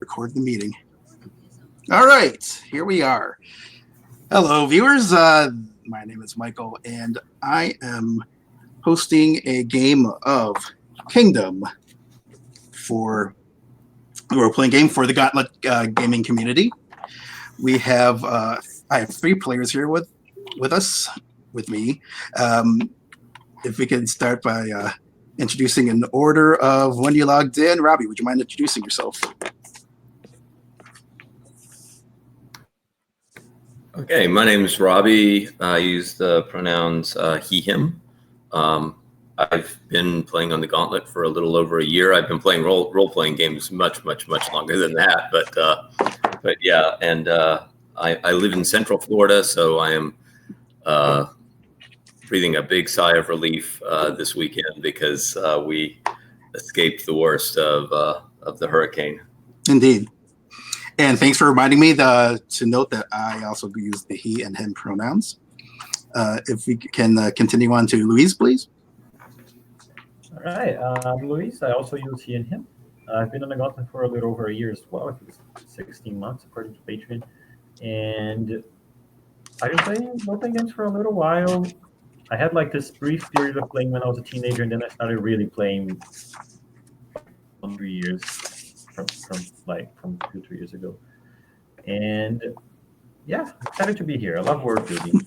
record the meeting. All right, here we are. Hello, viewers. My name is Michael, and I am hosting a game of Kingdom for a role-playing game for the Gauntlet gaming community. We have I have 3 players here with me. If we can start by introducing in order of when you logged in. Robbie, would you mind introducing yourself? Okay, my name is Robbie. I use the pronouns he, him. I've been playing on the Gauntlet for a little over a year. I've been playing role-playing games much longer than that. But yeah, and I live in Central Florida, so I am breathing a big sigh of relief this weekend because we escaped the worst of the hurricane. Indeed. And thanks for reminding me to note that I also use the he and him pronouns. If we can continue on to Louise, please. All right, I'm Luis. I also use he and him. I've been on the Gauntlet for a little over a year as well. I think it's 16 months according to Patreon. And I've been playing role-playing games for a little while. I had like this brief period of playing when I was a teenager, and then I started really playing 3 years from 2-3 years ago. And yeah, excited to be here. I love word building.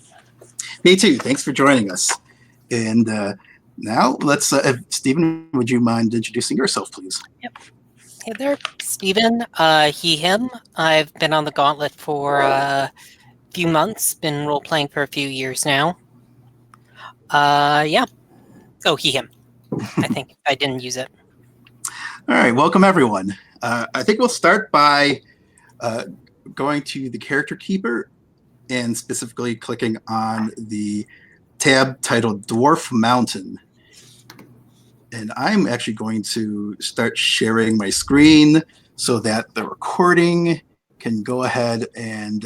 Me too. Thanks for joining us. And now let's, Stephen, would you mind introducing yourself, please? Yep. Hey there, Stephen. He, him. I've been on the Gauntlet for a few months, been role-playing for a few years now. Yeah. Oh, he, him. I think I didn't use it. All right, welcome everyone. I think we'll start by going to the character keeper and specifically clicking on the tab titled Dwarf Mountain. And I'm actually going to start sharing my screen so that the recording can go ahead and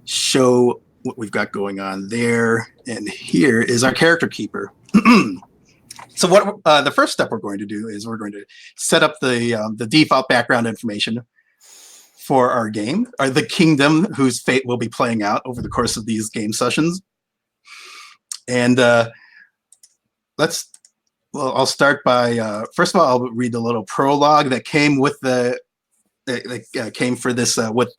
show what we've got going on there. And here is our character keeper. So what the first step we're going to do is we're going to set up the default background information for our game, or the kingdom whose fate will be playing out over the course of these game sessions. And I'll start by first of all, I'll read the little prologue that came with came for this what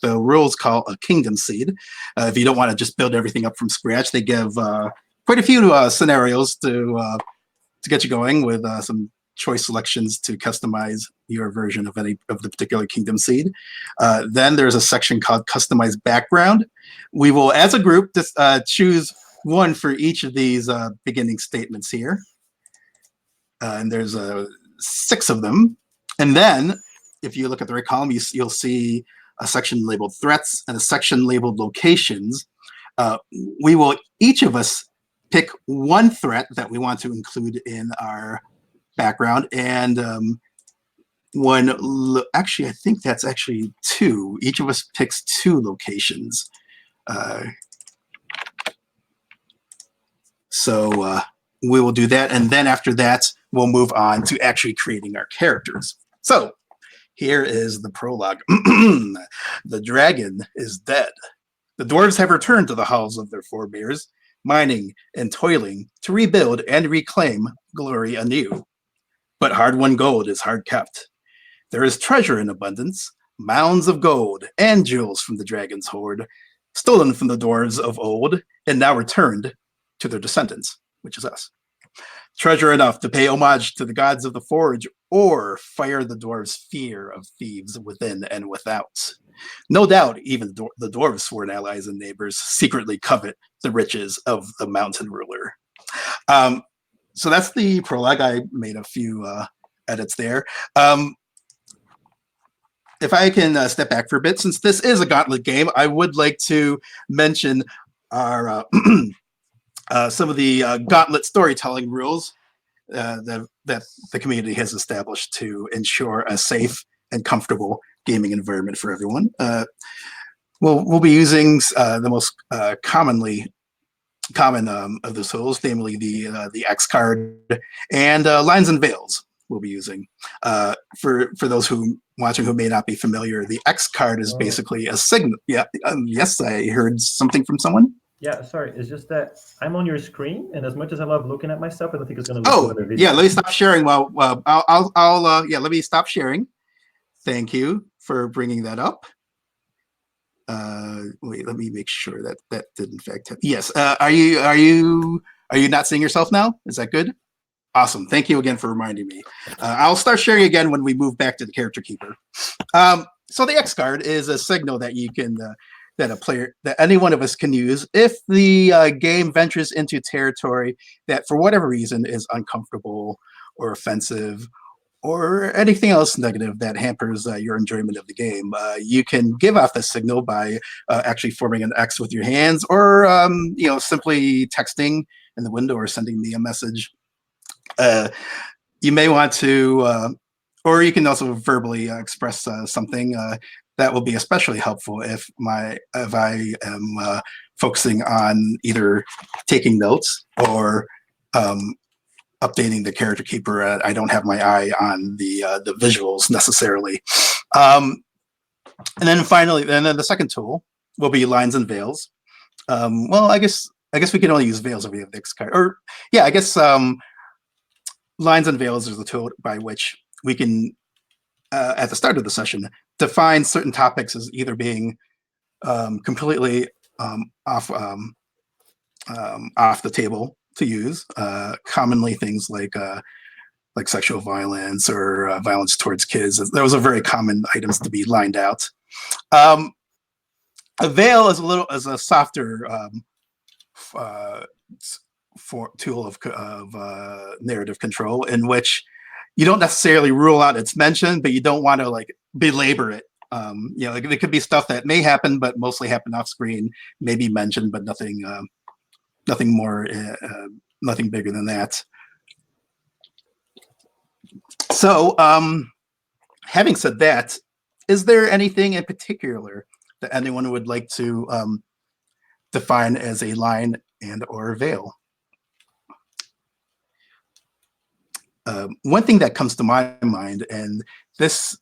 the rules call a kingdom seed. If you don't want to just build everything up from scratch, they give quite a few scenarios to get you going with some choice selections to customize your version of any of the particular kingdom seed. Then there's a section called customize background. We will, as a group, just choose one for each of these beginning statements here. And there's 6 of them. And then if you look at the right column, you'll see a section labeled threats and a section labeled locations. We will, each of us, pick one threat that we want to include in our background, and actually I think that's actually 2. Each of us picks 2 locations. So we will do that, and then after that we'll move on to actually creating our characters. So here is the prologue. The dragon is dead. The dwarves have returned to the halls of their forebears, mining and toiling to rebuild and reclaim glory anew. But hard-won gold is hard kept. There is treasure in abundance, mounds of gold and jewels from the dragon's hoard, stolen from the dwarves of old and now returned to their descendants, which is us. Treasure enough to pay homage to the gods of the forge or fire the dwarves' fear of thieves within and without. No doubt even the dwarves' sworn allies and neighbors secretly covet the riches of the mountain ruler. So that's the prologue. I made a few edits there. If I can step back for a bit, since this is a Gauntlet game, I would like to mention our some of the Gauntlet storytelling rules that the community has established to ensure a safe and comfortable gaming environment for everyone. We'll be using the most common of the tools, namely the X card and lines and veils. we'll be using. For those who watching who may not be familiar, the X card is basically a signal. Yeah, yes, I heard something from someone. Yeah, sorry. It's just that I'm on your screen, and as much as I love looking at myself, I don't think it's going to look Oh, good at video. yeah. Let me stop sharing. Well, I'll yeah. Let me stop sharing. Thank you for bringing that up. Wait, let me make sure that did in fact happen. Yes. Are you not seeing yourself now? Is that good? Awesome. Thank you again for reminding me. I'll start sharing again when we move back to the character keeper. So the X card is a signal that you can that any one of us can use if the game ventures into territory that for whatever reason is uncomfortable or offensive or anything else negative that hampers your enjoyment of the game. You can give off the signal by actually forming an X with your hands, or simply texting in the window or sending me a message. You may want to, or you can also verbally express something. That will be especially helpful if I am focusing on either taking notes or updating the character keeper. I don't have my eye on the visuals necessarily. And then finally, then the second tool will be lines and veils. Well, I guess we can only use veils if we have the X card. Or yeah, I guess lines and veils is the tool by which we can, at the start of the session, define certain topics as either being completely off the table to use. Commonly, things like sexual violence or violence towards kids. Those are very common items to be lined out. A veil is a softer tool of narrative control, in which you don't necessarily rule out it's mentioned, but you don't want to like belabor it. There could be stuff that may happen, but mostly happen off screen, maybe mentioned, but nothing more, nothing bigger than that. So, having said that, is there anything in particular that anyone would like to define as a line and or veil? One thing that comes to my mind, and this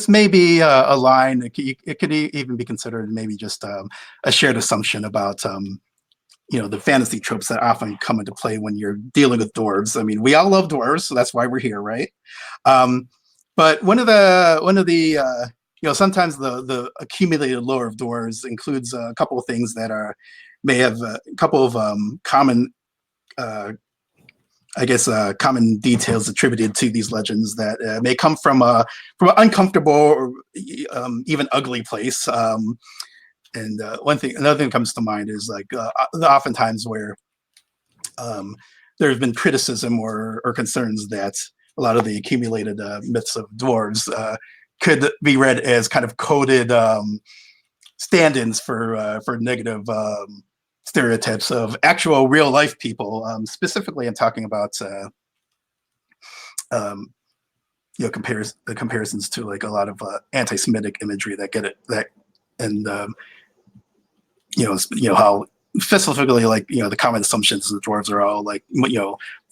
may be a line. It could even be considered maybe just a shared assumption about the fantasy tropes that often come into play when you're dealing with dwarves. I mean, we all love dwarves, so that's why we're here, right? But one of the sometimes the accumulated lore of dwarves includes a couple of things that may have a couple of common common details attributed to these legends that may come from an uncomfortable or even ugly place. And another thing that comes to mind is oftentimes where there's been criticism or concerns that a lot of the accumulated myths of dwarves could be read as kind of coded stand-ins for negative stereotypes of actual real life people. Specifically, I'm talking about comparisons to like a lot of anti-Semitic imagery how specifically the common assumptions the dwarves are all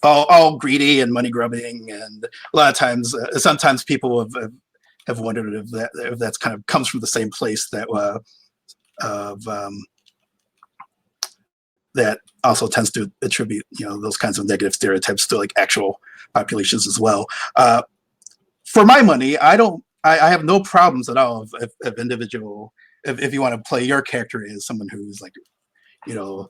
all greedy and money grubbing, and a lot of times sometimes people have wondered if that's kind of comes from the same place that also tends to attribute those kinds of negative stereotypes to like actual populations as well. For my money, I have no problems at all if you want to play your character as someone who's kind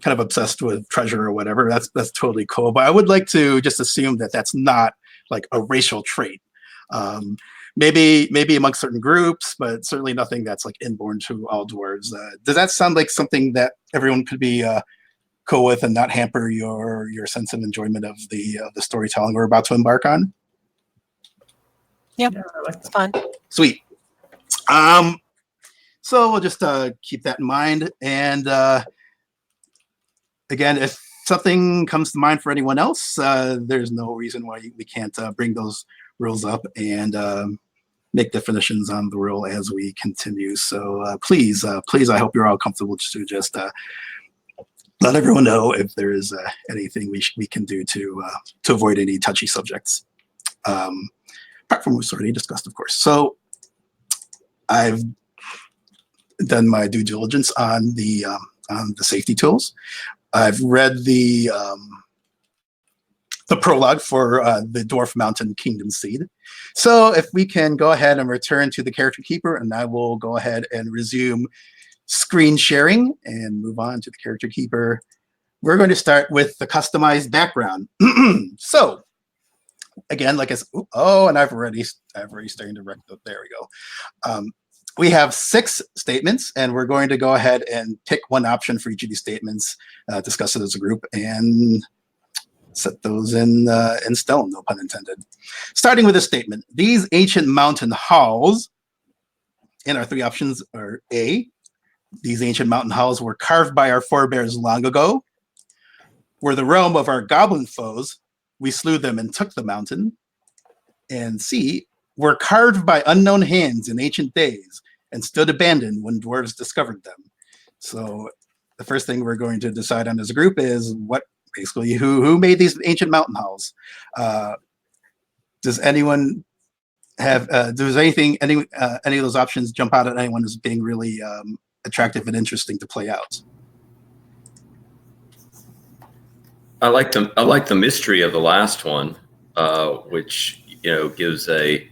of obsessed with treasure or whatever. That's totally cool. But I would like to just assume that that's not like a racial trait. Maybe amongst certain groups, but certainly nothing that's like inborn to all dwarves. Does that sound like something that everyone could be cool with and not hamper your sense of enjoyment of the storytelling we're about to embark on? Yep, Yeah, I like it's that. fun. Sweet. So we'll just keep that in mind. And again, if something comes to mind for anyone else, there's no reason why we can't bring those rules up and make definitions on the rule as we continue. So please, I hope you're all comfortable to just let everyone know if there is anything we can do to avoid any touchy subjects. Apart from what we've already discussed, of course. So I've done my due diligence on the safety tools. I've read the prologue for the Dwarf Mountain Kingdom Seed. So if we can go ahead and return to the character keeper, and I will go ahead and resume screen sharing and move on to the character keeper. We're going to start with the customized background. So again, like I said, and I've already starting to wreck the, there we go. We have 6 statements, and we're going to go ahead and pick one option for each of these statements, discuss it as a group, and set those in stone, no pun intended. Starting with a statement, these ancient mountain halls, and our 3 options are A, these ancient mountain halls were carved by our forebears long ago, were the realm of our goblin foes, we slew them and took the mountain, and C, were carved by unknown hands in ancient days and stood abandoned when dwarves discovered them. So the first thing we're going to decide on as a group is basically who made these ancient mountain halls. Does anyone have does any of those options jump out at anyone as being really attractive and interesting to play out? I like the mystery of the last one, which gives a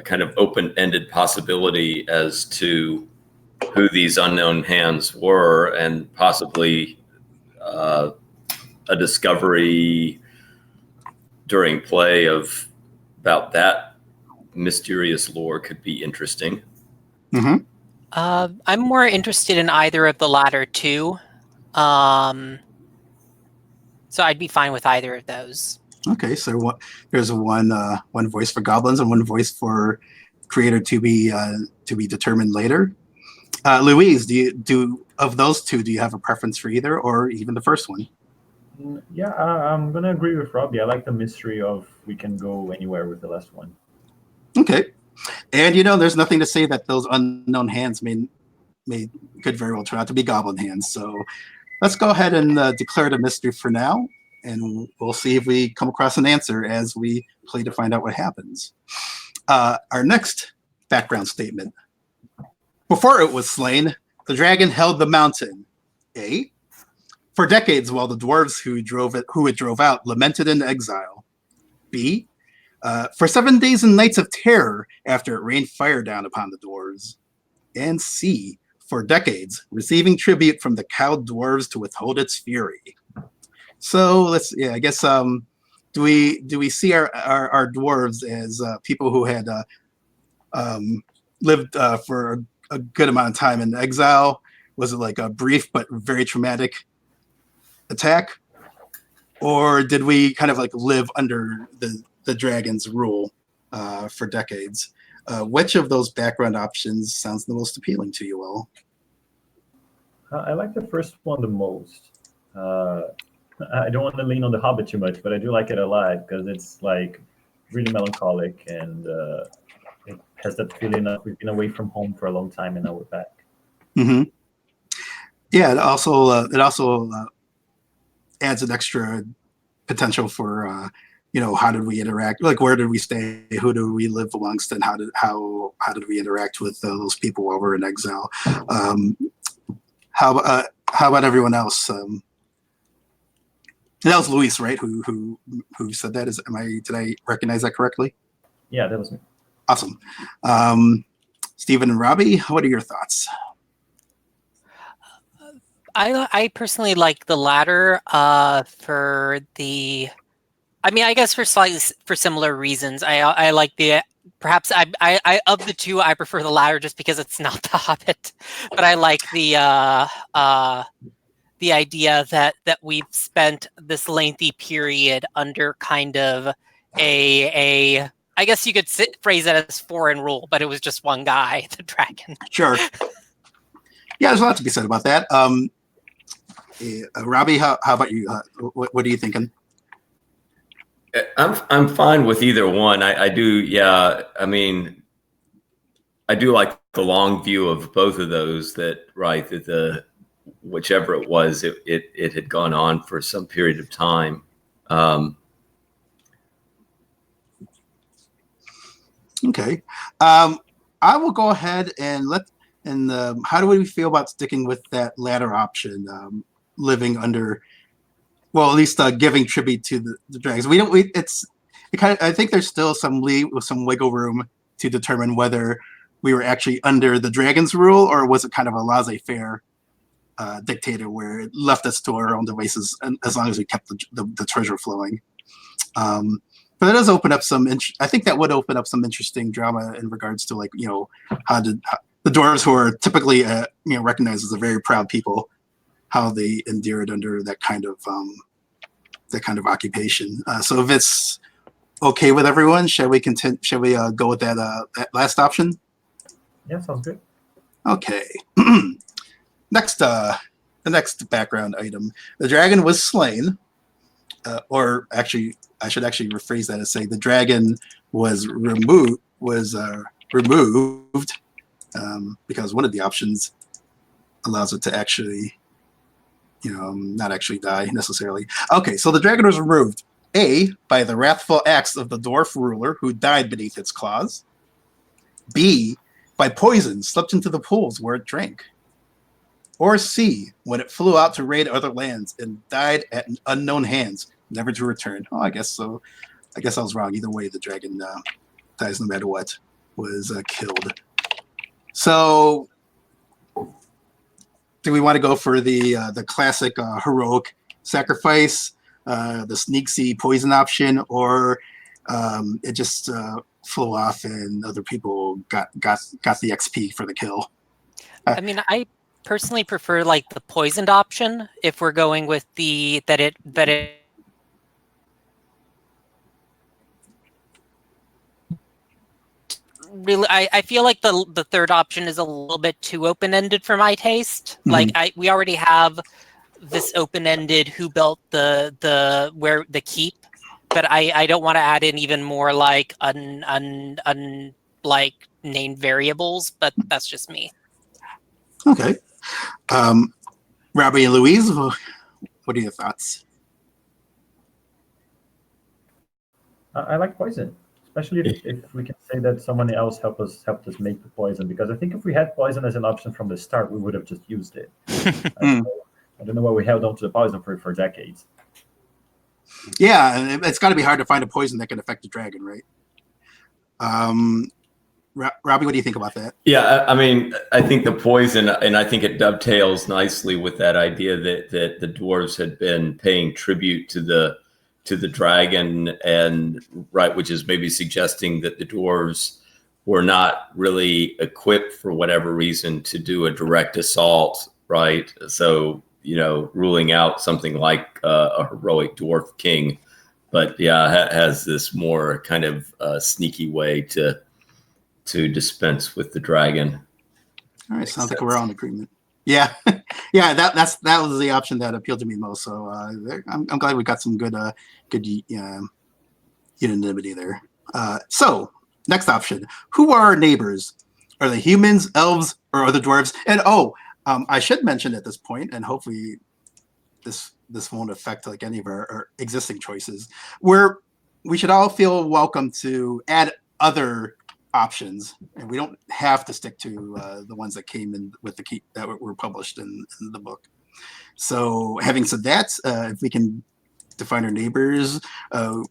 kind of open-ended possibility as to who these unknown hands were, and possibly a discovery during play about that mysterious lore could be interesting. Mm-hmm. I'm more interested in either of the latter two. So I'd be fine with either of those. Okay, so there's one voice for goblins and one voice for creator to be determined later. Louise, do of those two, do you have a preference for either, or even the first one? Yeah, I'm gonna agree with Robbie. I like the mystery of we can go anywhere with the last one. Okay, and there's nothing to say that those unknown hands could very well turn out to be goblin hands. So let's go ahead and declare the mystery for now, and we'll see if we come across an answer as we play to find out what happens. Our next background statement. Before it was slain, the dragon held the mountain. A. For decades, while the dwarves who it drove out lamented in exile. B. For 7 days and nights of terror after it rained fire down upon the dwarves. And C. For decades, receiving tribute from the cowed dwarves to withhold its fury. So I guess do we see our dwarves as people who had lived for a good amount of time in exile? Was it like a brief but very traumatic attack, or did we kind of like live under the dragon's rule for decades? Which of those background options sounds the most appealing to you all? I like the first one the most. I don't want to lean on the Hobbit too much, but I do like it a lot because it's like really melancholic, and it has that feeling that we've been away from home for a long time and now we're back. Mm-hmm. Yeah, it also adds an extra potential for how did we interact? Like, where did we stay? Who do we live amongst? And how did we interact with those people while we're in exile? How about everyone else? That was Luis, right? Who said that? Did I recognize that correctly? Yeah, that was me. Awesome. Stephen and Robbie, what are your thoughts? I personally like the latter for the. I mean, I guess for similar reasons. I like the perhaps I of the two I prefer the latter just because it's not the Hobbit, but I like the idea that we've spent this lengthy period under kind of a I guess you could phrase it as foreign rule, but it was just one guy, the dragon. Sure. Yeah, there's a lot to be said about that. Robbie, how about you? What are you thinking? I'm fine with either one. I do. Yeah. I mean, I do like the long view of both of those. That the whichever it was, it had gone on for some period of time. Okay. I will go ahead and how do we feel about sticking with that latter option, living under, well, at least giving tribute to the dragons. I think there's still some wiggle room to determine whether we were actually under the dragon's rule or was it kind of a laissez-faire dictator where it left us to our own devices as long as we kept the treasure flowing. But it does open up I think that would open up some interesting drama in regards to, like, how the dwarves, who are typically recognized as a very proud people, how they endured under that kind of occupation. So if it's okay with everyone, shall we go with that last option? Yeah, sounds good. Okay. Next, the next background item: the dragon was slain, or actually, I should actually rephrase that and say the dragon was removed. Because one of the options allows it to actually, not actually die necessarily. Okay, so the dragon was removed. A, by the wrathful axe of the dwarf ruler who died beneath its claws. B, by poison slipped into the pools where it drank. Or C, when it flew out to raid other lands and died at unknown hands, never to return. Oh, I guess so. I guess I was wrong. Either way, the dragon dies no matter what, was killed. So, do we want to go for the classic heroic sacrifice, the sneaksy poison option, or it just flew off and other people got the XP for the kill? I mean, I personally prefer like the poisoned option if we're going with that it really, I feel like the third option is a little bit too open-ended for my taste. Mm-hmm. Like we already have this open-ended who built the keep, but I don't want to add in even more like like named variables, but that's just me. Okay. Robbie and Louise, what are your thoughts? I like poison, especially if we can say that someone else helped us make the poison. Because I think if we had poison as an option from the start, we would have just used it. I don't know why we held on to the poison for decades. Yeah, it's got to be hard to find a poison that can affect the dragon, right? Robbie, what do you think about that? Yeah, I mean, I think the poison, and I think it dovetails nicely with that idea that the dwarves had been paying tribute to the dragon, and right, which is maybe suggesting that the dwarves were not really equipped for whatever reason to do a direct assault, right? So, ruling out something like a heroic dwarf king, but yeah, has this more kind of sneaky way to dispense with the dragon. All right, sounds like we're all in agreement. Yeah, yeah, that was the option that appealed to me most. So I'm glad we got some good unanimity there. So next option: who are our neighbors? Are they humans, elves, or other dwarves? And I should mention at this point, and hopefully this won't affect like any of our existing choices, we should all feel welcome to add other options, and we don't have to stick to the ones that came in with the key that were published in the book. So having said that, if we can define our neighbors, are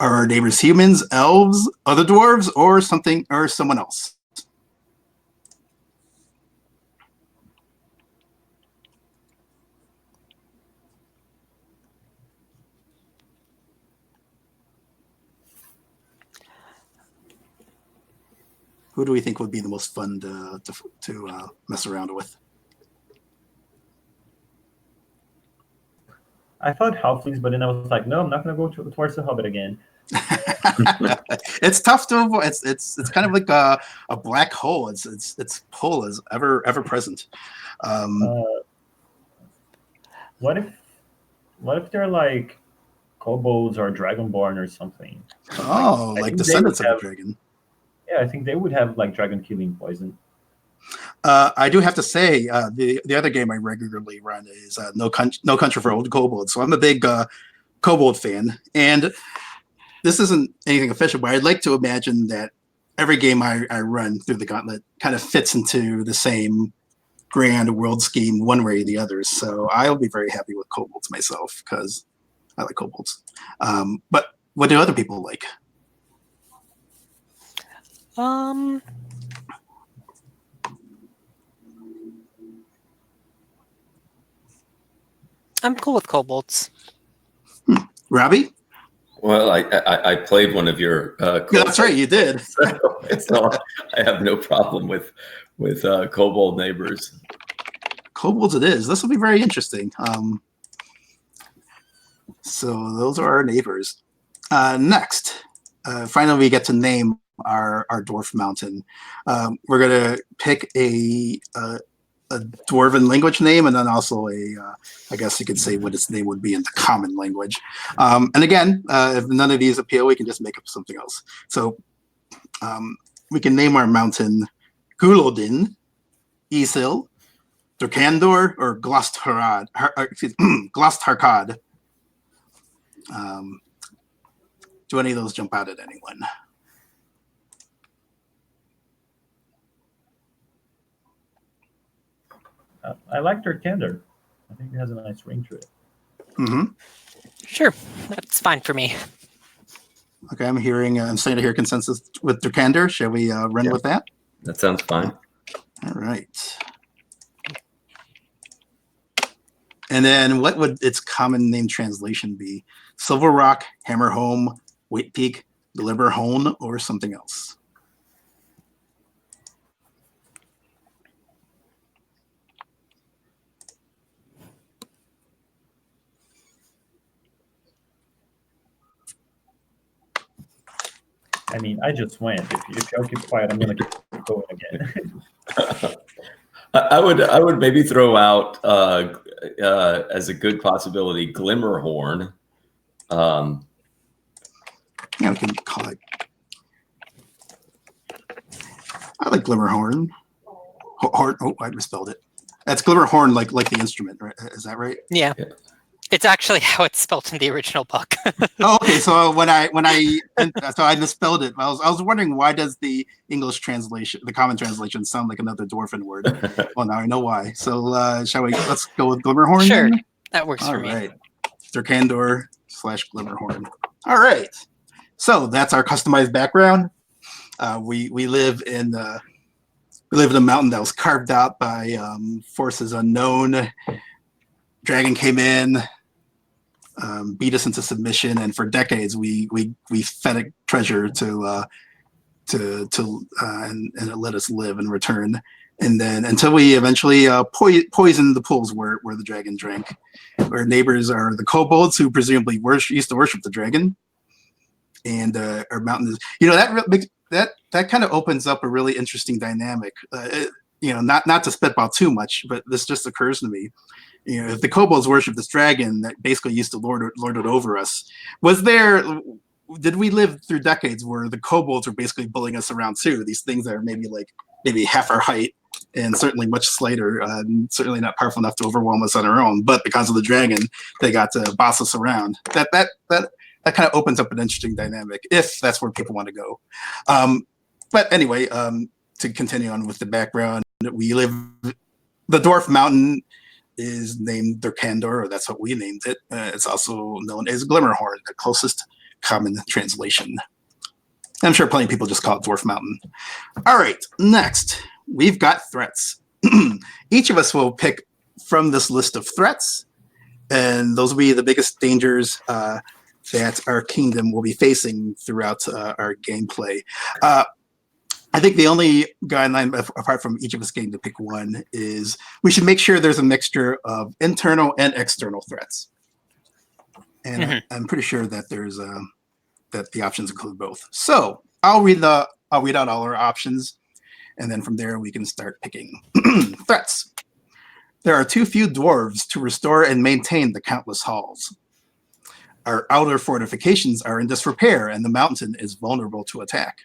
our neighbors humans, elves, other dwarves, or something, or someone else? Who do we think would be the most fun to mess around with? I thought halflings, but then I was like, no, I'm not going to go towards the Hobbit again. It's tough to avoid. It's kind of like a black hole. Its pull is ever present. What if they're like kobolds or dragonborn or something? Like descendants of the dragon. Yeah, I think they would have like dragon killing poison. I do have to say, the other game I regularly run is No Country for Old Kobolds. So I'm a big kobold fan, and this isn't anything official, but I'd like to imagine that every game I run through the Gauntlet kind of fits into the same grand world scheme one way or the other. So I'll be very happy with kobolds myself because I like kobolds. But what do other people like? I'm cool with kobolds. Robbie? Well, I played one of your. Yeah, that's right, you did. So I have no problem with kobold neighbors. Kobolds it is. This will be very interesting. So those are our neighbors. Next, finally we get to name our Dwarf Mountain. We're going to pick a dwarven language name, and then also I guess you could say what its name would be in the common language. And again, if none of these appeal, we can just make up something else. So we can name our mountain Gulodin, Isil, Durkandor, or Glostharkad. Glostharkad. Do any of those jump out at anyone? I like their candor. I think it has a nice ring to it. Mm-hmm. Sure, that's fine for me. Okay, I'm starting to hear consensus with Durkandor. Shall we run with that? That sounds fine. All right. And then what would its common name translation be? Silver Rock, Hammerholm, Wheat Peak, Glimmerhorn, or something else? I mean, I just went. If y'all keep quiet, I'm gonna keep going again. I would maybe throw out as a good possibility Glimmerhorn. Yeah, we can call it. I like Glimmerhorn. Oh, I misspelled it. That's Glimmerhorn, like the instrument, right? Is that right? Yeah. Yeah. It's actually how it's spelled in the original book. Oh, okay. So so I misspelled it. I was wondering, why does the English translation, the common translation, sound like another dwarven word? Well, now I know why. So let's go with Glimmerhorn? Sure, then? that works for All me. right. Durkandor / Glimmerhorn. All right. So that's our customized background. We live in a mountain that was carved out by forces unknown. Dragon came in, beat us into submission, and for decades we fed it treasure and it let us live in return. And then until we eventually poisoned the pools where the dragon drank. Our neighbors are the kobolds, who presumably used to worship the dragon. And our mountain is, that kind of opens up a really interesting dynamic. Not to spitball too much, but this just occurs to me. If the kobolds worship this dragon that basically used to lord it over us, did we live through decades where the kobolds were basically bullying us around too? These things that are maybe half our height and certainly much slighter, certainly not powerful enough to overwhelm us on our own. But because of the dragon, they got to boss us around. That kind of opens up an interesting dynamic if that's where people want to go. But anyway, to continue on with the background, the Dwarf Mountain is named Durkandor, or that's what we named it. It's also known as Glimmerhorn, the closest common translation. I'm sure plenty of people just call it Dwarf Mountain. All right, next, we've got threats. Each of us will pick from this list of threats, and those will be the biggest dangers that our kingdom will be facing throughout our gameplay. I think the only guideline, apart from each of us getting to pick one, is we should make sure there's a mixture of internal and external threats. And I'm pretty sure that that the options include both. So I'll read out all our options, and then from there we can start picking threats. There are too few dwarves to restore and maintain the countless halls. Our outer fortifications are in disrepair, and the mountain is vulnerable to attack.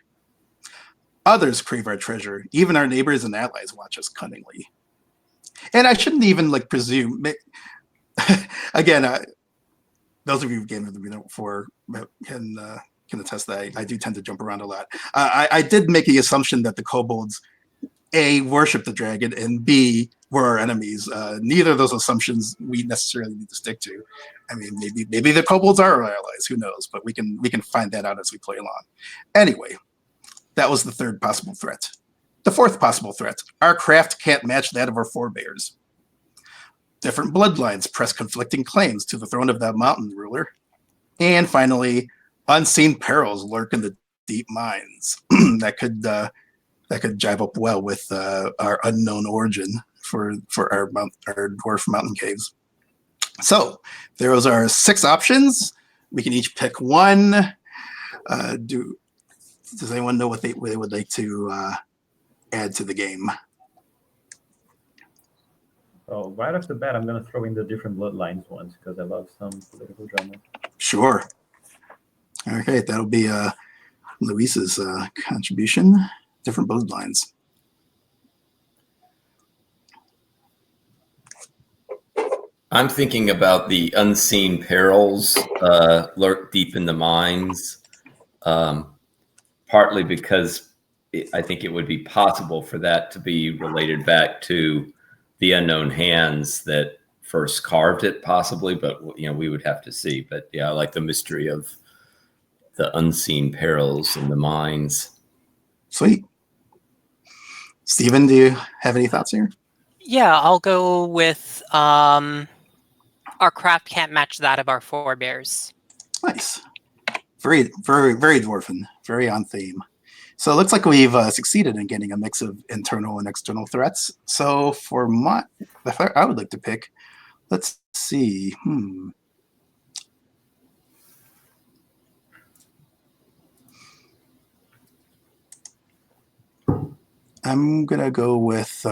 Others crave our treasure. Even our neighbors and allies watch us cunningly. And I shouldn't even like presume. Again, those of you who've gamed with me before can attest that I do tend to jump around a lot. I did make the assumption that the kobolds, A, worship the dragon, and B, were our enemies. Neither of those assumptions we necessarily need to stick to. I mean, maybe the kobolds are our allies. Who knows? But we can find that out as we play along. Anyway, that was the third possible threat. The fourth possible threat: our craft can't match that of our forebears. Different bloodlines press conflicting claims to the throne of that mountain ruler. And finally, unseen perils lurk in the deep mines. that could jive up well with our unknown origin for our Dwarf Mountain caves. So those are 6 options. We can each pick one. Does anyone know what they would like to add to the game? Well, right off the bat, I'm going to throw in the different bloodlines ones because I love some political drama. Sure. Okay, that'll be Luis's contribution. Different bloodlines. I'm thinking about the unseen perils lurk deep in the mines, partly because I think it would be possible for that to be related back to the unknown hands that first carved it, possibly, but we would have to see. But yeah, I like the mystery of the unseen perils in the mines. Sweet. Stephen, do you have any thoughts here? Yeah, I'll go with our craft can't match that of our forebears. Nice. Very, very, very dwarven. Very on theme. So it looks like we've succeeded in getting a mix of internal and external threats. So for the threat I would like to pick, let's see. I'm going to go with...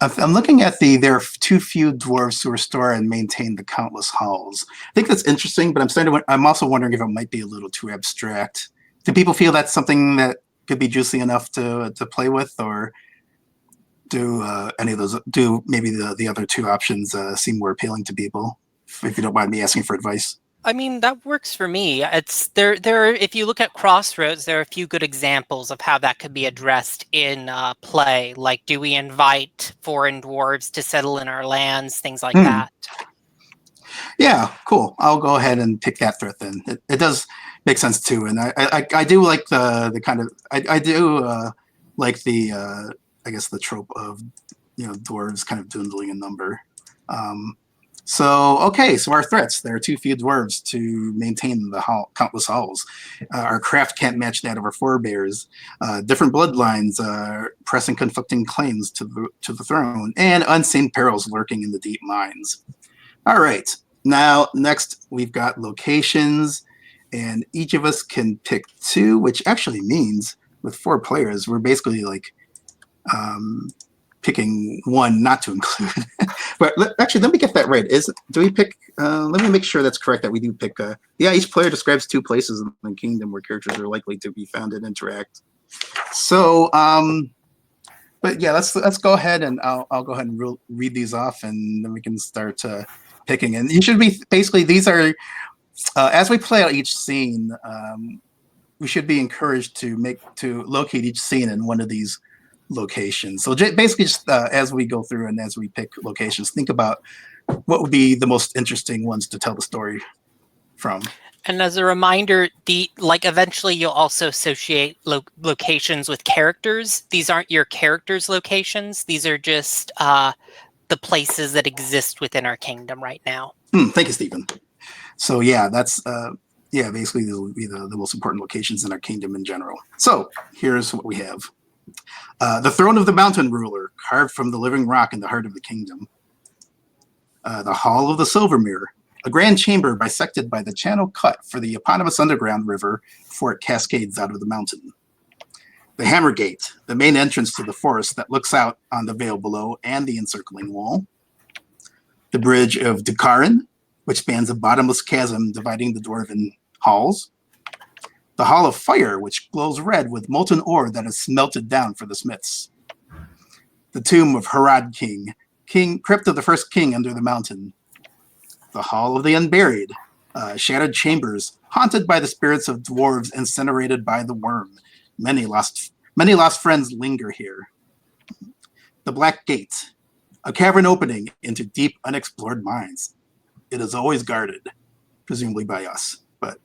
I'm looking at there are too few dwarves who restore and maintain the countless halls. I think that's interesting, but I'm also wondering if it might be a little too abstract. Do people feel that's something that could be juicy enough to play with, or do any of those? Do maybe the other 2 options seem more appealing to people? If you don't mind me asking for advice. I mean, that works for me. It's there. If you look at Crossroads, there are a few good examples of how that could be addressed in play. Like, do we invite foreign dwarves to settle in our lands? Things like that. Yeah, cool. I'll go ahead and pick that threat then. It does make sense too, and I do like the kind of I do like the I guess the trope of dwarves kind of dwindling in number. So our threats: there are too few dwarves to maintain the countless halls. Our craft can't match that of our forebears. Different bloodlines pressing conflicting claims to the throne, and unseen perils lurking in the deep mines. All right. Now, next we've got locations, and each of us can pick 2, which actually means with 4 players, we're basically like picking 1 not to include. But actually, let me get that right. Do we pick? Let me make sure that's correct. That we do pick. Each player describes 2 places in the kingdom where characters are likely to be found and interact. So, but yeah, let's go ahead and I'll go ahead and read these off, and then we can start picking. And you should be basically these are as we play out each scene, we should be encouraged to locate each scene in one of these locations. So basically, just as we go through and as we pick locations, think about what would be the most interesting ones to tell the story from. And as a reminder, eventually you'll also associate locations with characters. These aren't your characters' locations. These are just the places that exist within our kingdom right now. Thank you, Stephen. So yeah, that's basically these will be the most important locations in our kingdom in general. So here's what we have. The throne of the mountain ruler, carved from the living rock in the heart of the kingdom. The hall of the silver mirror, a grand chamber bisected by the channel cut for the eponymous underground river before it cascades out of the mountain. The hammer gate, the main entrance to the forest that looks out on the vale below and the encircling wall. the Bridge of Dukarin, which spans a bottomless chasm dividing the dwarven halls. The Hall of Fire, which glows red with molten ore that is smelted down for the smiths. The Tomb of Harad King, crypt of the first king under the mountain. The Hall of the Unburied, shattered chambers haunted by the spirits of dwarves incinerated by the worm. Many lost friends linger here. The Black Gate, a cavern opening into deep unexplored mines. It is always guarded, presumably by us, but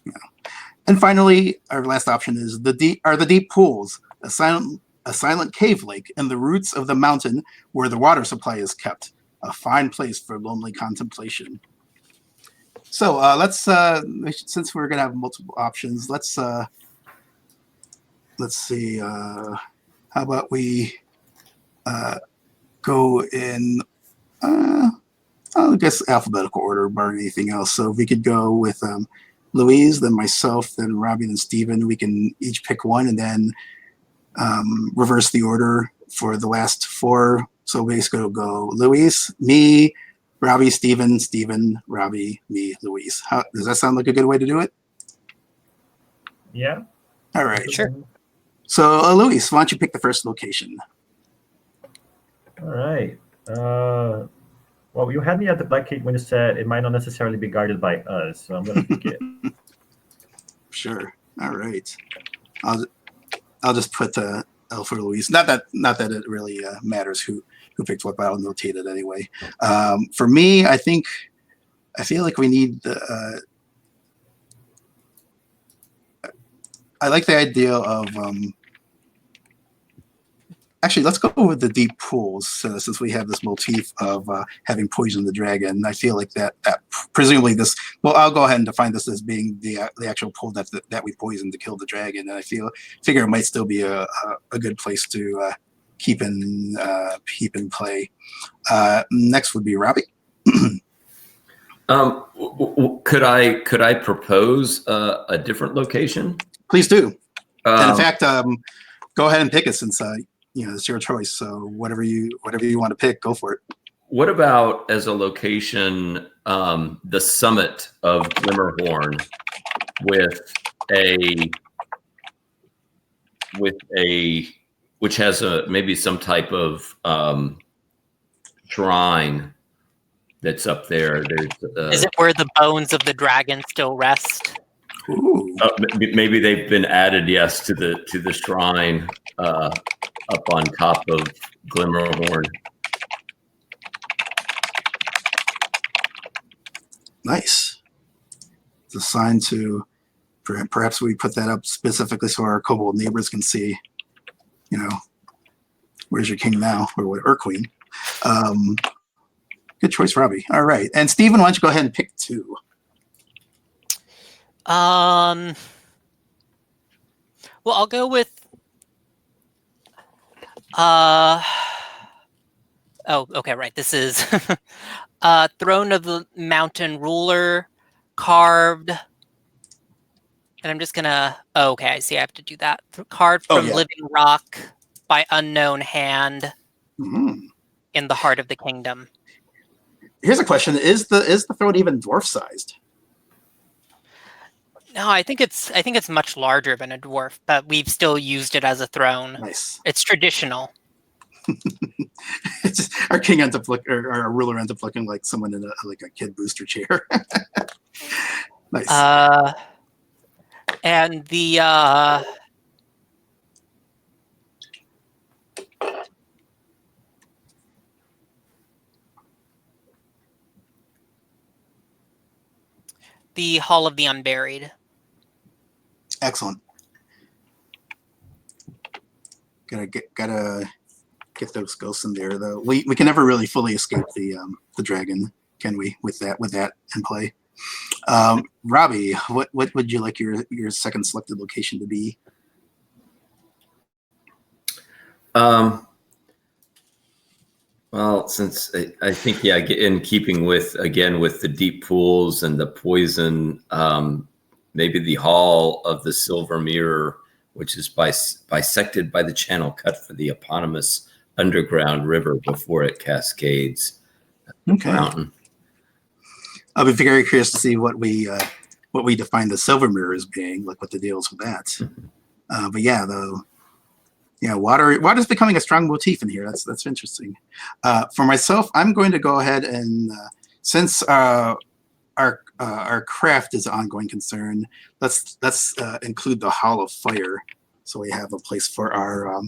you know. And finally, our last option is the deep pools, a silent cave lake in the roots of the mountain where the water supply is kept. A fine place for lonely contemplation. So let's since we're gonna have multiple options, let's see. How about we go in? I guess alphabetical order, barring anything else. So if we could go with Louise, then myself, then Robbie, and Steven. We can each pick one and then reverse the order for the last four. So basically we'll go Louise, me, Robbie, Steven, Robbie, me, Louise. Does that sound like a good way to do it? Yeah. All right. Sure. So Louise, why don't you pick the first location? All right. Well, you had me at the Black Gate when you said it might not necessarily be guarded by us, so I'm going to pick it. Sure. All right. I'll just put L for Louise. Not that it really matters who picked what, but I'll notate it anyway. For me, I feel like we need the. I like the idea of. Actually, let's go with the deep pools since we have this motif of having poisoned the dragon. I feel like that presumably this. Well, I'll go ahead and define this as being the actual pool that we poisoned to kill the dragon, and I figure it might still be a good place to keep in play. Next would be Robbie. Could I propose a different location? Please do. And in fact, go ahead and pick it since it's your choice. So whatever you want to pick, go for it. What about as a location, the summit of Glimmerhorn which has maybe some type of shrine that's up there. Is it where the bones of the dragon still rest? Ooh. Maybe they've been added, yes, to the shrine up on top of Glimmerhorn. Nice. It's a sign to perhaps we put that up specifically so our kobold neighbors can see, where's your king now or queen. Good choice, Robbie. All right. And Steven, why don't you go ahead and pick two? Well, I'll go with okay, right. This is Throne of the Mountain Ruler, carved. And I'm just gonna okay, I see I have to do that. Carved from living rock by unknown hand in the heart of the kingdom. Here's a question. Is the throne even dwarf sized? No, I think it's much larger than a dwarf, but we've still used it as a throne. Nice. It's traditional. It's just, our king ends up or our ruler ends up looking like someone in a kid booster chair. Nice. And the Hall of the Unburied. Excellent. Gotta get those ghosts in there though. We can never really fully escape the dragon, can we? With that in play. Robbie, what would you like your second selected location to be? Well, since I think in keeping with the deep pools and the poison, maybe the Hall of the Silver Mirror, which is bisected by the channel cut for the eponymous underground river before it cascades. Okay. Mountain. I'll be very curious to see what we define the silver mirror as being, like what the deal is with that. But yeah, water's becoming a strong motif in here. That's interesting. For myself, I'm going to go ahead and since our craft is an ongoing concern, let's include the Hall of Fire, so we have a place for our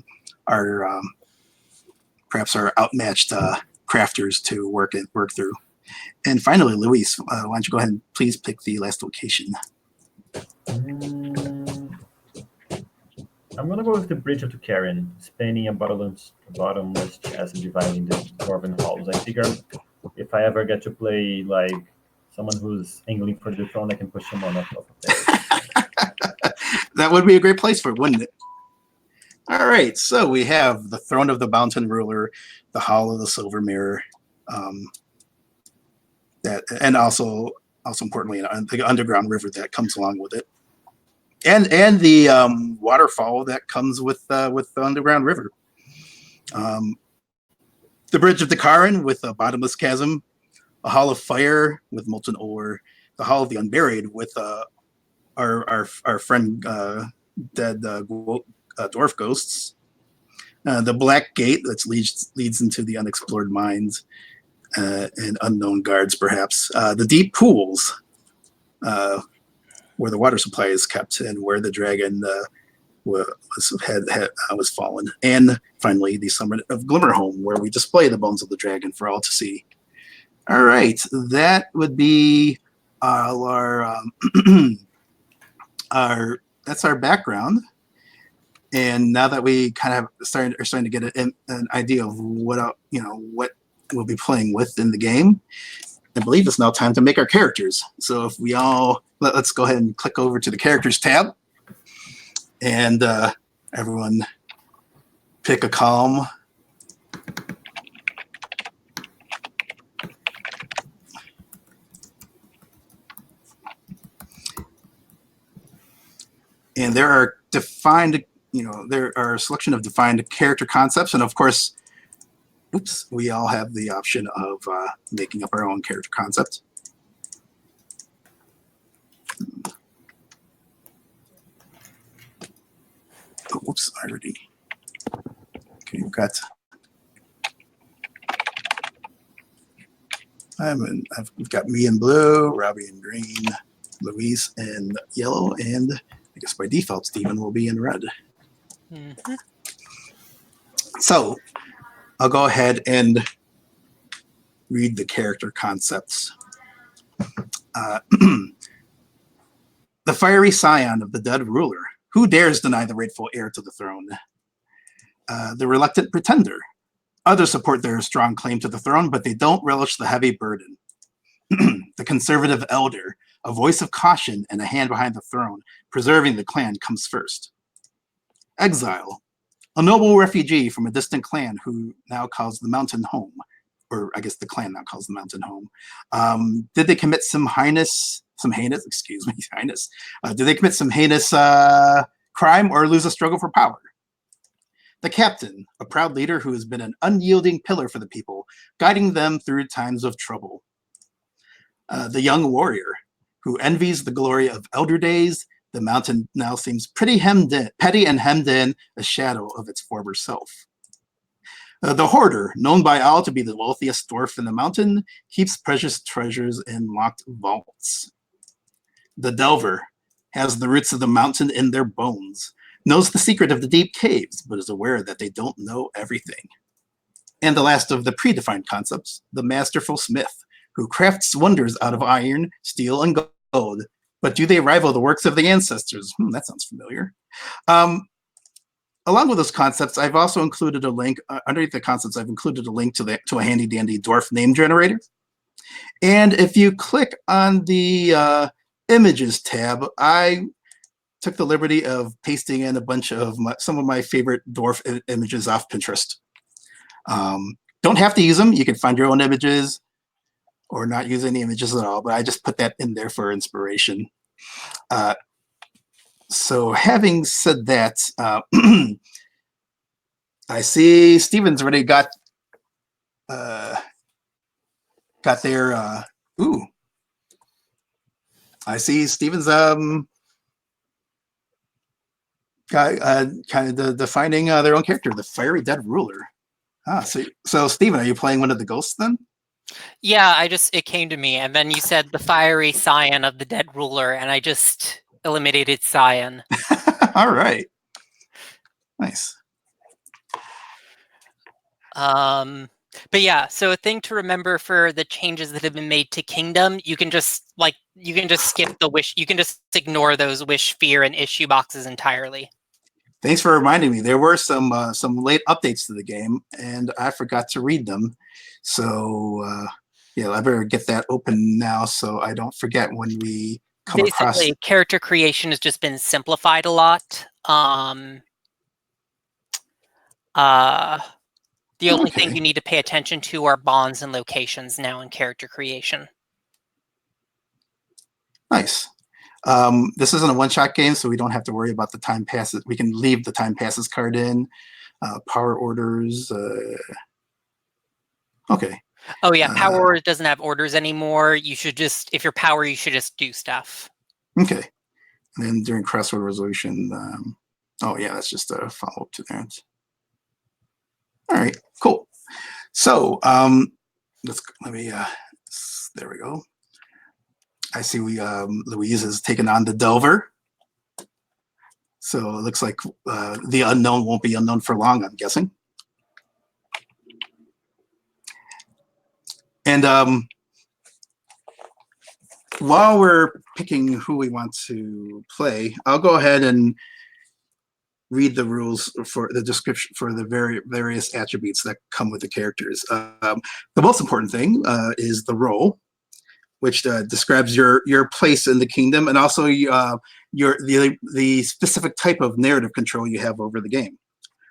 perhaps our outmatched crafters to work through. And finally, Luis, why don't you go ahead and please pick the last location? I'm gonna go with the Bridge of Tucarin, spanning a bottomless chasm dividing the dwarven halls. I figure if I ever get to play like someone who's angling for the throne, I can push him on up of there. That would be a great place for it, wouldn't it? All right, so we have the Throne of the Mountain Ruler, the Hall of the Silver Mirror, and also importantly, the underground river that comes along with it, and the waterfall that comes with the underground river. The Bridge of Tucarin with a bottomless chasm, a Hall of Fire with molten ore, the Hall of the Unburied with our friend dead dwarf ghosts, the Black Gate that leads into the unexplored mines and unknown guards, perhaps, the deep pools where the water supply is kept and where the dragon was fallen, and finally the summit of Glimmerhome, where we display the bones of the dragon for all to see. All right, that would be our that's our background. And now that we kind of are starting to get an idea of what we'll be playing with in the game, I believe it's now time to make our characters. So if we all let's go ahead and click over to the characters tab, and everyone pick a column. And there are defined, there are a selection of defined character concepts, and of course, we all have the option of making up our own character concept. Already. Okay, we've got me in blue, Robbie in green, Luis in yellow, and I guess by default, Stephen will be in red. Mm-hmm. So I'll go ahead and read the character concepts. The fiery scion of the dead ruler. Who dares deny the rightful heir to the throne? The reluctant pretender. Others support their strong claim to the throne, but they don't relish the heavy burden. The conservative elder. A voice of caution and a hand behind the throne. Preserving the clan comes first. Exile. A noble refugee from a distant clan who now calls the mountain home. Or I guess the clan now calls the mountain home. Did they commit some heinous crime or lose a struggle for power? The captain, a proud leader who has been an unyielding pillar for the people, guiding them through times of trouble. The young warrior, who envies the glory of elder days. The mountain now seems petty and hemmed in, a shadow of its former self. The hoarder, known by all to be the wealthiest dwarf in the mountain, keeps precious treasures in locked vaults. The delver has the roots of the mountain in their bones, knows the secret of the deep caves, but is aware that they don't know everything. And the last of the predefined concepts, the masterful smith, who crafts wonders out of iron, steel, and gold. But do they rival the works of the ancestors? That sounds familiar. Along with those concepts, I've also included a link, underneath the concepts, I've included a link to a handy dandy dwarf name generator. And if you click on the images tab, I took the liberty of pasting in a bunch of some of my favorite dwarf images off Pinterest. Don't have to use them. You can find your own images or not use any images at all, but I just put that in there for inspiration. So having said that, I see Steven's already got got their ooh. I see Steven's got kind of defining their own character, the fiery dead ruler. So Steven, are you playing one of the ghosts then? Yeah, it came to me, and then you said the fiery scion of the dead ruler, and I just eliminated scion. All right. Nice. But yeah, so a thing to remember for the changes that have been made to Kingdom, you can just skip the wish, you can just ignore those wish, fear, and issue boxes entirely. Thanks for reminding me. There were some late updates to the game, and I forgot to read them. So yeah, I better get that open now so I don't forget when we come across. Basically, character creation has just been simplified a lot. The only thing you need to pay attention to are bonds and locations now in character creation. Nice. This isn't a one-shot game, so we don't have to worry about the time passes. We can leave the time passes card in. Power orders. Okay. Oh yeah, power orders doesn't have orders anymore. You should just, if you're power, you should just do stuff. Okay. And then during crossword resolution, oh yeah, that's just a follow-up to that. All right, cool. So let me there we go. I see Louise has taken on the Delver. So it looks like the unknown won't be unknown for long, I'm guessing. And while we're picking who we want to play, I'll go ahead and read the rules for the description for the various attributes that come with the characters. The most important thing is the role, which describes your place in the kingdom, and also the specific type of narrative control you have over the game.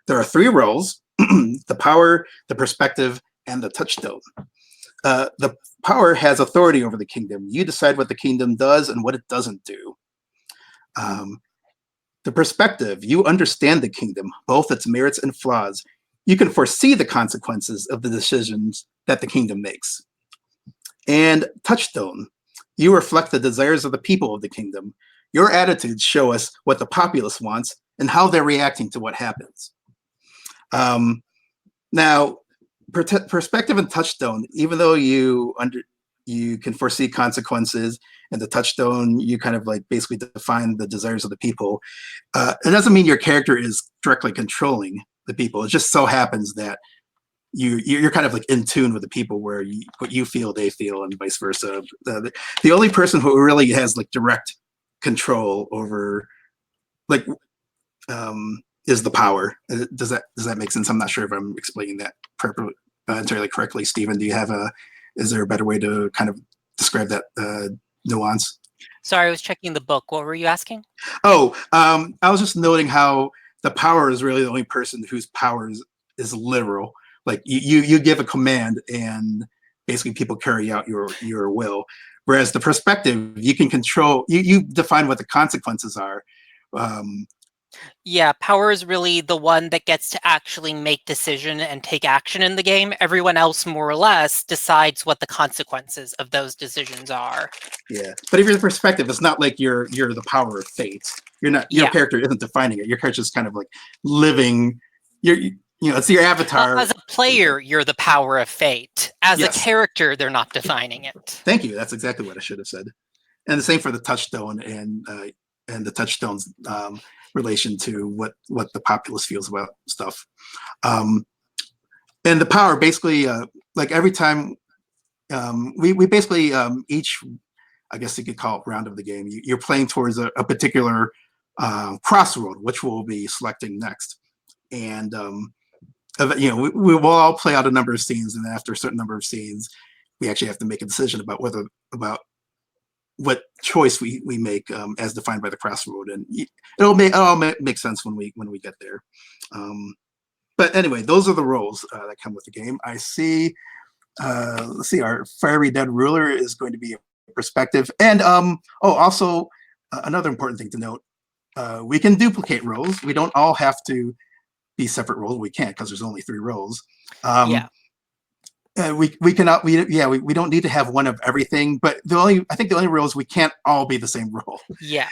There are 3 roles: the power, the perspective, and the touchstone. The power has authority over the kingdom. You decide what the kingdom does and what it doesn't do. The perspective, you understand the kingdom, both its merits and flaws. You can foresee the consequences of the decisions that the kingdom makes. And touchstone, you reflect the desires of the people of the kingdom. Your attitudes show us what the populace wants and how they're reacting to what happens. Now, perspective and touchstone, even though you can foresee consequences, and the touchstone, you kind of like basically define the desires of the people. It doesn't mean your character is directly controlling the people. It just so happens that you're kind of like in tune with the people, where what you feel, they feel, and vice versa. The only person who really has like direct control over like is the power. Does that make sense? I'm not sure if I'm explaining that entirely correctly. Stephen, is there a better way to kind of describe that nuance? Sorry, I was checking the book. What were you asking? Oh, I was just noting how the power is really the only person whose power is literal. Like you give a command and basically people carry out your will. Whereas the perspective, you can control, you define what the consequences are. Yeah, power is really the one that gets to actually make decision and take action in the game. Everyone else, more or less, decides what the consequences of those decisions are. Yeah, but if you're the perspective, it's not like you're the power of fate. You're not. Your character isn't defining it. Your character's kind of like living. It's your avatar. As a player, you're the power of fate. As a character, they're not defining it. Thank you. That's exactly what I should have said. And the same for the touchstone and the touchstone's relation to what the populace feels about stuff. And the power basically, like every time we basically each, I guess you could call it round of the game, you're playing towards a particular crossroad, which we'll be selecting next. And we will all play out a number of scenes, and after a certain number of scenes, we actually have to make a decision about what choice we make as defined by the crossroad, and it all make sense when we get there. But anyway, those are the roles that come with the game. I see. Let's see. Our fiery dead ruler is going to be a perspective, and also another important thing to note: we can duplicate roles. We don't all have to be separate roles. We can't, because there's only 3 roles. And we cannot we don't need to have one of everything, but I think the only rule is we can't all be the same role. Yeah.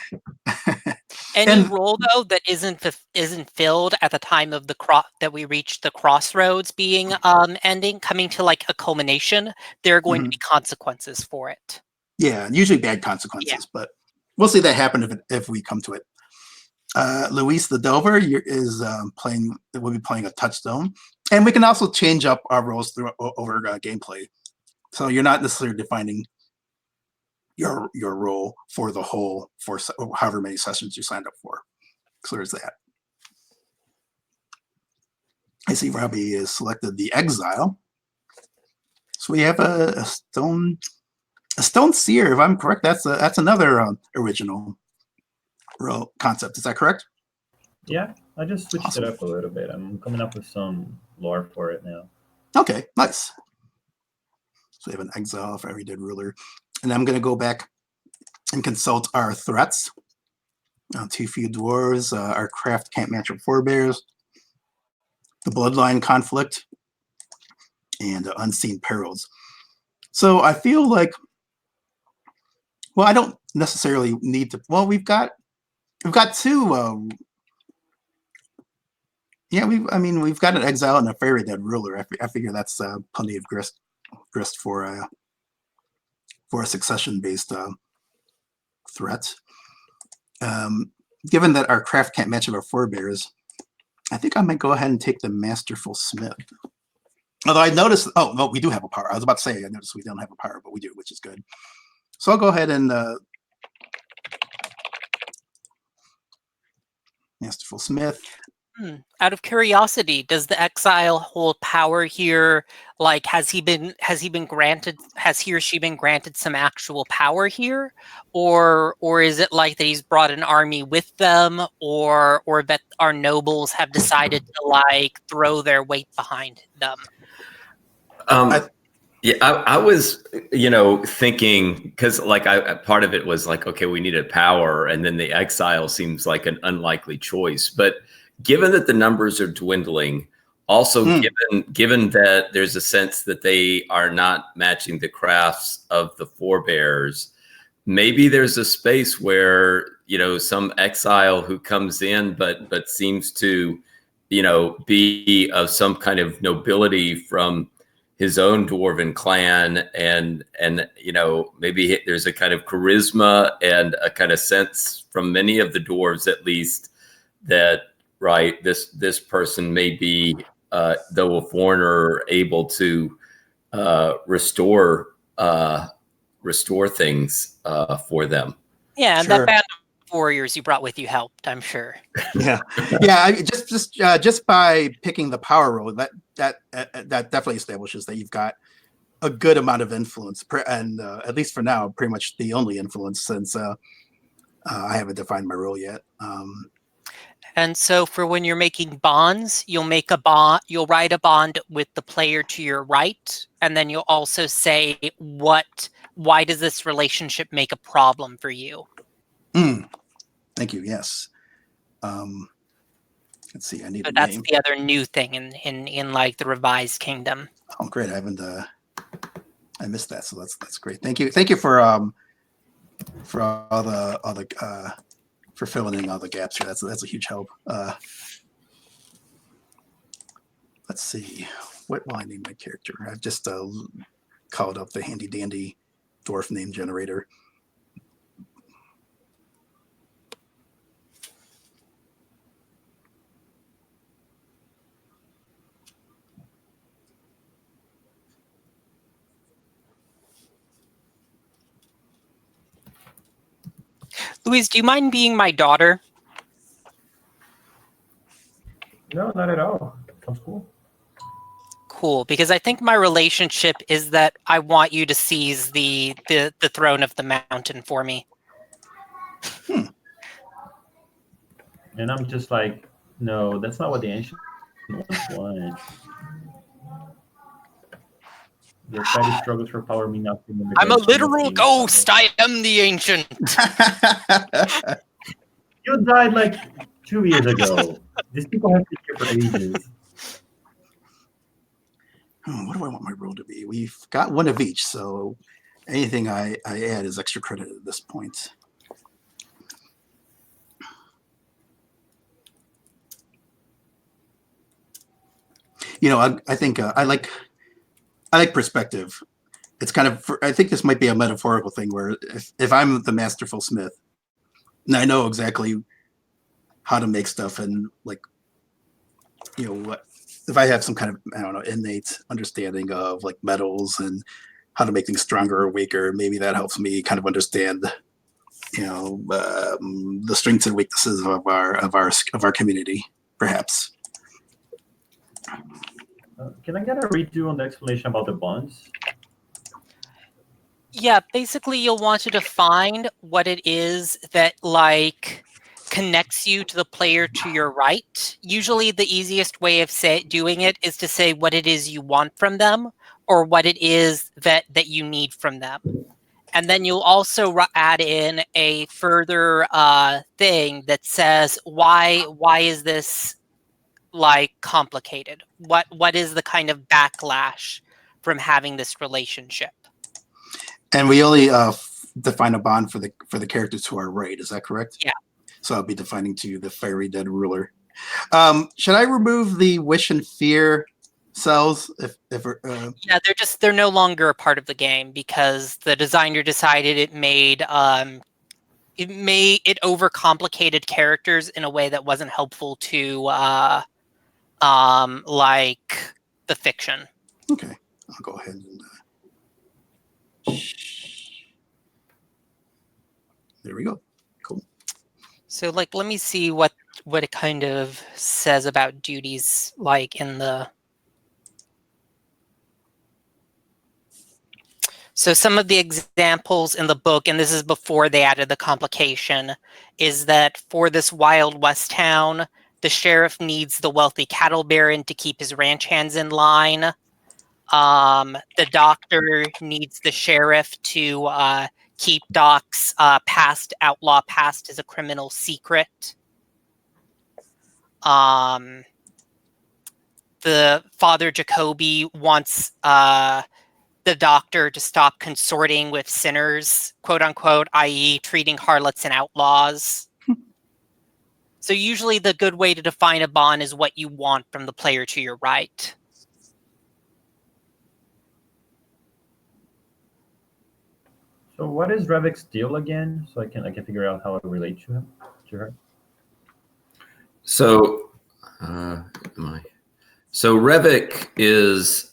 Any And- role though that isn't filled at the time of that we reach the crossroads being ending, coming to like a culmination, there are going to be consequences for it. Yeah, usually bad consequences, but we'll see that happen if we come to it. Luis the Delver will be playing a touchstone, and we can also change up our roles over gameplay. So you're not necessarily defining your role for the whole for however many sessions you signed up for. So there's that. I see Robbie has selected the exile. So we have a stone seer. If I'm correct, that's another original role concept. Is that correct? Yeah, I just switched it up a little bit. I'm coming up with some lore for it now. Okay, nice. So we have an exile for every dead ruler. And I'm going to go back and consult our threats. Too few dwarves, our craft can't match our forebears, the bloodline conflict, and unseen perils. So I feel like, well, I don't necessarily need to. Well, we've got two. We've got an exile and a fairy dead ruler. I figure that's plenty of grist for a succession-based threat. Given that our craft can't match our forebears, I think I might go ahead and take the Masterful Smith. Although I noticed, we do have a power. I was about to say, I noticed we don't have a power, but we do, which is good. So I'll go ahead and Masterful Smith. Out of curiosity, does the exile hold power here? Like, has he or she been granted some actual power here? Or is it like that he's brought an army with them, or that our nobles have decided to like throw their weight behind them? I was, thinking, because part of it was like, okay, we needed power, and then the exile seems like an unlikely choice. But given that the numbers are dwindling, also given that there's a sense that they are not matching the crafts of the forebears, maybe there's a space where, some exile who comes in but seems to, be of some kind of nobility from his own dwarven clan, and maybe there's a kind of charisma and a kind of sense from many of the dwarves, at least, that this person may be, though a foreigner, able to restore things for them. Yeah, and Sure. that band of warriors you brought with you helped, I'm sure. Yeah. Just by picking the power role, that definitely establishes that you've got a good amount of influence, and at least for now, pretty much the only influence, since I haven't defined my role yet. And so for when you're making bonds, you'll write a bond with the player to your right, and then you'll also say why does this relationship make a problem for you? Thank you. Yes. Let's see. I need a That's name. the other new thing in like the revised kingdom. Oh, great! I haven't. I missed that, so that's great. Thank you. Thank you for all the for filling in all the gaps here. That's a huge help. Let's see. What will I name my character? I've just called up the handy dandy dwarf name generator. Louise, do you mind being my daughter? No, not at all. Sounds cool. Cool, because I think my relationship is that I want you to seize the throne of the mountain for me. And I'm just like, no, that's not what the ancient ones wanted. Their petty struggles for power mean nothing. I'm a literal ghost. I am the ancient. You died like 2 years ago. These people have been here for ages. what do I want my roll to be? We've got one of each, so anything I add is extra credit at this point. I think I like perspective. It's kind of, I think this might be a metaphorical thing where if I'm the masterful smith and I know exactly how to make stuff and what, if I have some kind of, I don't know, innate understanding of like metals and how to make things stronger or weaker, maybe that helps me kind of understand, the strengths and weaknesses of our community, perhaps. Can I get a redo on the explanation about the bonds? Yeah, basically you'll want to define what it is that connects you to the player to your right. Usually the easiest way of doing it is to say what it is you want from them or what it is that you need from them. And then you'll also add in a further thing that says why is this complicated? What is the kind of backlash from having this relationship? And we only define a bond for the characters to our right. Is that correct? Yeah. So I'll be defining to you the fiery dead ruler. Should I remove the wish and fear cells? Yeah, they're no longer a part of the game because the designer decided it overcomplicated characters in a way that wasn't helpful to the fiction. Okay, I'll go ahead and. There we go. Cool. So let me see what it kind of says about duties in the. So some of the examples in the book, and this is before they added the complication, is that for this Wild West town, the sheriff needs the wealthy cattle baron to keep his ranch hands in line. The doctor needs the sheriff to keep Doc's outlaw past as a criminal secret. The Father Jacoby wants the doctor to stop consorting with sinners, quote unquote, i.e. treating harlots and outlaws. So usually the good way to define a bond is what you want from the player to your right. So what is Revik's deal again? So I can figure out how I relate to her. So, So Revik is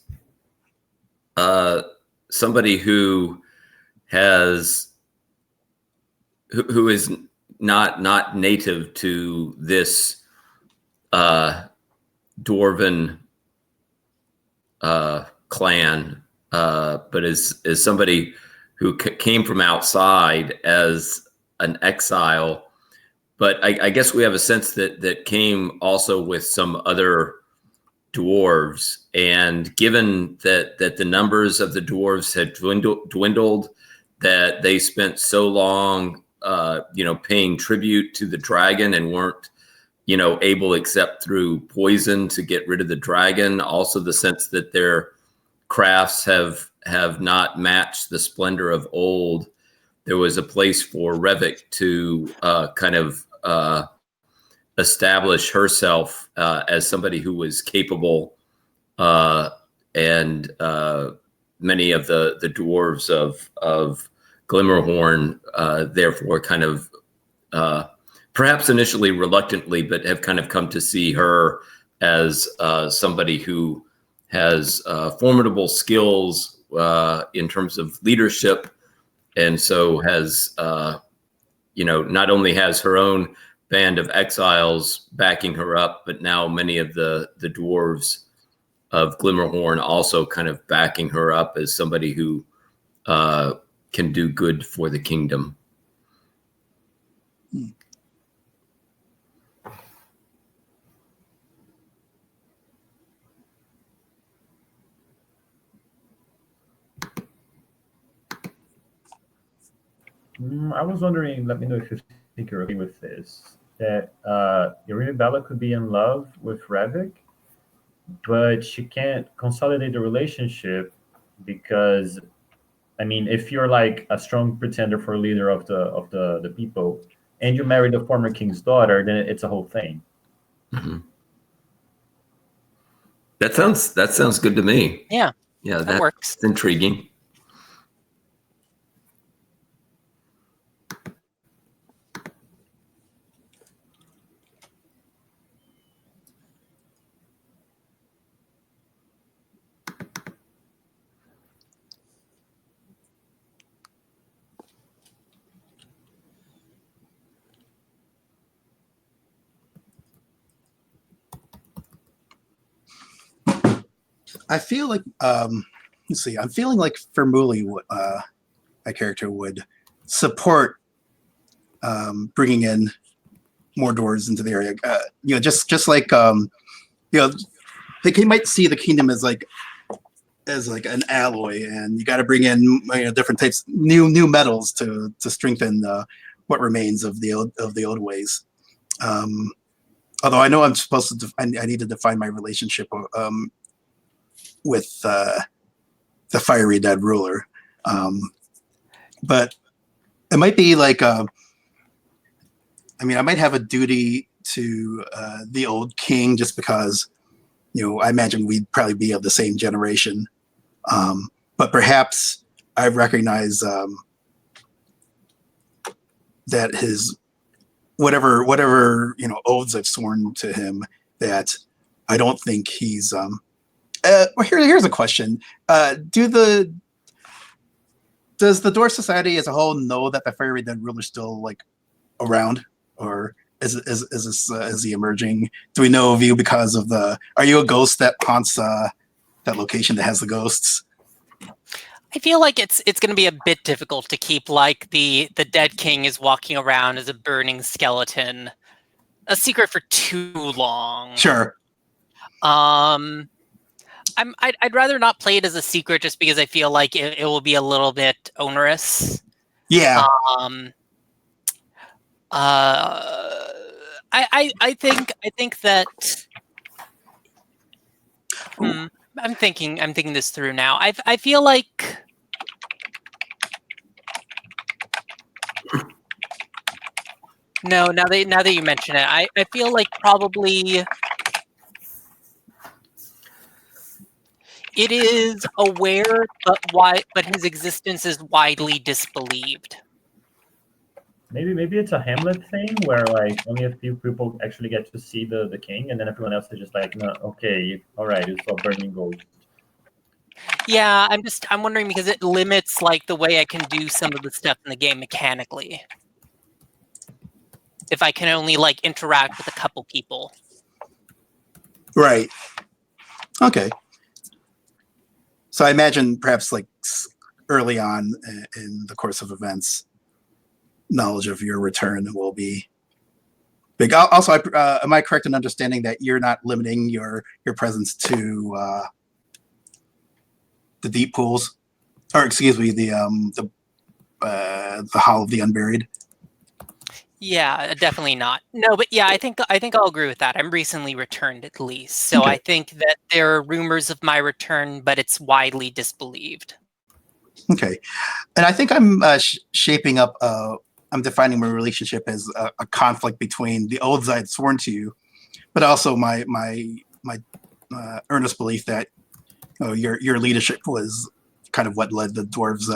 somebody who is not native to this dwarven clan, but is somebody who came from outside as an exile. But I guess we have a sense that came also with some other dwarves. And given that the numbers of the dwarves had dwindled, that they spent so long, paying tribute to the dragon and weren't, able except through poison to get rid of the dragon. Also the sense that their crafts have not matched the splendor of old. There was a place for Revik to establish herself as somebody who was capable, and many of the dwarves of Glimmerhorn, therefore, perhaps initially reluctantly, but have kind of come to see her as somebody who has formidable skills in terms of leadership, and so has not only has her own band of exiles backing her up, but now many of the dwarves of Glimmerhorn also kind of backing her up as somebody who can do good for the kingdom. I was wondering, let me know if you think you're okay with this, that Irina Bella could be in love with Revik, but she can't consolidate the relationship because, I mean, if you're like a strong pretender for leader of the people, and you marry the former king's daughter, then it's a whole thing. Mhm. That sounds good to me. Yeah, Yeah, that works. that's intriguing. I feel like let's see. I'm feeling like Fermuli, my character, would support bringing in more doors into the area. Just like he might see the kingdom as like an alloy, and you got to bring in different types, new metals to strengthen what remains of the old ways. Although I know I'm supposed to, I need to define my relationship with the fiery dead ruler, but it might be like I might have a duty to the old king just because I imagine we'd probably be of the same generation, but perhaps I recognize that his whatever oaths I've sworn to him, that I don't think he's well, here's a question. Does the Dwarf Society as a whole know that the fiery dead ruler's still like around, or is he emerging? Do we know of you because of are you a ghost that haunts that location that has the ghosts? I feel like it's going to be a bit difficult to keep like the dead king is walking around as a burning skeleton a secret for too long. Sure. I'd rather not play it as a secret just because I feel like it will be a little bit onerous. Yeah. I think that I'm thinking this through now. I feel like no, now that you mention it, I feel like probably it is aware, but his existence is widely disbelieved. Maybe it's a Hamlet thing where like only a few people actually get to see the king, and then everyone else is just like, no, okay, all right, it's a burning ghost. Yeah, I'm wondering because it limits like the way I can do some of the stuff in the game mechanically. If I can only like interact with a couple people. Right. Okay. So I imagine perhaps like early on in the course of events, knowledge of your return will be big. Also, am I correct in understanding that you're not limiting your presence to the deep pools, or excuse me, the Hall of the Unburied? Yeah, definitely not. No, but yeah, I think I'll agree with that. I'm recently returned at least, so Okay. I think that there are rumors of my return, but it's widely disbelieved. Okay, and I think I'm shaping up. I'm defining my relationship as a conflict between the oaths I had sworn to you, but also my earnest belief that your leadership was kind of what led the dwarves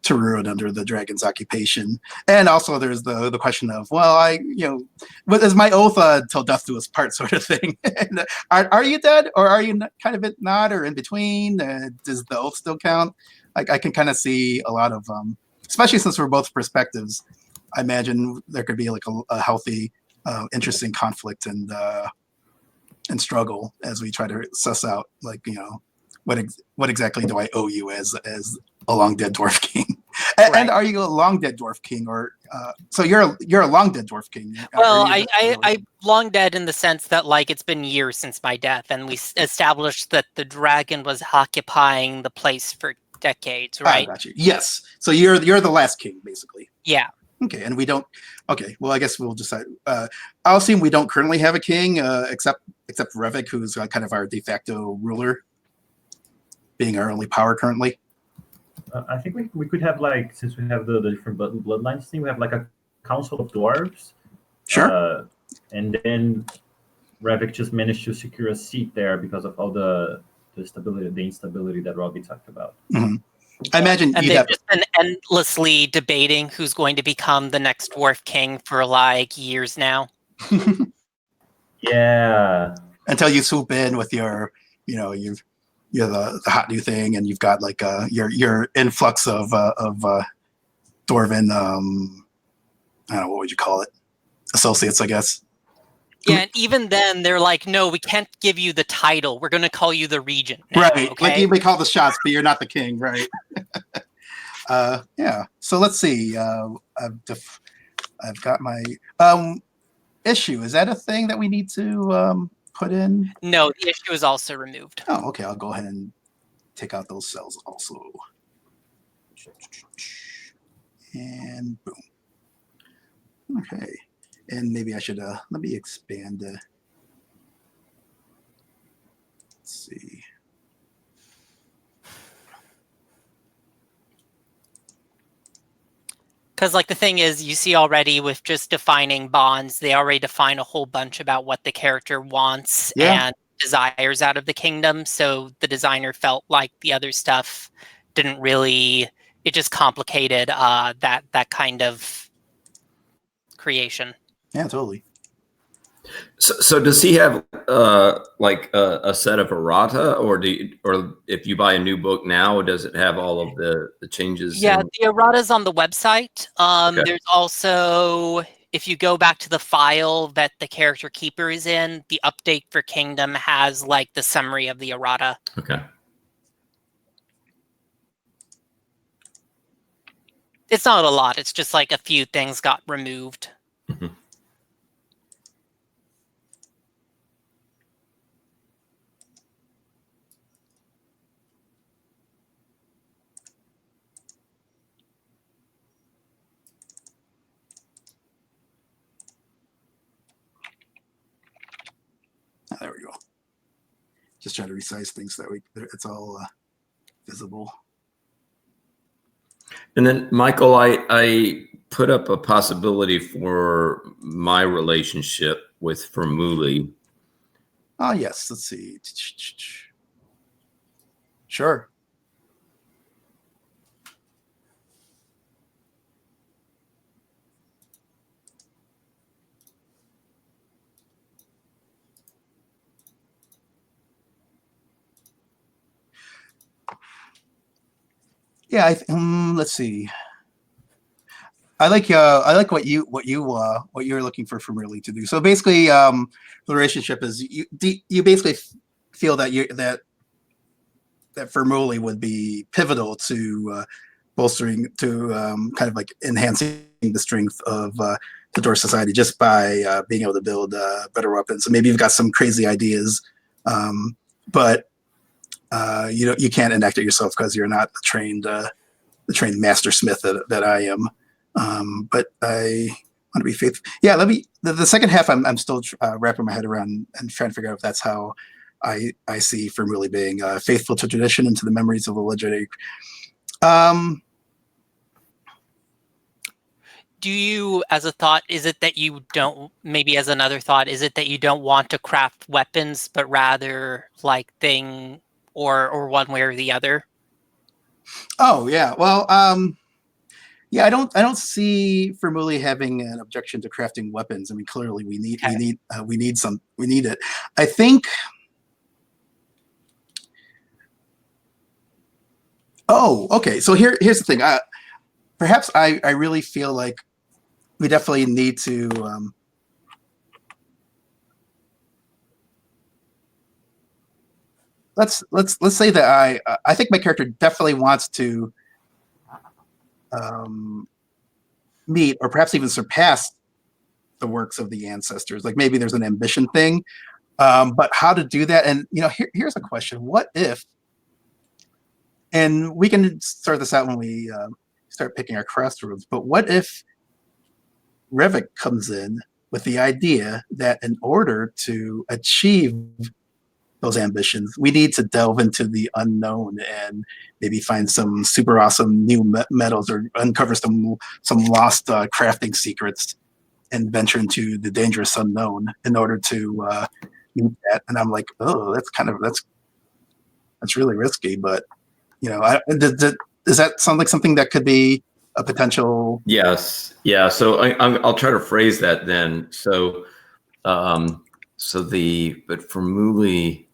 to ruin under the dragon's occupation. And also there's the question of, well, what is my oath till death do us part sort of thing? And are you dead, or are you kind of not, or in between? Does the oath still count? I can kind of see a lot of, especially since we're both perspectives, I imagine there could be like a healthy, interesting conflict and struggle as we try to suss out, like, what exactly do I owe you as a long dead dwarf king? And, Right. and are you a long dead dwarf king, or so you're a long dead dwarf king? Well, I long dead in the sense that like it's been years since my death, and we established that the dragon was occupying the place for decades, right? Got you. Yes. So you're the last king, basically. Yeah. Okay, and we don't. Okay, well, I guess we'll decide. I'll assume we don't currently have a king, except Revik, who's kind of our de facto ruler, being our only power currently. I think we could have, like, since we have the different bloodlines thing, we have like a council of dwarves. Sure. And then Revik just managed to secure a seat there because of all the instability that Robbie talked about. Mm-hmm. I imagine and you'd they've have. just been endlessly debating who's going to become the next dwarf king for like years now. Yeah. Until you swoop in with your, you're the hot new thing, and you've got like your influx of dwarven, I don't know, what would you call it? Associates, I guess. Yeah, and even then they're like, no, we can't give you the title. We're going to call you the regent now, Right. okay? Like you may call the shots, but you're not the king, right? Yeah. So let's see. I've got my issue. Is that a thing that we need to put in? No, the issue is also removed. Oh, okay. I'll go ahead and take out those cells also. And boom. Okay. And maybe I should let me expand. Let's see. Because like the thing is, you see already with just defining bonds, they already define a whole bunch about what the character wants and desires out of the kingdom. So the designer felt like the other stuff didn't really, it just complicated that kind of creation. Yeah, totally. So does he have like a set of errata, or if you buy a new book now, does it have all of the changes? Yeah, the errata's on the website. Okay. There's also, if you go back to the file that the character keeper is in, the update for Kingdom has like the summary of the errata. Okay. It's not a lot. It's just like a few things got removed. Mm-hmm. Oh, there we go. Just trying to resize things so that it's all visible. And then, Michael, I put up a possibility for my relationship with Fermuli. Oh, yes. Let's see. Sure. Yeah, let's see. I like what you're looking for Fermuli to do. So basically, the relationship is you basically feel that that Fermuli would be pivotal to bolstering, to kind of like enhancing the strength of the Dwarf Society just by being able to build better weapons. So maybe you've got some crazy ideas, but you can't enact it yourself because you're not the trained master smith that I am. But I want to be faithful. Yeah, let me. The second half, I'm still wrapping my head around and trying to figure out if that's how I see Fermuli being faithful to tradition and to the memories of the legendary. Do you, as a thought, is it that you don't, maybe as another thought, is it that you don't want to craft weapons, but rather like thing or one way or the other? Oh yeah, well, yeah, I don't see Fermuli having an objection to crafting weapons. I mean, clearly we need it. I think. Oh, okay. So here's the thing. Perhaps I really feel like we definitely need to. Let's say that I think my character definitely wants to meet or perhaps even surpass the works of the ancestors. Like maybe there's an ambition thing, but how to do that? And here's a question: what if? And we can start this out when we start picking our crossroads. But what if Rivik comes in with the idea that in order to achieve those ambitions, we need to delve into the unknown and maybe find some super awesome new metals or uncover some lost crafting secrets and venture into the dangerous unknown in order to meet that. And I'm like, oh, that's really risky. But does that sound like something that could be a potential? Yes. Yeah. So I'll try to phrase that then. So, but for Muli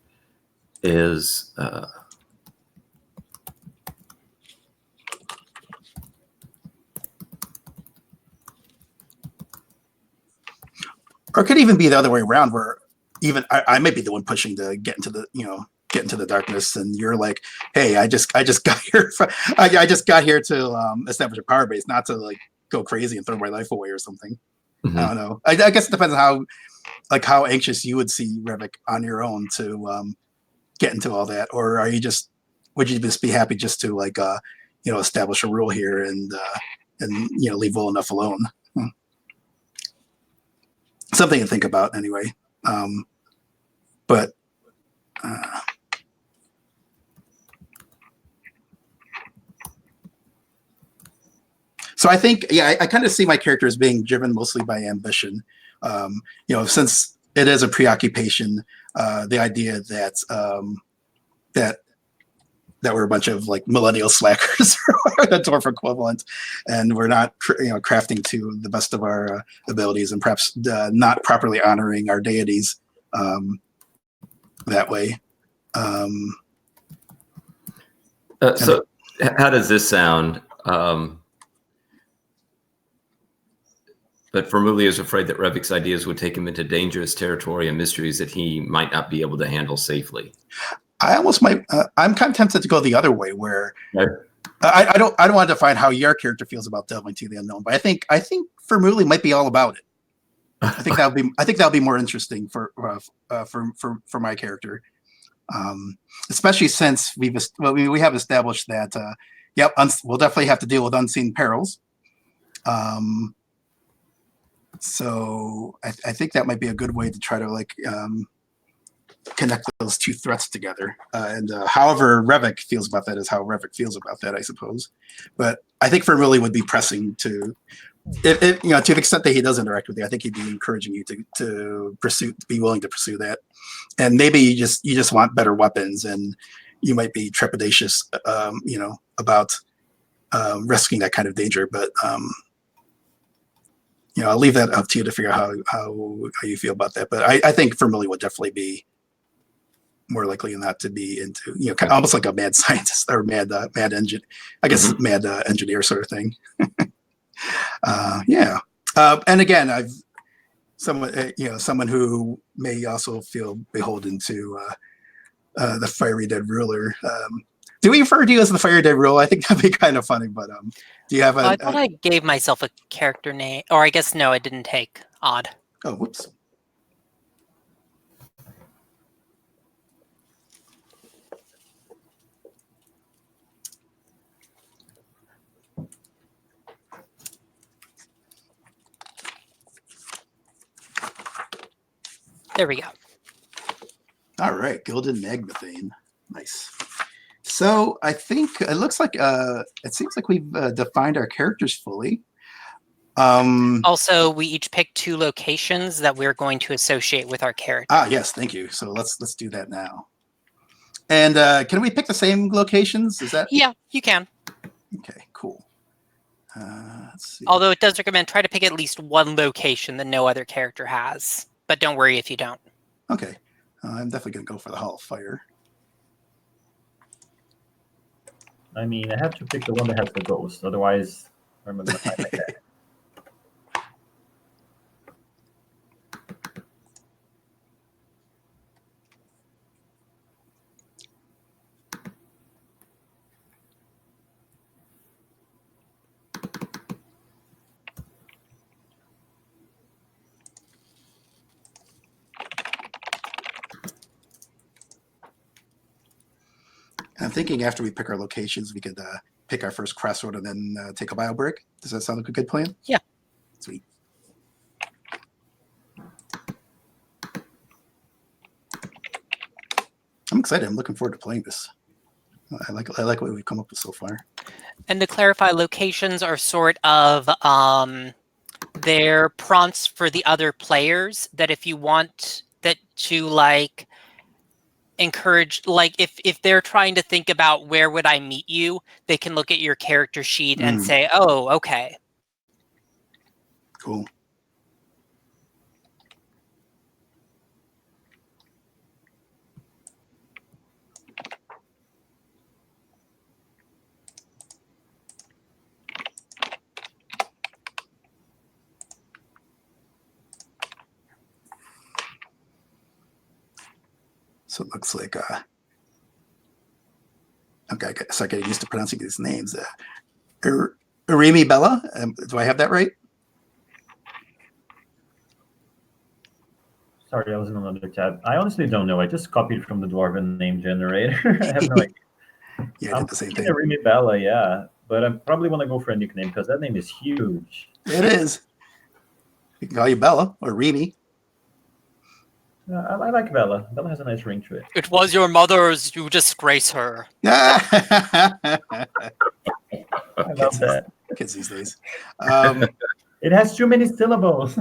is, or it could even be the other way around, where even I might be the one pushing to get into the darkness, and you're like, hey, I just got here. I just got here to establish a power base, not to like go crazy and throw my life away or something. mm-hmm. I don't know. I guess it depends on how anxious you would see Rivik on your own to get into all that, or would you just be happy just to like establish a rule here and leave well enough alone? Something to think about anyway. But so I think, I kind of see my character as being driven mostly by ambition. Since it is a preoccupation, the idea that we're a bunch of like millennial slackers, the dwarf equivalent, and we're not crafting to the best of our abilities, and perhaps not properly honoring our deities that way. So how does this sound? But Muli is afraid that Revik's ideas would take him into dangerous territory and mysteries that he might not be able to handle safely. I almost might. I'm kind of tempted to go the other way, where right. I don't want to define how your character feels about delving into the unknown, but I think Muli might be all about it. I think that'll be more interesting for my character, especially since we have established that we'll definitely have to deal with unseen perils. So I think that might be a good way to try to like connect those two threats together. And however Rivik feels about that is how Rivik feels about that, I suppose. But I think Muli would be pressing to the extent that he does interact with you, I think he'd be encouraging you to be willing to pursue that. And maybe you just want better weapons, and you might be trepidatious, about risking that kind of danger. But I'll leave that up to you to figure out how you feel about that. But I think Muli would definitely be more likely than not to be into, kind of almost like a mad scientist or mad engine, I guess, mm-hmm. mad engineer sort of thing. And again, I've someone who may also feel beholden to the fiery dead ruler. Do we refer to you as the fiery dead ruler? I think that'd be kind of funny. But do you have I thought I gave myself a character name, or I guess no, I didn't take. Odd. Oh, whoops. There we go. All right, Gilded Magnathane. Nice. So I think it looks like it seems like we've defined our characters fully. Also, we each picked 2 locations that we're going to associate with our character. Yes, thank you. So let's do that now. And can we pick the same locations? Is that? Yeah, you can. Okay, cool. Let's see. Although it does recommend try to pick at least 1 location that no other character has. But don't worry if you don't. Okay. I'm definitely going to go for the Hall of Fire. I mean, I have to pick the one that has the ghost. Otherwise, I'm going to find my cat. I'm thinking after we pick our locations, we could pick our first crossroad and then take a bio break. Does that sound like a good plan? Yeah. Sweet. I'm excited. I'm looking forward to playing this. I like what we've come up with so far. And to clarify, locations are sort of they're prompts for the other players that if you want that to like encourage, like if they're trying to think about where would I meet you, they can look at your character sheet and say, oh, okay. Cool. So it looks like, okay, I start getting used to pronouncing these names. Urimi Bella, do I have that right? Sorry, I was in another tab. I honestly don't know. I just copied from the Dwarven name generator. I have no idea. Yeah, I did the same thing. Remy Bella, yeah. But I probably want to go for a nickname because that name is huge. It is. We can call you Bella or Remy. I like Bella. Bella has a nice ring to it. It was your mother's, you disgrace her. I love that. Kids these days. It has too many syllables.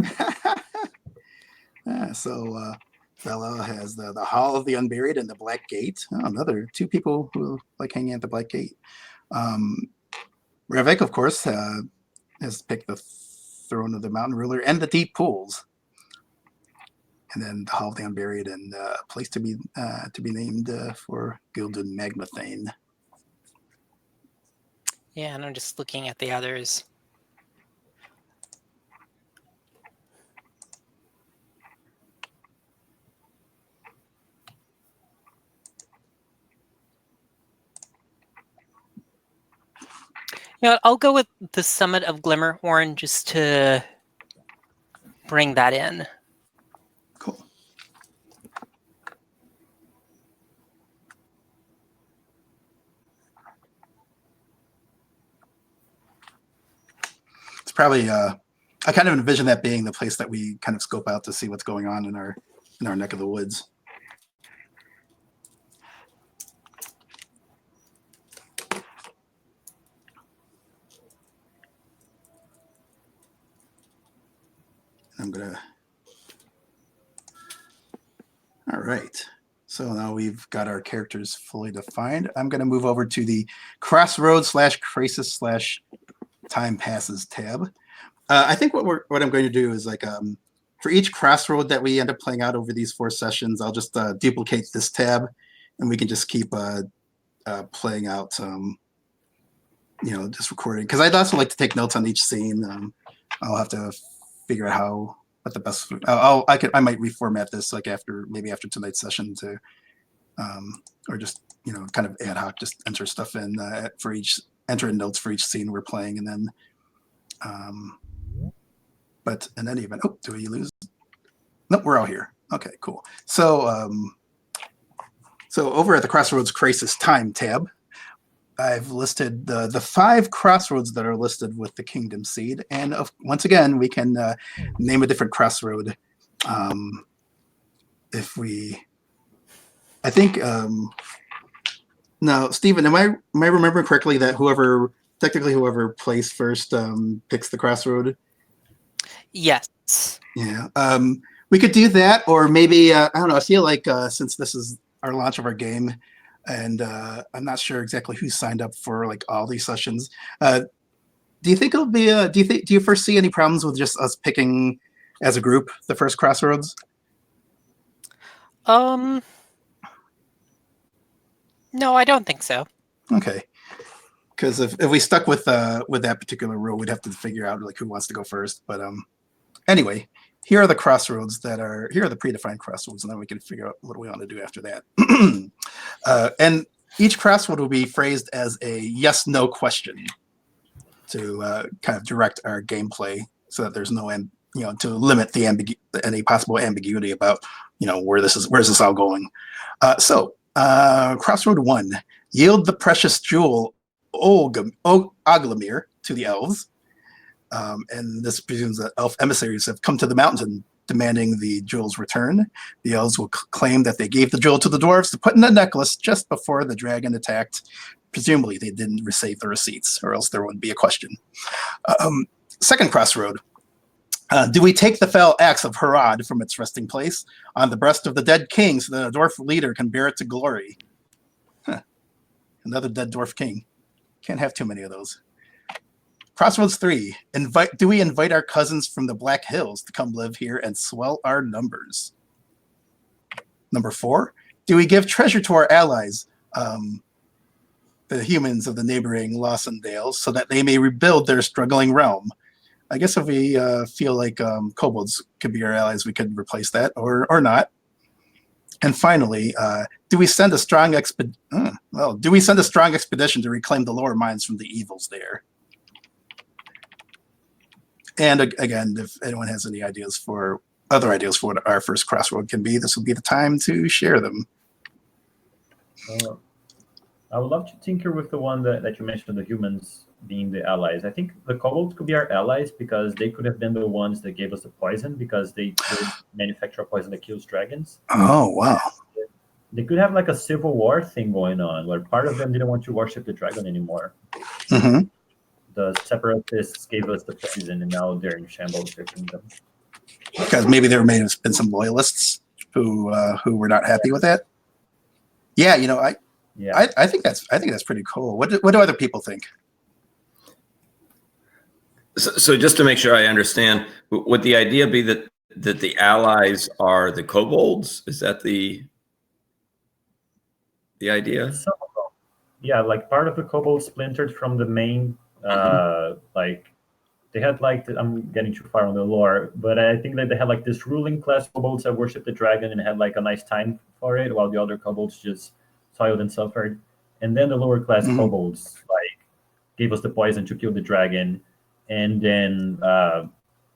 So Bella has the Hall of the Unburied and the Black Gate. Oh, another two people who like hanging at the Black Gate. Revek, of course, has picked the Throne of the Mountain Ruler and the Deep Pools. And then the Hall of the Unburied and a place to be named for Gilded Magmathane. Yeah, and I'm just looking at the others. You know, I'll go with the Summit of Glimmerhorn just to bring that in. Cool. It's probably I kind of envision that being the place that we kind of scope out to see what's going on in our neck of the woods. I'm gonna. All right. So now we've got our characters fully defined. I'm gonna move over to the Crossroads / Crisis / Time Passes tab. I think what I'm going to do is like for each crossroad that we end up playing out over these 4 sessions, I'll just duplicate this tab, and we can just keep playing out. Just recording, because I'd also like to take notes on each scene. I'll have to figure out what the best. I might reformat this like after tonight's session to, or just kind of ad hoc, just enter stuff in enter in notes for each scene we're playing, and then. But in any event, do we lose? Nope, we're all here. Okay, cool. So so over at the Crossroads Crisis Time tab, I've listed the 5 crossroads that are listed with the Kingdom Seed, and once again, we can name a different crossroad. I think now, Stephen, am I remembering correctly that whoever plays first picks the crossroad? Yes. Yeah. We could do that, or maybe I don't know. I feel like since this is our launch of our game, and I'm not sure exactly who signed up for like all these sessions. Do you think it'll be? Do you foresee any problems with just us picking as a group the first crossroads? No, I don't think so. Okay. Because if we stuck with that particular rule, we'd have to figure out like who wants to go first. But anyway, here are the crossroads here are the predefined crossroads, and then we can figure out what we want to do after that. And each crossroad will be phrased as a yes/no question to kind of direct our gameplay, so that there's no to limit the any possible ambiguity about where's this all going. So crossroad 1: yield the precious jewel Oglamir to the elves. And this presumes that elf emissaries have come to the mountain demanding the jewel's return. The elves will claim that they gave the jewel to the dwarves to put in the necklace just before the dragon attacked. Presumably, they didn't receive the receipts, or else there would be a question. Second crossroad. Do we take the fell axe of Harad from its resting place on the breast of the dead king so that a dwarf leader can bear it to glory? Another dead dwarf king. Can't have too many of those. Crossroads 3. Do we invite our cousins from the Black Hills to come live here and swell our numbers? Number 4. Do we give treasure to our allies, the humans of the neighboring Lawson Dales, so that they may rebuild their struggling realm? I guess if we feel like kobolds could be our allies, we could replace that, or not. And finally, do we send a strong expedition to reclaim the lower mines from the evils there? And again, if anyone has any other ideas for what our first crossroad can be, this will be the time to share them. I would love to tinker with the one that you mentioned, the humans being the allies. I think the kobolds could be our allies because they could have been the ones that gave us the poison because they could manufacture a poison that kills dragons. Oh, wow. They could have like a civil war thing going on where part of them didn't want to worship the dragon anymore. Mm-hmm. The separatists gave us the poison and now they're in shambles, their kingdom. Because maybe there may have been some loyalists who were not happy with that. Yeah, I think that's pretty cool. What do other people think? So just to make sure I understand, would the idea be that the allies are the kobolds? Is that the idea? Yeah, like part of the kobolds splintered from the main, like they had like, I'm getting too far on the lore, but I think that they had like this ruling class kobolds that worshiped the dragon and had like a nice time for it, while the other kobolds just toiled and suffered. And then the lower class kobolds like gave us the poison to kill the dragon, and then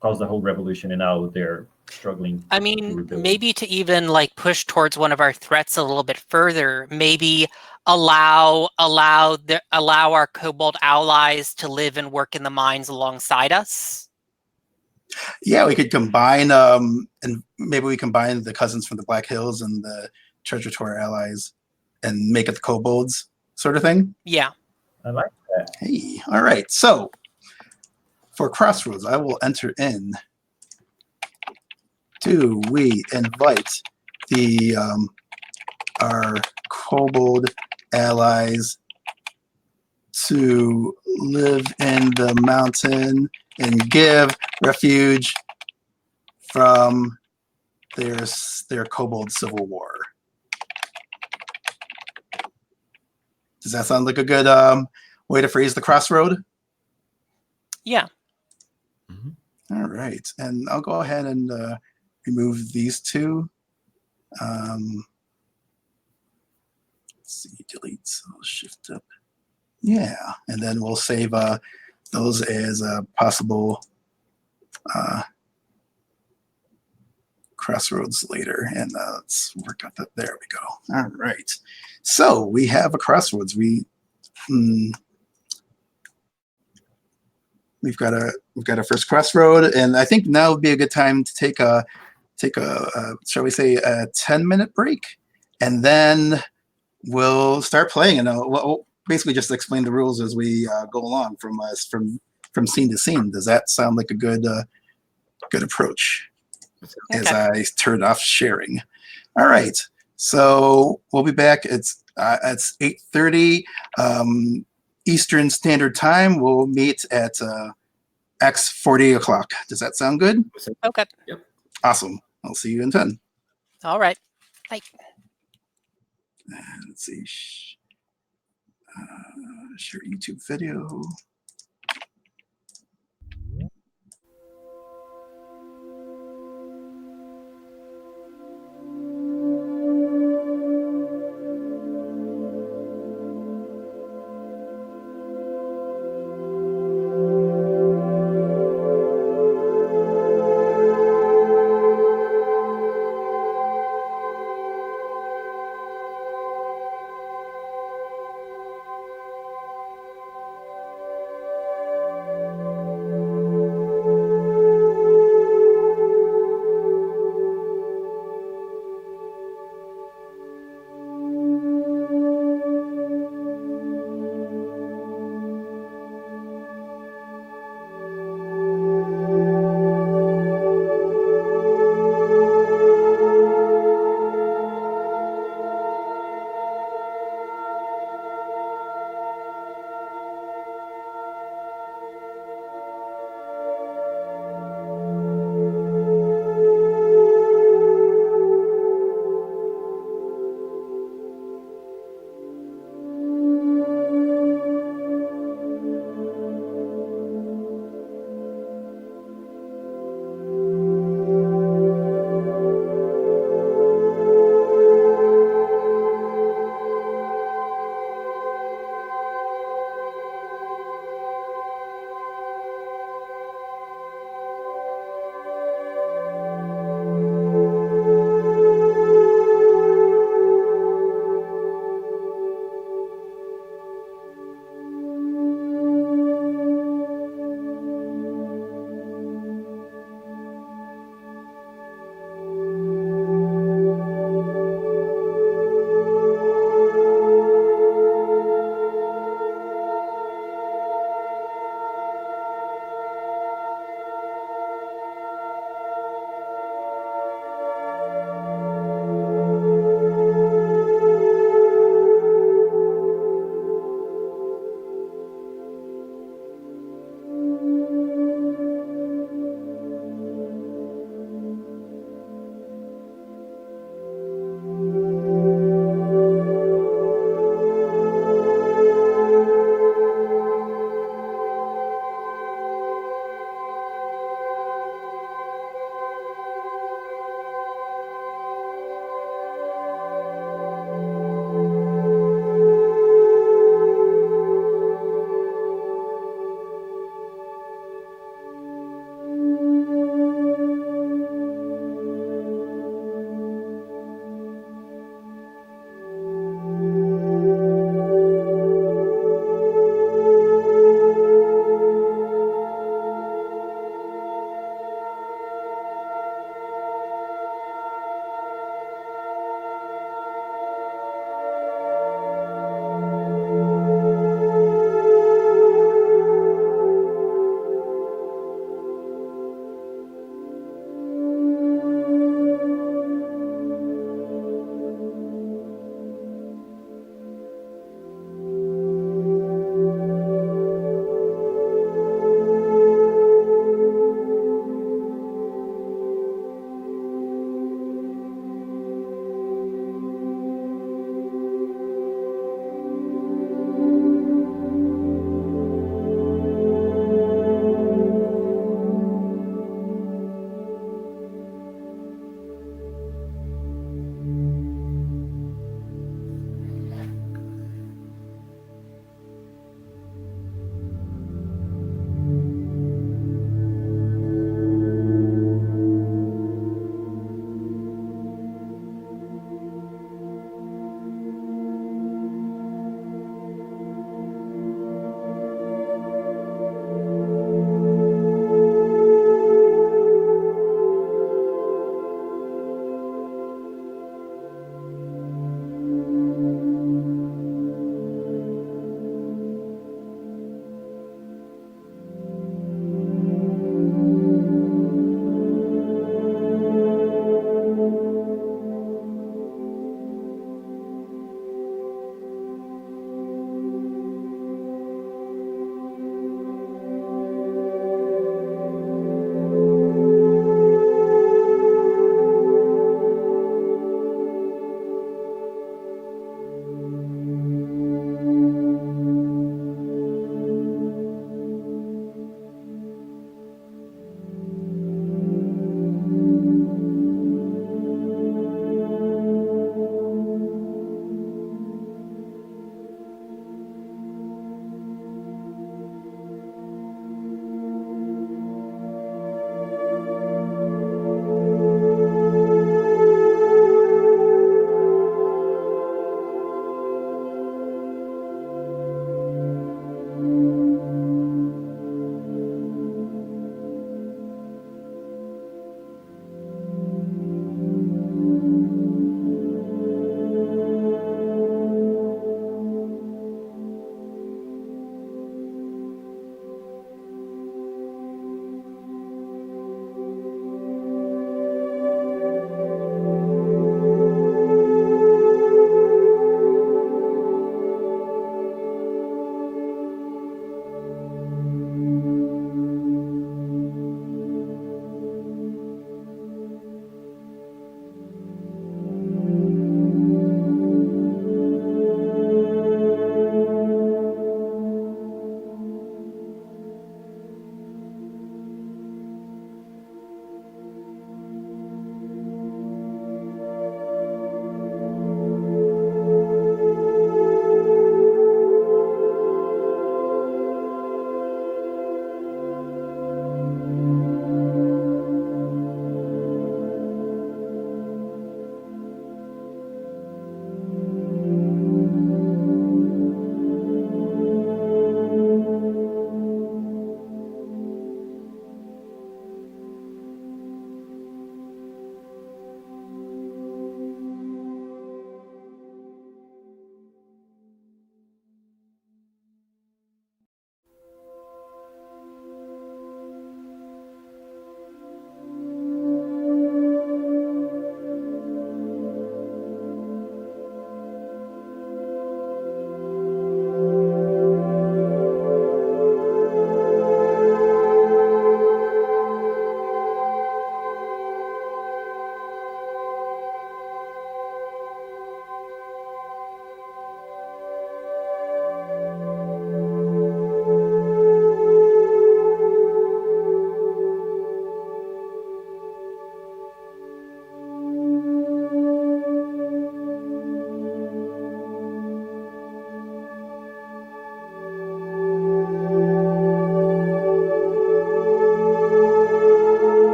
caused the whole revolution, and now they're struggling. I mean, maybe to even like push towards one of our threats a little bit further, maybe allow our kobold allies to live and work in the mines alongside us. Yeah, we could combine, and maybe we combine the cousins from the Black Hills and the treasure to our allies and make it the kobolds sort of thing. Yeah. I like that. Hey, all right. So for Crossroads, I will enter in. Do we invite our kobold allies to live in the mountain and give refuge from their kobold civil war? Does that sound like a good way to phrase the crossroad? Yeah. Mm-hmm. All right, and I'll go ahead and remove these two. Let's see, delete, so I'll shift up. Yeah, and then we'll save those as possible crossroads later. And let's work on that. There we go. All right. So we have a crossroads. We've got a first crossroad, and I think now would be a good time to take a shall we say a 10-minute break, and then we'll start playing, and we'll basically just explain the rules as we go along from scene to scene. Does that sound like a good approach? Okay. As I turn off sharing. All right. So we'll be back. It's 8:30 Eastern Standard Time. We'll meet at X 40 o'clock. Does that sound good? Okay. Yep. Awesome. I'll see you in 10. All right. Bye. Let's see. Share YouTube video.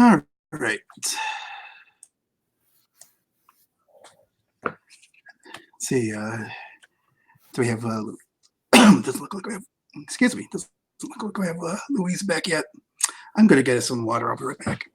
All right. Let's see, do we have, doesn't look like we have, excuse me, doesn't look like we have Louise back yet. I'm going to get us some water. I'll be right back.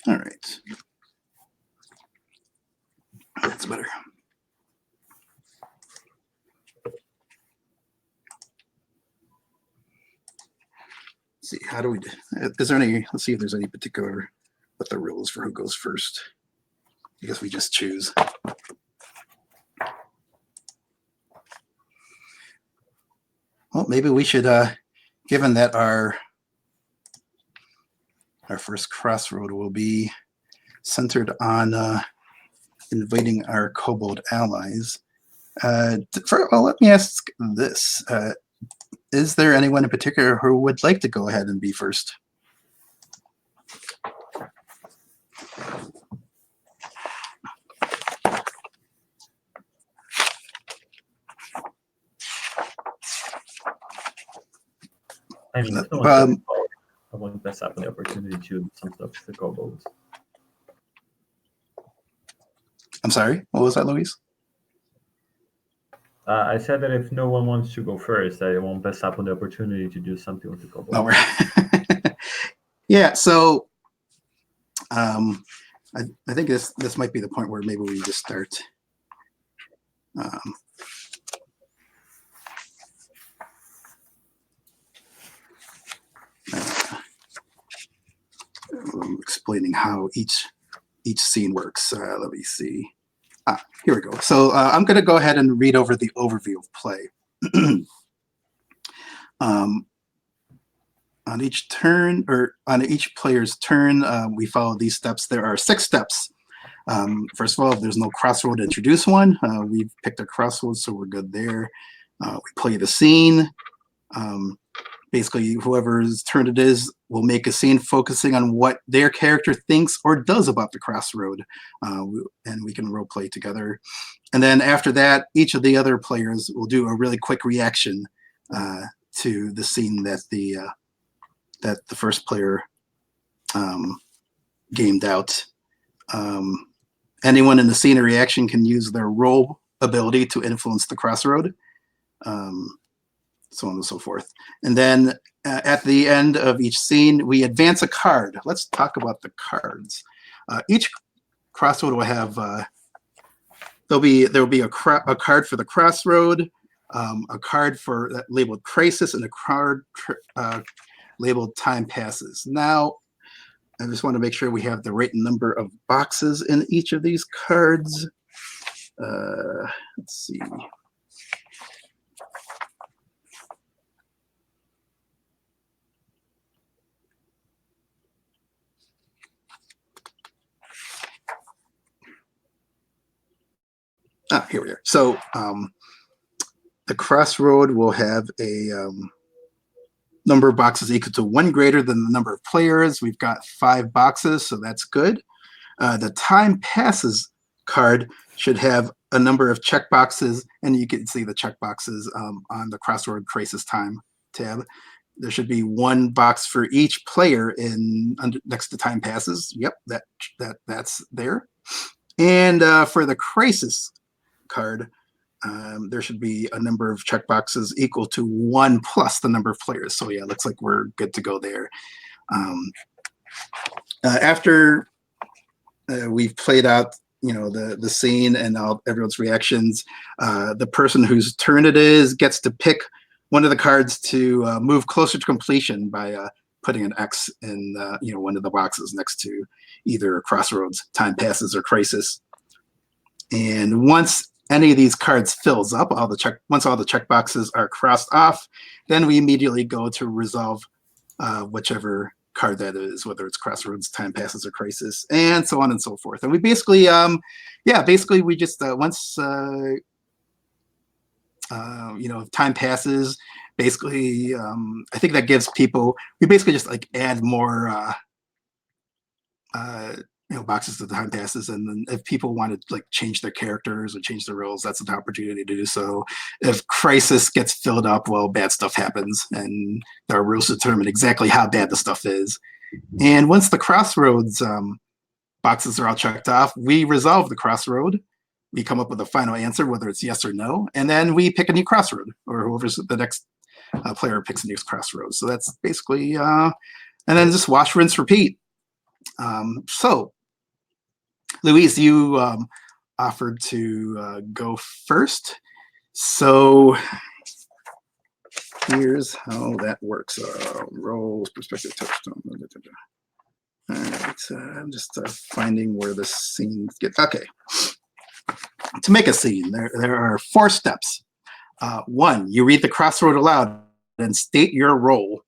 All right. That's better. Let's see, how do we do? Is there any, let's see if there's any particular, what the rules for who goes first. I guess we just choose. Well, maybe we should, given that our first crossroad will be centered on invading our kobold allies. Well, let me ask this. Is there anyone in particular who would like to go ahead and be first? I mean, if no one's I won't pass up on the opportunity to do some stuff with the kobolds. I'm sorry, what was that, Louise? I said that if no one wants to go first, I won't pass up on the opportunity to do something with the kobolds. Oh, right. Yeah, so I think this might be the point where maybe we just start. Explaining how each scene works. Let me see. Here we go. So I'm going to go ahead and read over the overview of play. On each turn, or on each player's turn, we follow these steps. There are 6 steps. First of all, there's no crossroad to introduce one. We've picked a crossroad, so we're good there. We play the scene. Basically, whoever's turn it is will make a scene focusing on what their character thinks or does about the crossroad, and we can role play together. And then after that, each of the other players will do a really quick reaction to the scene that the first player gamed out. Anyone in the scene or reaction can use their role ability to influence the crossroad. So on and so forth. And then at the end of each scene, we advance a card. Let's talk about the cards. Each crossroad will have, there will be a card for the crossroad, a card for that labeled crisis, and a card labeled time passes. Now, I just want to make sure we have the right number of boxes in each of these cards. Let's see. Here we are. So the crossroad will have a number of boxes equal to 1 greater than the number of players. We've got 5 boxes, so that's good. The time passes card should have a number of check boxes, and you can see the check boxes on the crossroad crisis time tab. There should be 1 box for each player next to time passes. Yep, that's there. And for the crisis card, there should be a number of check boxes equal to 1 plus the number of players. So yeah, looks like we're good to go there. After we've played out, the scene and everyone's reactions, the person whose turn it is gets to pick one of the cards to move closer to completion by putting an X in one of the boxes next to either Crossroads, Time Passes, or Crisis. And once any of these cards fills up, once all the check boxes are crossed off, then we immediately go to resolve whichever card that is, whether it's Crossroads, Time Passes, or Crisis, and so on and so forth. And we basically, we just once if time passes, basically, I think that gives people, we basically just like add more, boxes as the time passes. And then if people want to like change their characters or change their roles, that's an opportunity to do so. If crisis gets filled up, well, bad stuff happens, and there are rules to determine exactly how bad the stuff is. And once the crossroads boxes are all checked off, we resolve the crossroad. We come up with a final answer, whether it's yes or no, and then we pick a new crossroad, or whoever's the next player picks a new crossroad. So that's basically, and then just wash, rinse, repeat. So, Louise, you offered to go first. So here's how that works. Roles, perspective, touchstone. All right, I'm just finding where the scenes get. Okay. To make a scene, there are 4 steps. 1, you read the crossroad aloud and state your role.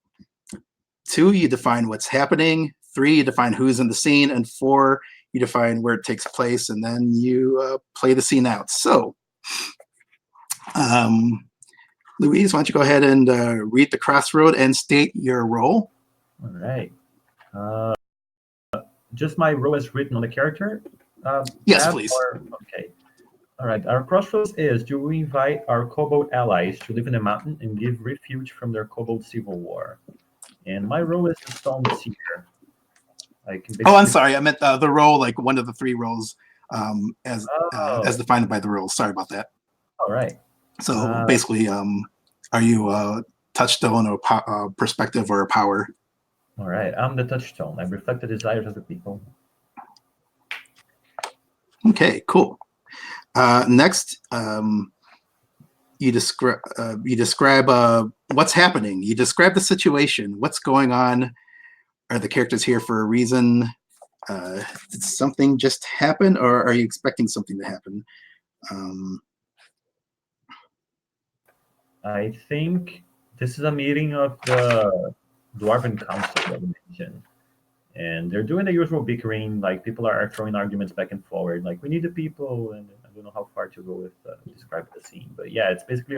2, you define what's happening. 3, you define who's in the scene. And 4, you define where it takes place, and then you play the scene out. So, Louise, why don't you go ahead and read the crossroad and state your role? All right. Just my role is written on the character? Yes, please. Okay. All right. Our crossroads is, do we invite our kobold allies to live in the mountain and give refuge from their kobold civil war? And my role is the stone seer. I'm sorry. I meant the role, like one of the 3 roles, as defined by the rules. Sorry about that. All right. So basically, are you a touchstone or perspective or a power? All right. I'm the touchstone. I reflect the desires of the people. Okay, cool. Next, you describe what's happening. You describe the situation. What's going on? Are the characters here for a reason? Did something just happen, or are you expecting something to happen? I think this is a meeting of the Dwarven Council that we mentioned. And they're doing the usual bickering, like people are throwing arguments back and forward, like we need the people, and I don't know how far to go with describing the scene. But yeah, it's basically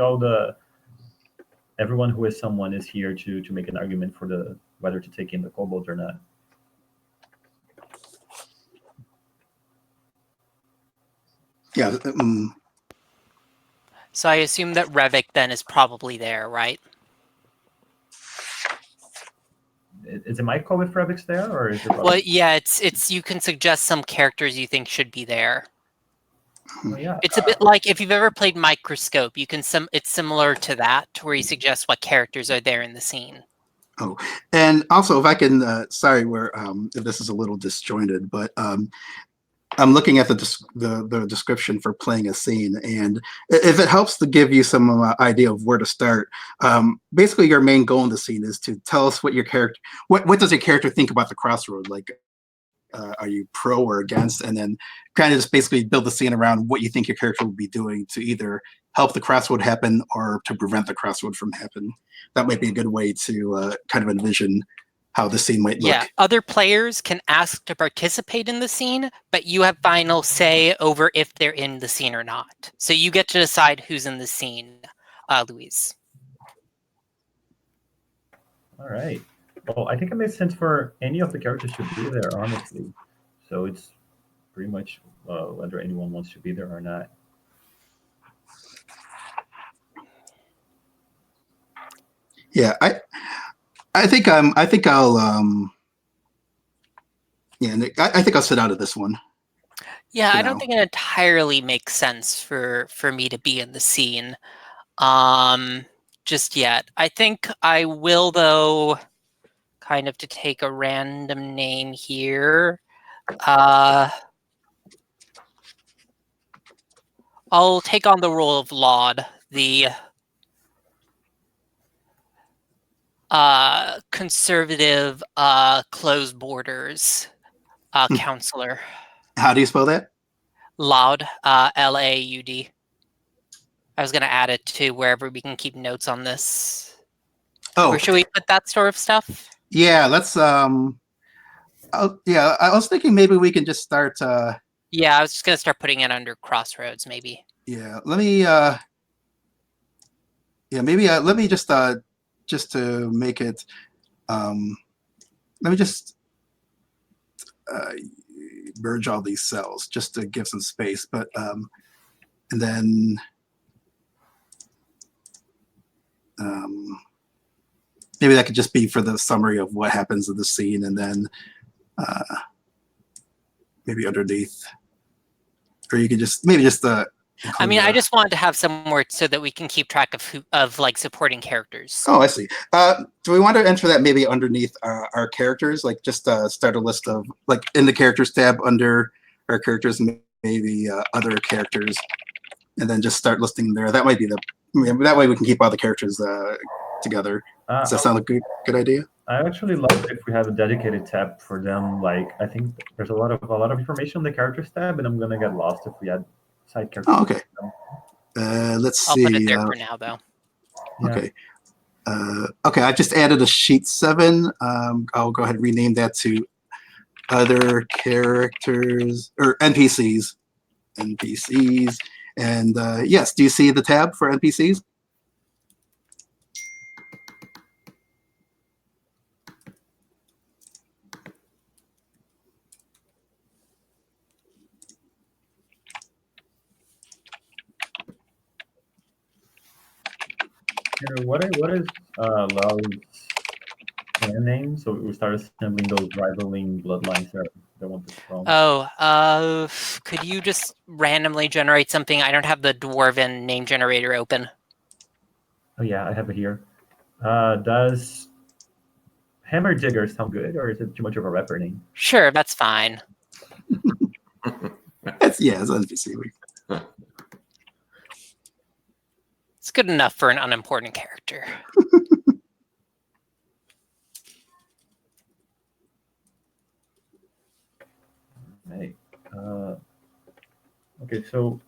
everyone who is someone is here to make an argument for whether to take in the kobolds or not. Yeah. So I assume that Revik then is probably there, right? Is it my call with Revik's there, or is it? Well, yeah, it's you can suggest some characters you think should be there. Oh, yeah. It's a bit like if you've ever played Microscope, it's similar to that, where you suggest what characters are there in the scene. Oh, and also if I can, sorry, if this is a little disjointed, but I'm looking at the description for playing a scene, and if it helps to give you some idea of where to start, basically your main goal in the scene is to tell us what your character, what does your character think about the crossroad? Like, are you pro or against? And then kind of just basically build the scene around what you think your character will be doing to either help the crossroad happen or to prevent the crossroad from happening. That might be a good way to kind of envision how the scene might look. Yeah, other players can ask to participate in the scene, but you have final say over if they're in the scene or not. So you get to decide who's in the scene, Louise. All right. Well, I think it makes sense for any of the characters to be there, honestly. So it's pretty much whether anyone wants to be there or not. Yeah, I think I'll I think I'll sit out of this one. Yeah, I don't think it entirely makes sense for me to be in the scene just yet. I think I will, though, kind of to take a random name here. I'll take on the role of Laud, the conservative, closed borders counselor. How do you spell that? Laud, Laud. I was going to add it to wherever we can keep notes on this. Oh, where should we put that sort of stuff? Yeah, let's. I was thinking maybe we can just start. Yeah, I was just going to start putting it under Crossroads, maybe. Yeah, let me. Yeah, maybe let me just to make it, let me just merge all these cells just to give some space. But and then maybe that could just be for the summary of what happens in the scene, and then maybe underneath, or you could just maybe just I mean, I just wanted to have somewhere so that we can keep track of like supporting characters. Oh, I see. Do we want to enter that maybe underneath our characters, like just start a list of, like in the characters tab under our characters, maybe other characters, and then just start listing there. That might be that way we can keep all the characters together. Does that sound like a good idea? I actually love if we have a dedicated tab for them. Like, I think there's a lot of information on the characters tab, and I'm gonna get lost if we add side characters. Oh, okay. Let's see. I'll put it there for now, though. Yeah. Okay. Okay, I just added a sheet 7. I'll go ahead and rename that to other characters or NPCs. NPCs. And yes, do you see the tab for NPCs? What is Lau's clan name? So we start assembling those rivaling bloodlines that want this from. Oh, could you just randomly generate something? I don't have the Dwarven name generator open. Oh yeah, I have it here. Does Hammer Digger sound good, or is it too much of a rapper name? Sure, that's fine. It's NPC. It's good enough for an unimportant character. Hey, okay, so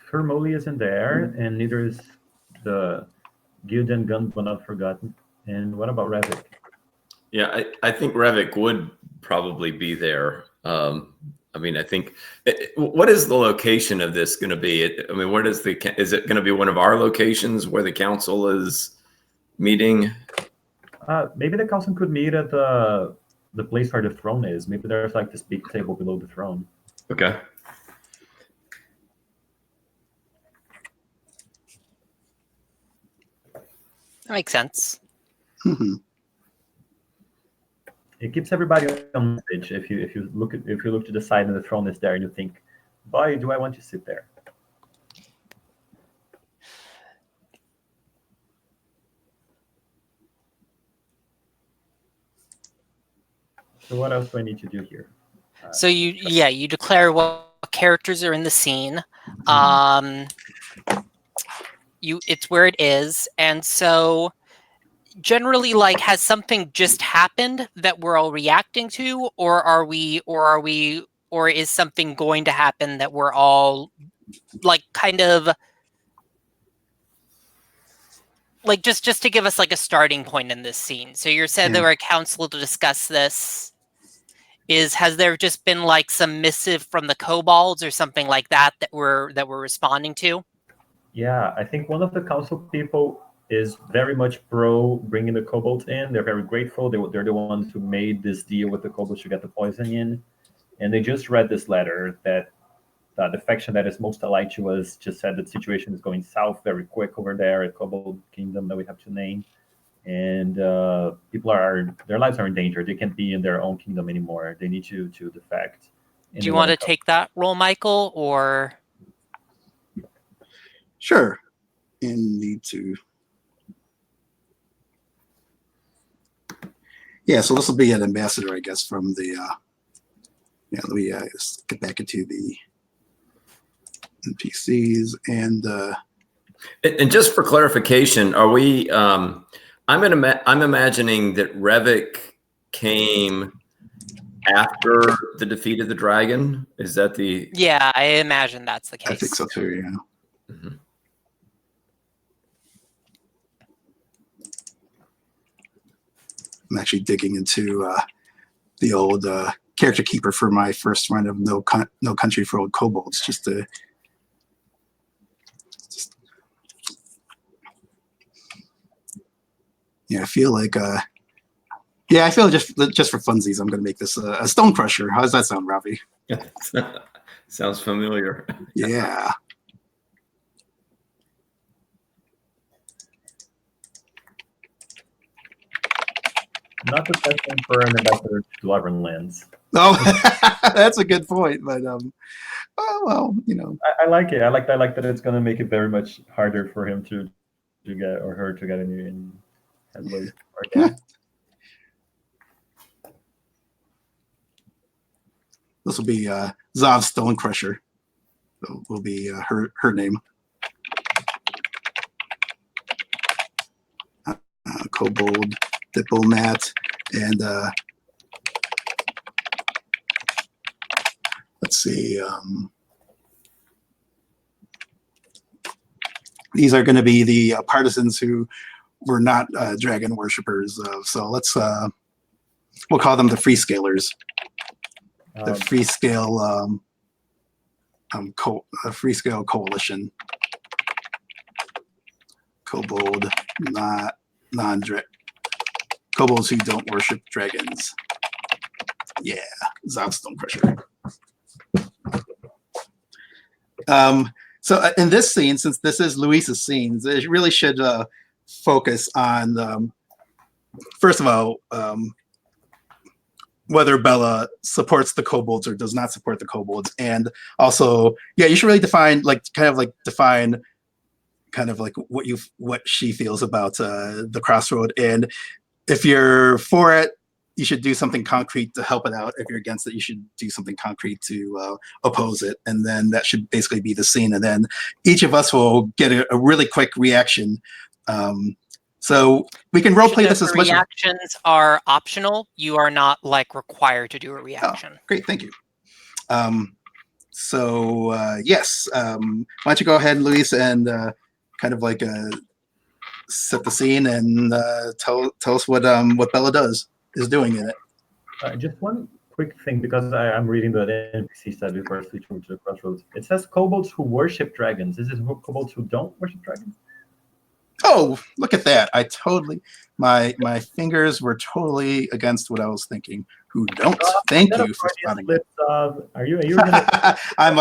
Fermoli isn't there, and neither is the Gildan Gun, but not forgotten. And what about Revik? Yeah, I think Revik would probably be there. I mean, I think, what is the location of this going to be? I mean, is it going to be one of our locations where the council is meeting? Maybe the council could meet at the place where the throne is. Maybe there's like this big table below the throne. Okay. That makes sense. Mm-hmm. It keeps everybody on message. If you look to the side and the throne is there, and you think, "Boy, do I want to sit there?" So what else do I need to do here? So you declare what characters are in the scene. It's where it is, and so generally, like, has something just happened that we're all reacting to, or is something going to happen that we're all like kind of like just to give us like a starting point in this scene. So you said there were a council to discuss this. Has there just been like some missive from the kobolds or something like that we're responding to? Yeah, I think one of the council people is very much pro bringing the kobolds in. They're very grateful. They're the ones who made this deal with the kobolds to get the poison in. And they just read this letter that the faction that is most allied to us just said that the situation is going south very quick over there at Kobold Kingdom that we have to name. And their lives are in danger. They can't be in their own kingdom anymore. They need to defect. Do you want to take that role, Michael, or? Sure. And need to. Yeah, so this will be an ambassador, I guess, from the. Let me just get back into the NPCs and just for clarification, are we? I'm imagining that Revik came after the defeat of the dragon. Is that the? Yeah, I imagine that's the case. I think so too. Yeah. Mm-hmm. I'm actually digging into the old character keeper for my first run of No Country for Old Kobolds, just Yeah, I feel like I feel just for funsies, I'm gonna make this a stone crusher. How does that sound, Robbie? Sounds familiar. Yeah. Not the best thing for an ambassador to Dwarven lands. Oh, that's a good point. But well, you know, I like it. I like that it's going to make it very much harder for him to get, or her to get in headway. Yeah. This will be Zav Stone Crusher. Will be her name. Kobold Diplomat, and let's see. These are going to be the partisans who were not dragon worshippers. So let's we'll call them the free scalers. The free scale free scale coalition. Kobold, kobolds who don't worship dragons. Yeah, Zav Stone Crusher. So in this scene, since this is Luis's scenes, it really should focus on, first of all, whether Bella supports the kobolds or does not support the kobolds, and also, yeah, you should really define what she feels about the crossroad, and if you're for it, you should do something concrete to help it out. If you're against it, you should do something concrete to oppose it, and then that should basically be the scene. And then each of us will get a really quick reaction. So we can role play this as much. Reactions are optional. You are not like required to do a reaction. Oh, great, thank you. Yes, why don't you go ahead, Luis, and kind of like set the scene and tell us what Bella is doing in it. Just one quick thing, because I'm reading the NPC stat before switching to the crossroads. It says kobolds who worship dragons. Is it kobolds who don't worship dragons? Oh, look at that! I totally my fingers were totally against what I was thinking. Who don't? Thank you for spotting that. Are you gonna... I'm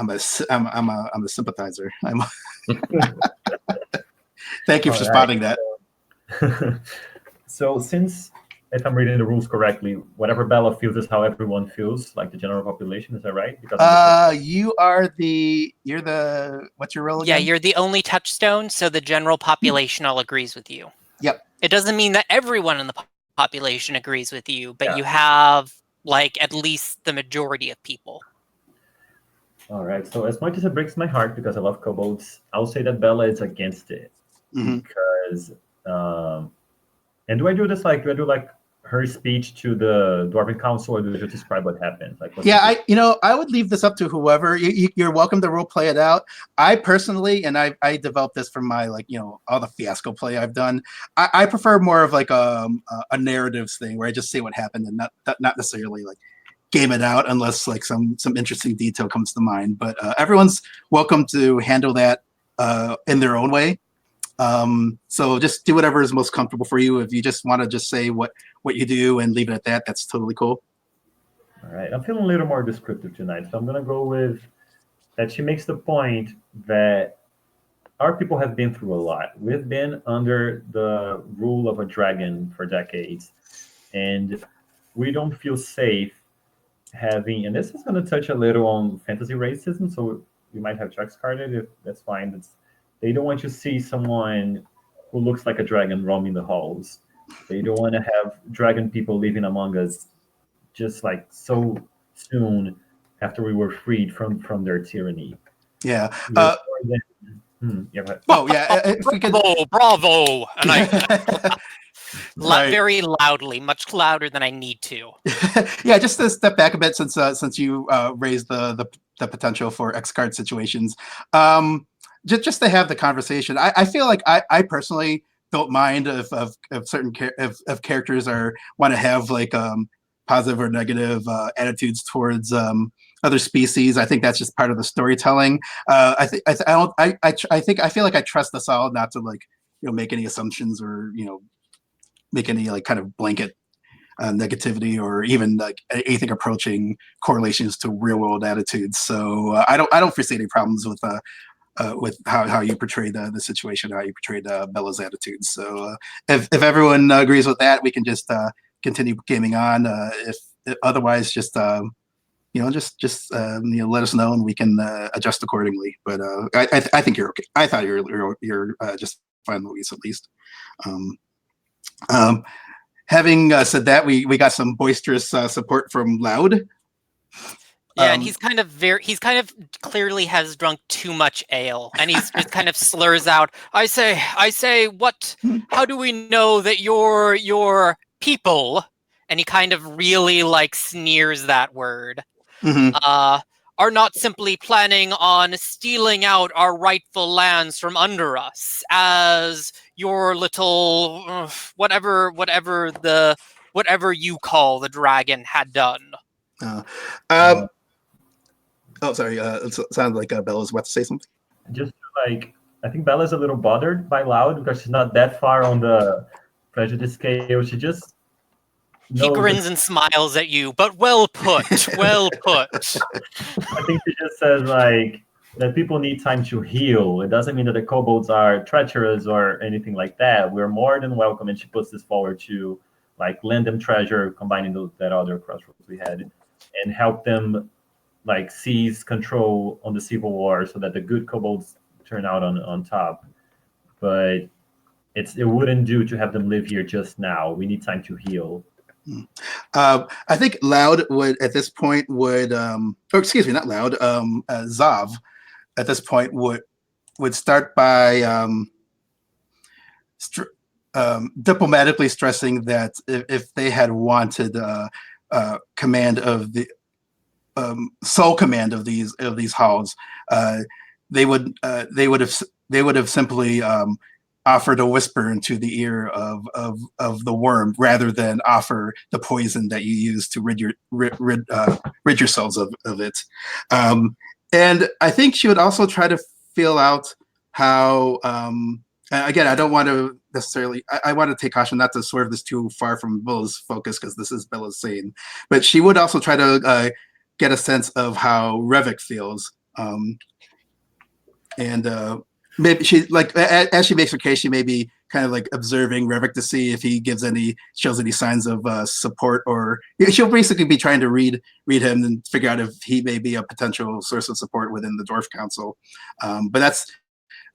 a sympathizer. Thank you for spotting that. So since, if I'm reading the rules correctly, whatever Bella feels is how everyone feels, like the general population, is that right? Because you're the what's your role again? Yeah, you're the only touchstone, so the general population all agrees with you. Yep. It doesn't mean that everyone in the population agrees with you, but you have like at least the majority of people. All right. So as much as it breaks my heart because I love kobolds, I'll say that Bella is against it. Because and do I do her speech to the Dwarven Council, or do I just describe what happened? I would leave this up to whoever. You're welcome to role play it out. I personally, and I developed this from my all the fiasco play I've done. I prefer more of like a narratives thing where I just say what happened and not necessarily like game it out unless like some interesting detail comes to mind. But everyone's welcome to handle that in their own way. So just do whatever is most comfortable for you. If you just want to just say what you do and leave it at that, that's totally cool. All right. I'm feeling a little more descriptive tonight. So I'm going to go with that she makes the point that our people have been through a lot. We've been under the rule of a dragon for decades, and we don't feel safe having, and this is going to touch a little on fantasy racism, so we might have Chuck's carded, if that's fine. They don't want you to see someone who looks like a dragon roaming the halls. They don't want to have dragon people living among us just like so soon after we were freed from their tyranny. Yeah. Oh yeah. If we could... Bravo! And I very loudly, much louder than I need to. Yeah, just to step back a bit since you raised the potential for X card situations. Just to have the conversation. I feel like I personally don't mind if certain characters want to have like positive or negative attitudes towards other species. I think that's just part of the storytelling. I feel like I trust us all not to like make any assumptions or make any like kind of blanket negativity or even like anything approaching correlations to real world attitudes. So I don't foresee any problems with how you portrayed the situation, how you portrayed Bella's attitudes. So if everyone agrees with that, we can just continue gaming on. If otherwise, just let us know and we can adjust accordingly. But I think you're okay. I thought you're just fine, Louise, at least. Having said that, we got some boisterous support from Loud. Yeah, and he's kind of clearly has drunk too much ale, and he's just kind of slurs out, I say, what, how do we know that you're people? And he kind of really like sneers that word. Mm-hmm. Are not simply planning on stealing out our rightful lands from under us, as your little whatever you call the dragon had done. Oh, sorry. It sounded like Bella's about to say something. Just like, I think Bella's a little bothered by Loud because she's not that far on the prejudice scale. She just He grins and smiles at you, but well put, well put. I think she just says like that people need time to heal. It doesn't mean that the kobolds are treacherous or anything like that. We're more than welcome, and she puts this forward to like lend them treasure, combining that other crossroads we had, and help them like seize control on the civil war so that the good kobolds turn out on top. But it wouldn't do to have them live here just now. We need time to heal. I think Loud would at this point not Loud, Zav at this point would start by diplomatically stressing that if they had wanted command of the sole command of these halls, they would have simply offered a whisper into the ear of the worm rather than offer the poison that you use to rid yourselves of it. And I think she would also try to feel out how. Again, I don't want to necessarily. I want to take caution not to swerve this too far from Bella's focus because this is Bella's scene. But she would also try to get a sense of how Revik feels, and maybe she like as she makes her case, she may be kind of like observing Revik to see if he shows any signs of support, or she'll basically be trying to read him and figure out if he may be a potential source of support within the Dwarf Council. But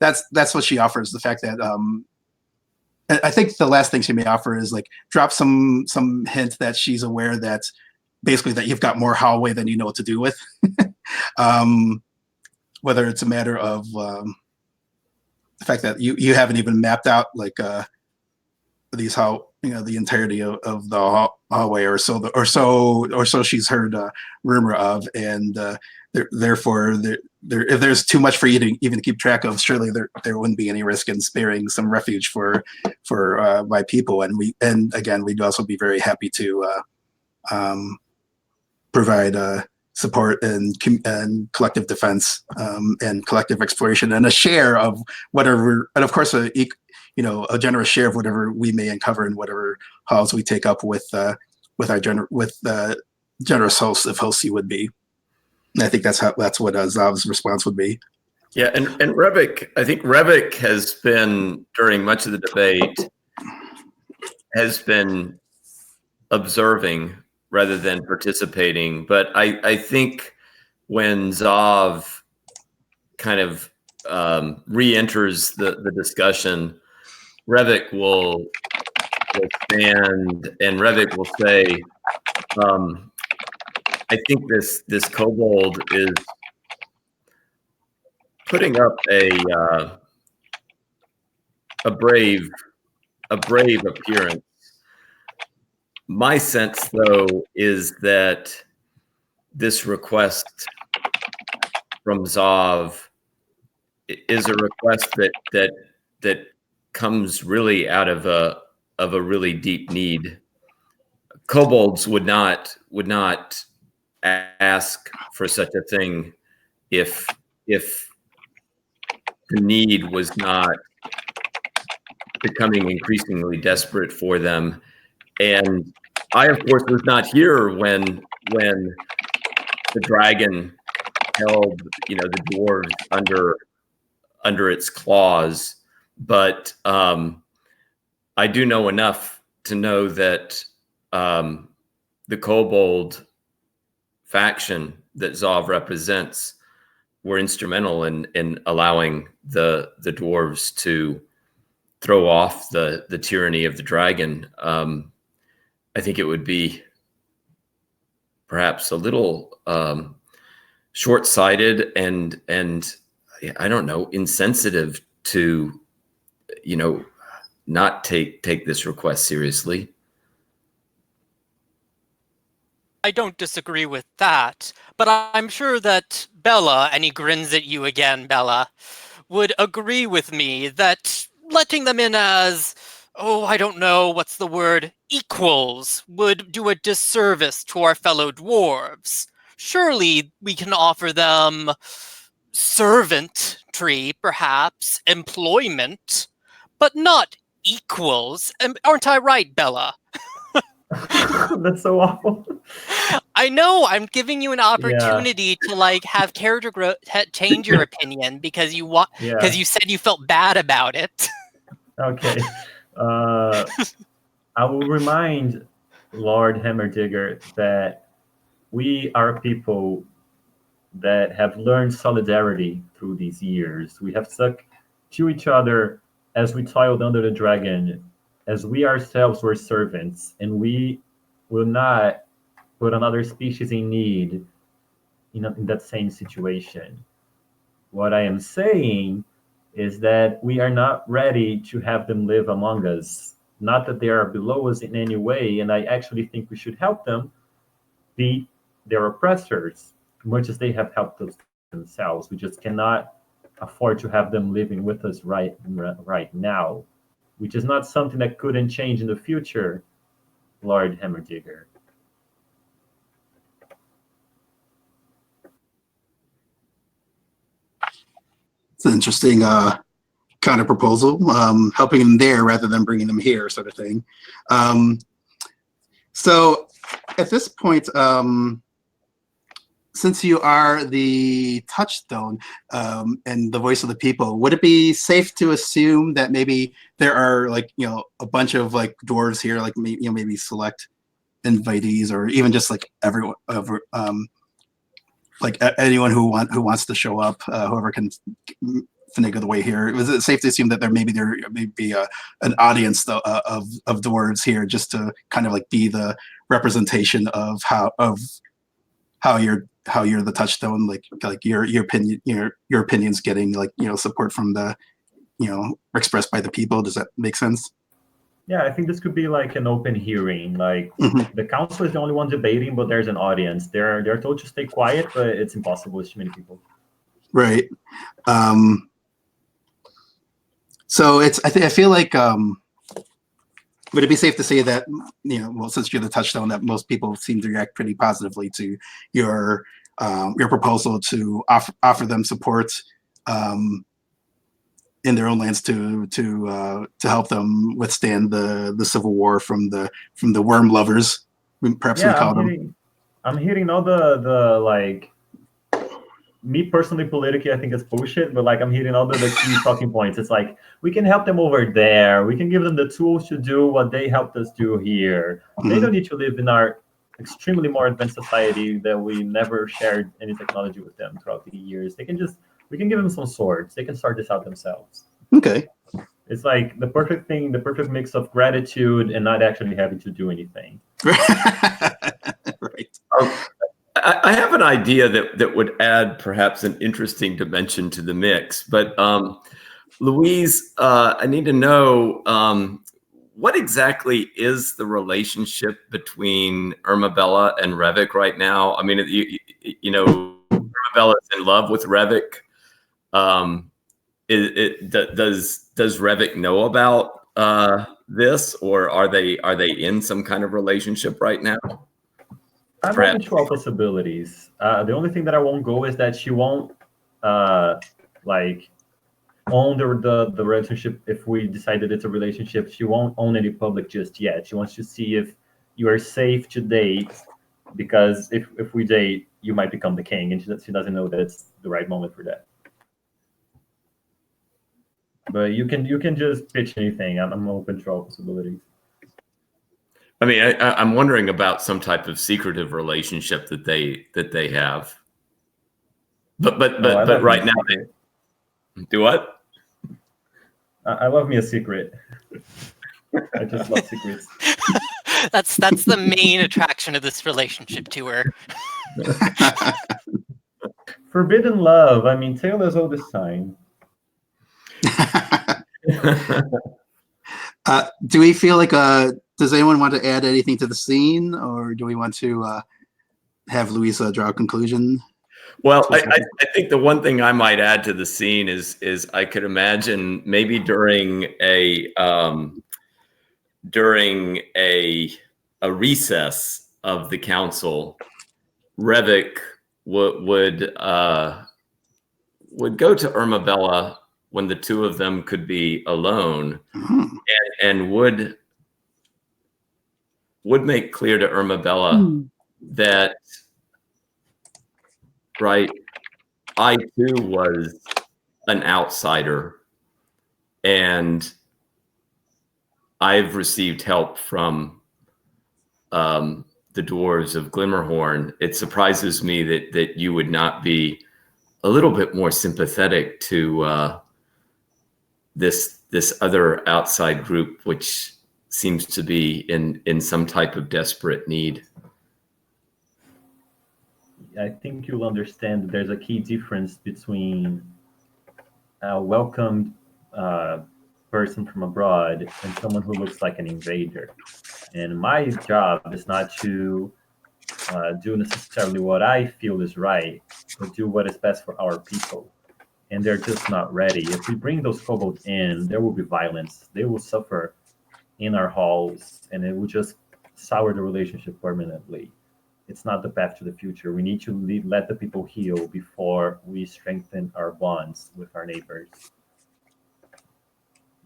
that's what she offers. The fact that I think the last thing she may offer is like drop some hint that she's aware that basically that you've got more hallway than you know what to do with. Whether it's a matter of the fact that you haven't even mapped out like the entirety of the hallway or so she's heard rumor of, and therefore if there's too much for you to even keep track of, surely there wouldn't be any risk in sparing some refuge for my people, and again we'd also be very happy to provide support and collective defense and collective exploration and a share of whatever, and of course a generous share of whatever we may uncover in whatever halls we take up with generous hosts, if hosts you would be. And I think that's what Zav's response would be. Yeah, and Revik, I think Revik has been, during much of the debate, has been observing rather than participating. But I think when Zav kind of re-enters the discussion, Revik will stand and Revik will say, I think this kobold is putting up a brave appearance. My sense, though, is that this request from Zav is a request that comes really out of a really deep need. Kobolds would not ask for such a thing if the need was not becoming increasingly desperate for them. And I, of course, was not here when the dragon held, the dwarves under its claws. But I do know enough to know that the kobold faction that Zov represents were instrumental in allowing the dwarves to throw off the tyranny of the dragon. I think it would be perhaps a little short-sighted and I don't know, insensitive to not take this request seriously. I don't disagree with that, but I'm sure that Bella, and he grins at you again, Bella, would agree with me that letting them in as, I don't know, what's the word, equals, would do a disservice to our fellow dwarves. Surely we can offer them servantry, perhaps, employment, but not equals. Aren't I right, Bella? That's so awful. I know. I'm giving you an opportunity to have character growth, change your opinion because you said you felt bad about it. Okay. I will remind Lord Hammerdigger that we are people that have learned solidarity through these years. We have stuck to each other as we toiled under the dragon, as we ourselves were servants, and we will not put another species in need in that same situation. What I am saying is that we are not ready to have them live among us. Not that they are below us in any way, and I actually think we should help them beat their oppressors, much as they have helped us themselves. We just cannot afford to have them living with us right now, which is not something that couldn't change in the future, Lord Hammerdigger. It's an interesting kind of proposal, helping them there rather than bringing them here, sort of thing. So at this point, since you are the touchstone and the voice of the people, would it be safe to assume that maybe there are a bunch of dwarves here, maybe select invitees, or even just everyone, anyone who wants to show up, whoever can finagle the way here? Was it safe to assume that there may be an audience of dwarves here, just to kind of be the representation of how you're the touchstone, your opinions getting support from the expressed by the people? Does that make sense? Yeah, I think this could be an open hearing. The council is the only one debating, but there's an audience. They're told to stay quiet, but it's impossible with too many people. Right. So I feel like would it be safe to say that since you're the touchstone, that most people seem to react pretty positively to your proposal to offer them support in their own lands to help them withstand the civil war from the worm lovers, perhaps we call them. I'm hearing all the me personally, politically, I think it's bullshit, but I'm hearing all the key talking points. It's we can help them over there. We can give them the tools to do what they helped us do here. Mm-hmm. They don't need to live in our extremely more advanced society that we never shared any technology with them throughout the years. We can give them some swords. They can start this out themselves. Okay. It's the perfect thing, the perfect mix of gratitude and not actually having to do anything. Right. I have an idea that would add perhaps an interesting dimension to the mix. But Louise, I need to know what exactly is the relationship between Irma-Bella and Revik right now? I mean, Irma-Bella is in love with Revik. Does Revik know about this, or are they in some kind of relationship right now? I'm open to all possibilities. The only thing that I won't go is that she won't own the relationship. If we decided it's a relationship, she won't own any public just yet. She wants to see if you are safe to date, because if we date, you might become the king, and she doesn't know that it's the right moment for that. But you can just pitch anything. I'm open to all possibilities. I mean, I'm wondering about some type of secretive relationship that they have. But right now, do what? I love me a secret. I just love secrets. That's the main attraction of this relationship to her. Forbidden love. I mean, tale as old as time. Do we feel like does anyone want to add anything to the scene, or do we want to have Louisa draw a conclusion? Well, I think the one thing I might add to the scene is I could imagine maybe during a recess of the council, Revik would go to Irmabella when the two of them could be alone, and would make clear to Irmabella that, right, I too was an outsider, and I've received help from the dwarves of Glimmerhorn. It surprises me that you would not be a little bit more sympathetic to this other outside group, which seems to be in some type of desperate need. I think you'll understand that there's a key difference between a welcomed person from abroad and someone who looks like an invader. And my job is not to do necessarily what I feel is right, but do what is best for our people. And they're just not ready. If we bring those kobolds in, there will be violence. They will suffer in our halls, and it will just sour the relationship permanently. It's not the path to the future. We need to let the people heal before we strengthen our bonds with our neighbors.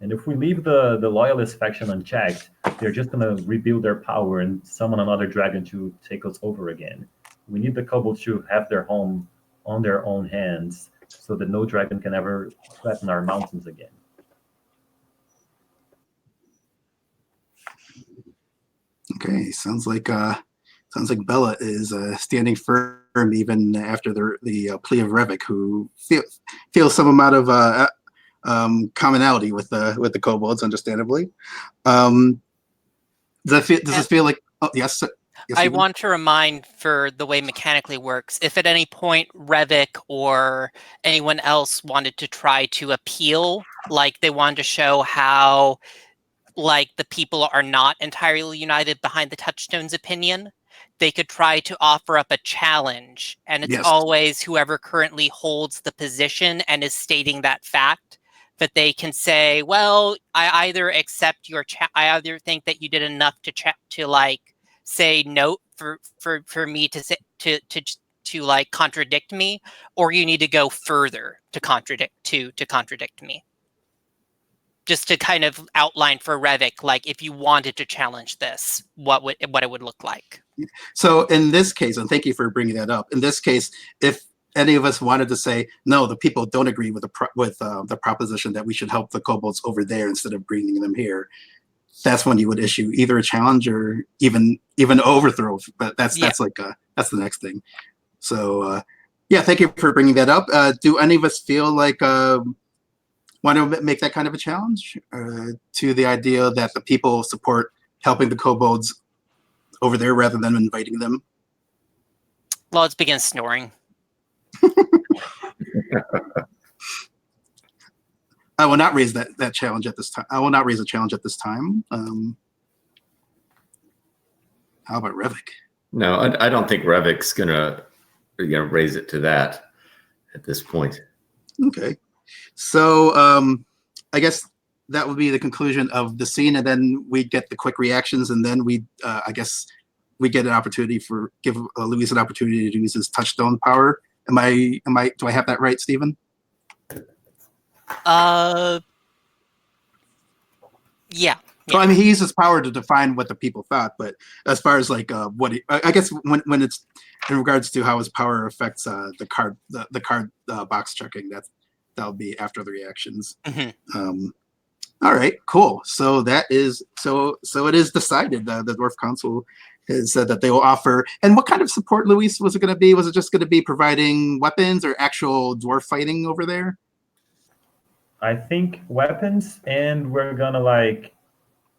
And if we leave the loyalist faction unchecked, they're just going to rebuild their power and summon another dragon to take us over again. We need the kobolds to have their home on their own hands, so that no dragon can ever threaten our mountains again. Okay, sounds like Bella is standing firm even after the plea of Revik, who feels some amount of commonality with the kobolds, understandably. Does it feel like? Oh, yes. Yes, I Stephen? want to remind, for the way mechanically works, if at any point Revik or anyone else wanted to try to appeal, like they wanted to show how, like, the people are not entirely united behind the Touchstone's opinion, they could try to offer up a challenge, and it's always whoever currently holds the position and is stating that fact, that they can say, well, I either accept your I either think that you did enough to like say no for me to say to like contradict me, or you need to go further to contradict me. Just to kind of outline for Revik, like if you wanted to challenge this, what it would look like. So in this case, and thank you for bringing that up. In this case, if any of us wanted to say no, the people don't agree with the proposition that we should help the kobolds over there instead of bringing them here, that's when you would issue either a challenge or even overthrow. But that's like that's the next thing. So yeah, thank you for bringing that up. Do any of us feel like want to make that kind of a challenge to the idea that the people support helping the kobolds over there rather than inviting them? Well, let's begin snoring. I will not raise that challenge at this time. I will not raise a challenge at this time. How about Revik? No, I don't think Revik's gonna raise it to that at this point. Okay, so I guess that would be the conclusion of the scene, and then we get the quick reactions, and then I guess we get an opportunity give Luis an opportunity to use his touchstone power. Do I have that right, Stephen? Yeah. Well, I mean, he used his power to define what the people thought, but as far as like I guess when it's in regards to how his power affects the card box checking, that'll be after the reactions. All right, cool. So that is so it is decided. The Dwarf Council has said that they will offer. And what kind of support, Luis, was it going to be? Was it just going to be providing weapons or actual dwarf fighting over there? I think weapons, and we're gonna like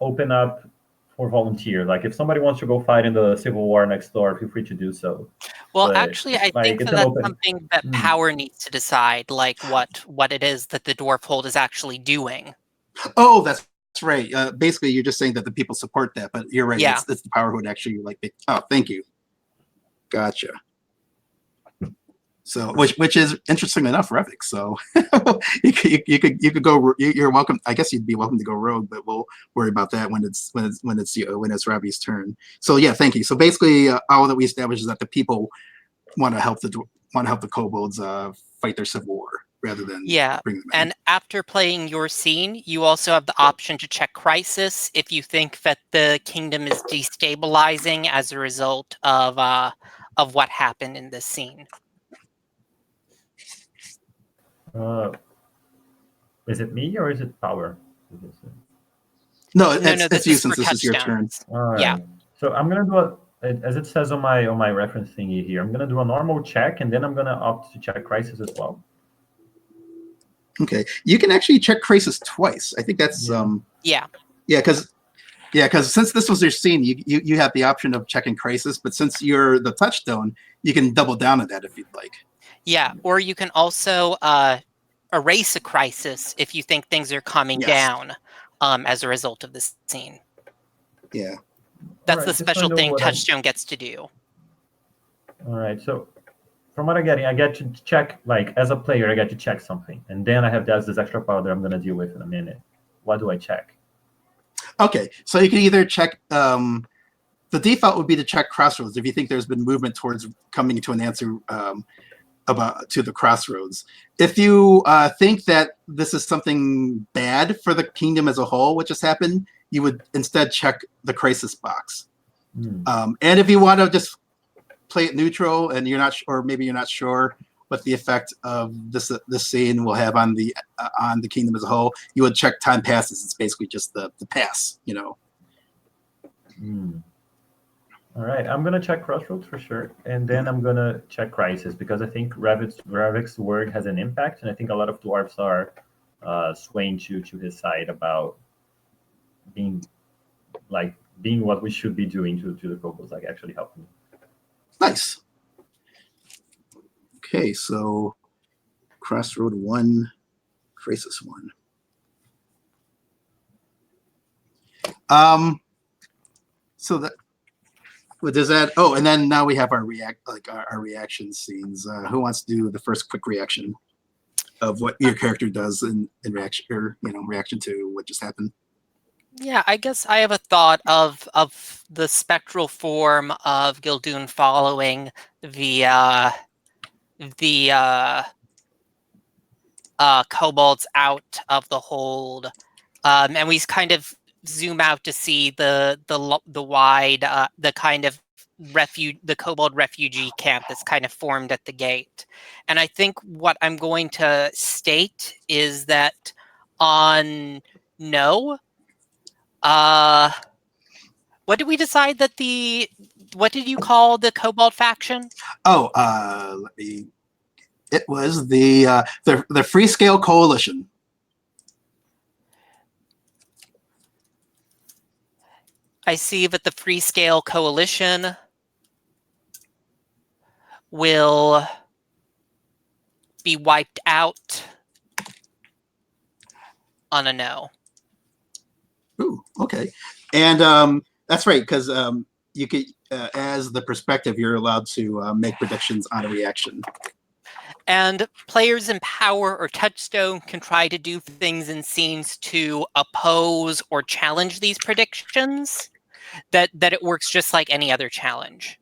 open up for volunteer. Like if somebody wants to go fight in the civil war next door, feel free to do so. Well, But, actually, I like, think it's that an that's open. something that power needs to decide, like what it is that the dwarf hold is actually doing. Oh, that's right. Basically, you're just saying that the people support that, but you're right. Yeah. It's the power who would actually like. Oh, thank you. Gotcha. So, which is interesting enough, Revik. So, you could go. You're welcome. I guess you'd be welcome to go rogue, but we'll worry about that when it's Robbie's turn. So, yeah, thank you. So basically, all that we established is that the people want to help the kobolds fight their civil war rather than bring them in. And after playing your scene, you also have the option to check crisis if you think that the kingdom is destabilizing as a result of what happened in this scene. Is it me or is it power? No, it's you since this is your turn. All right. Yeah. So I'm gonna do as it says on my reference thingy here. I'm gonna do a normal check, and then I'm gonna opt to check crisis as well. Okay, you can actually check crisis twice. I think that's because since this was your scene, you have the option of checking crisis, but since you're the touchstone, you can double down on that if you'd like. Yeah, or you can also erase a crisis if you think things are coming down as a result of this scene. Yeah. That's the special thing Touchstone gets to do. All right, so from what I'm getting, I get to check, like, as a player, I get to check something. And then I have this extra power that I'm going to deal with in a minute. What do I check? Okay, so you can either check, the default would be to check crossroads if you think there's been movement towards coming to an answer to the crossroads. If you think that this is something bad for the kingdom as a whole, what just happened, you would instead check the crisis box. And if you want to just play it neutral and you're not, or maybe you're not sure what the effect of this scene will have on the kingdom as a whole, you would check time passes. It's basically just the pass, you know. All right, I'm gonna check crossroads for sure, and then I'm gonna check crisis because I think Revik's word has an impact, and I think a lot of dwarves are swaying to his side about being what we should be doing to the kobolds, like actually helping. Nice. Okay, so crossroad 1, crisis 1. So that. What does that? Oh, and then now we have our reaction scenes. Who wants to do the first quick reaction of what your character does in reaction, or reaction to what just happened? Yeah, I guess I have a thought of the spectral form of Gildoon following the kobolds out of the hold, and we kind of zoom out to see the wide the kind of the kobold refugee camp that's kind of formed at the gate. And I think what I'm going to state is that on what did we decide that what did you call the kobold faction? Oh, it was the Freescale Coalition. I see that the Freescale Coalition will be wiped out on a no. Ooh, okay. And that's right, because you could, as the perspective, you're allowed to make predictions on a reaction. And players in Power or Touchstone can try to do things in scenes to oppose or challenge these predictions. That it works just like any other challenge.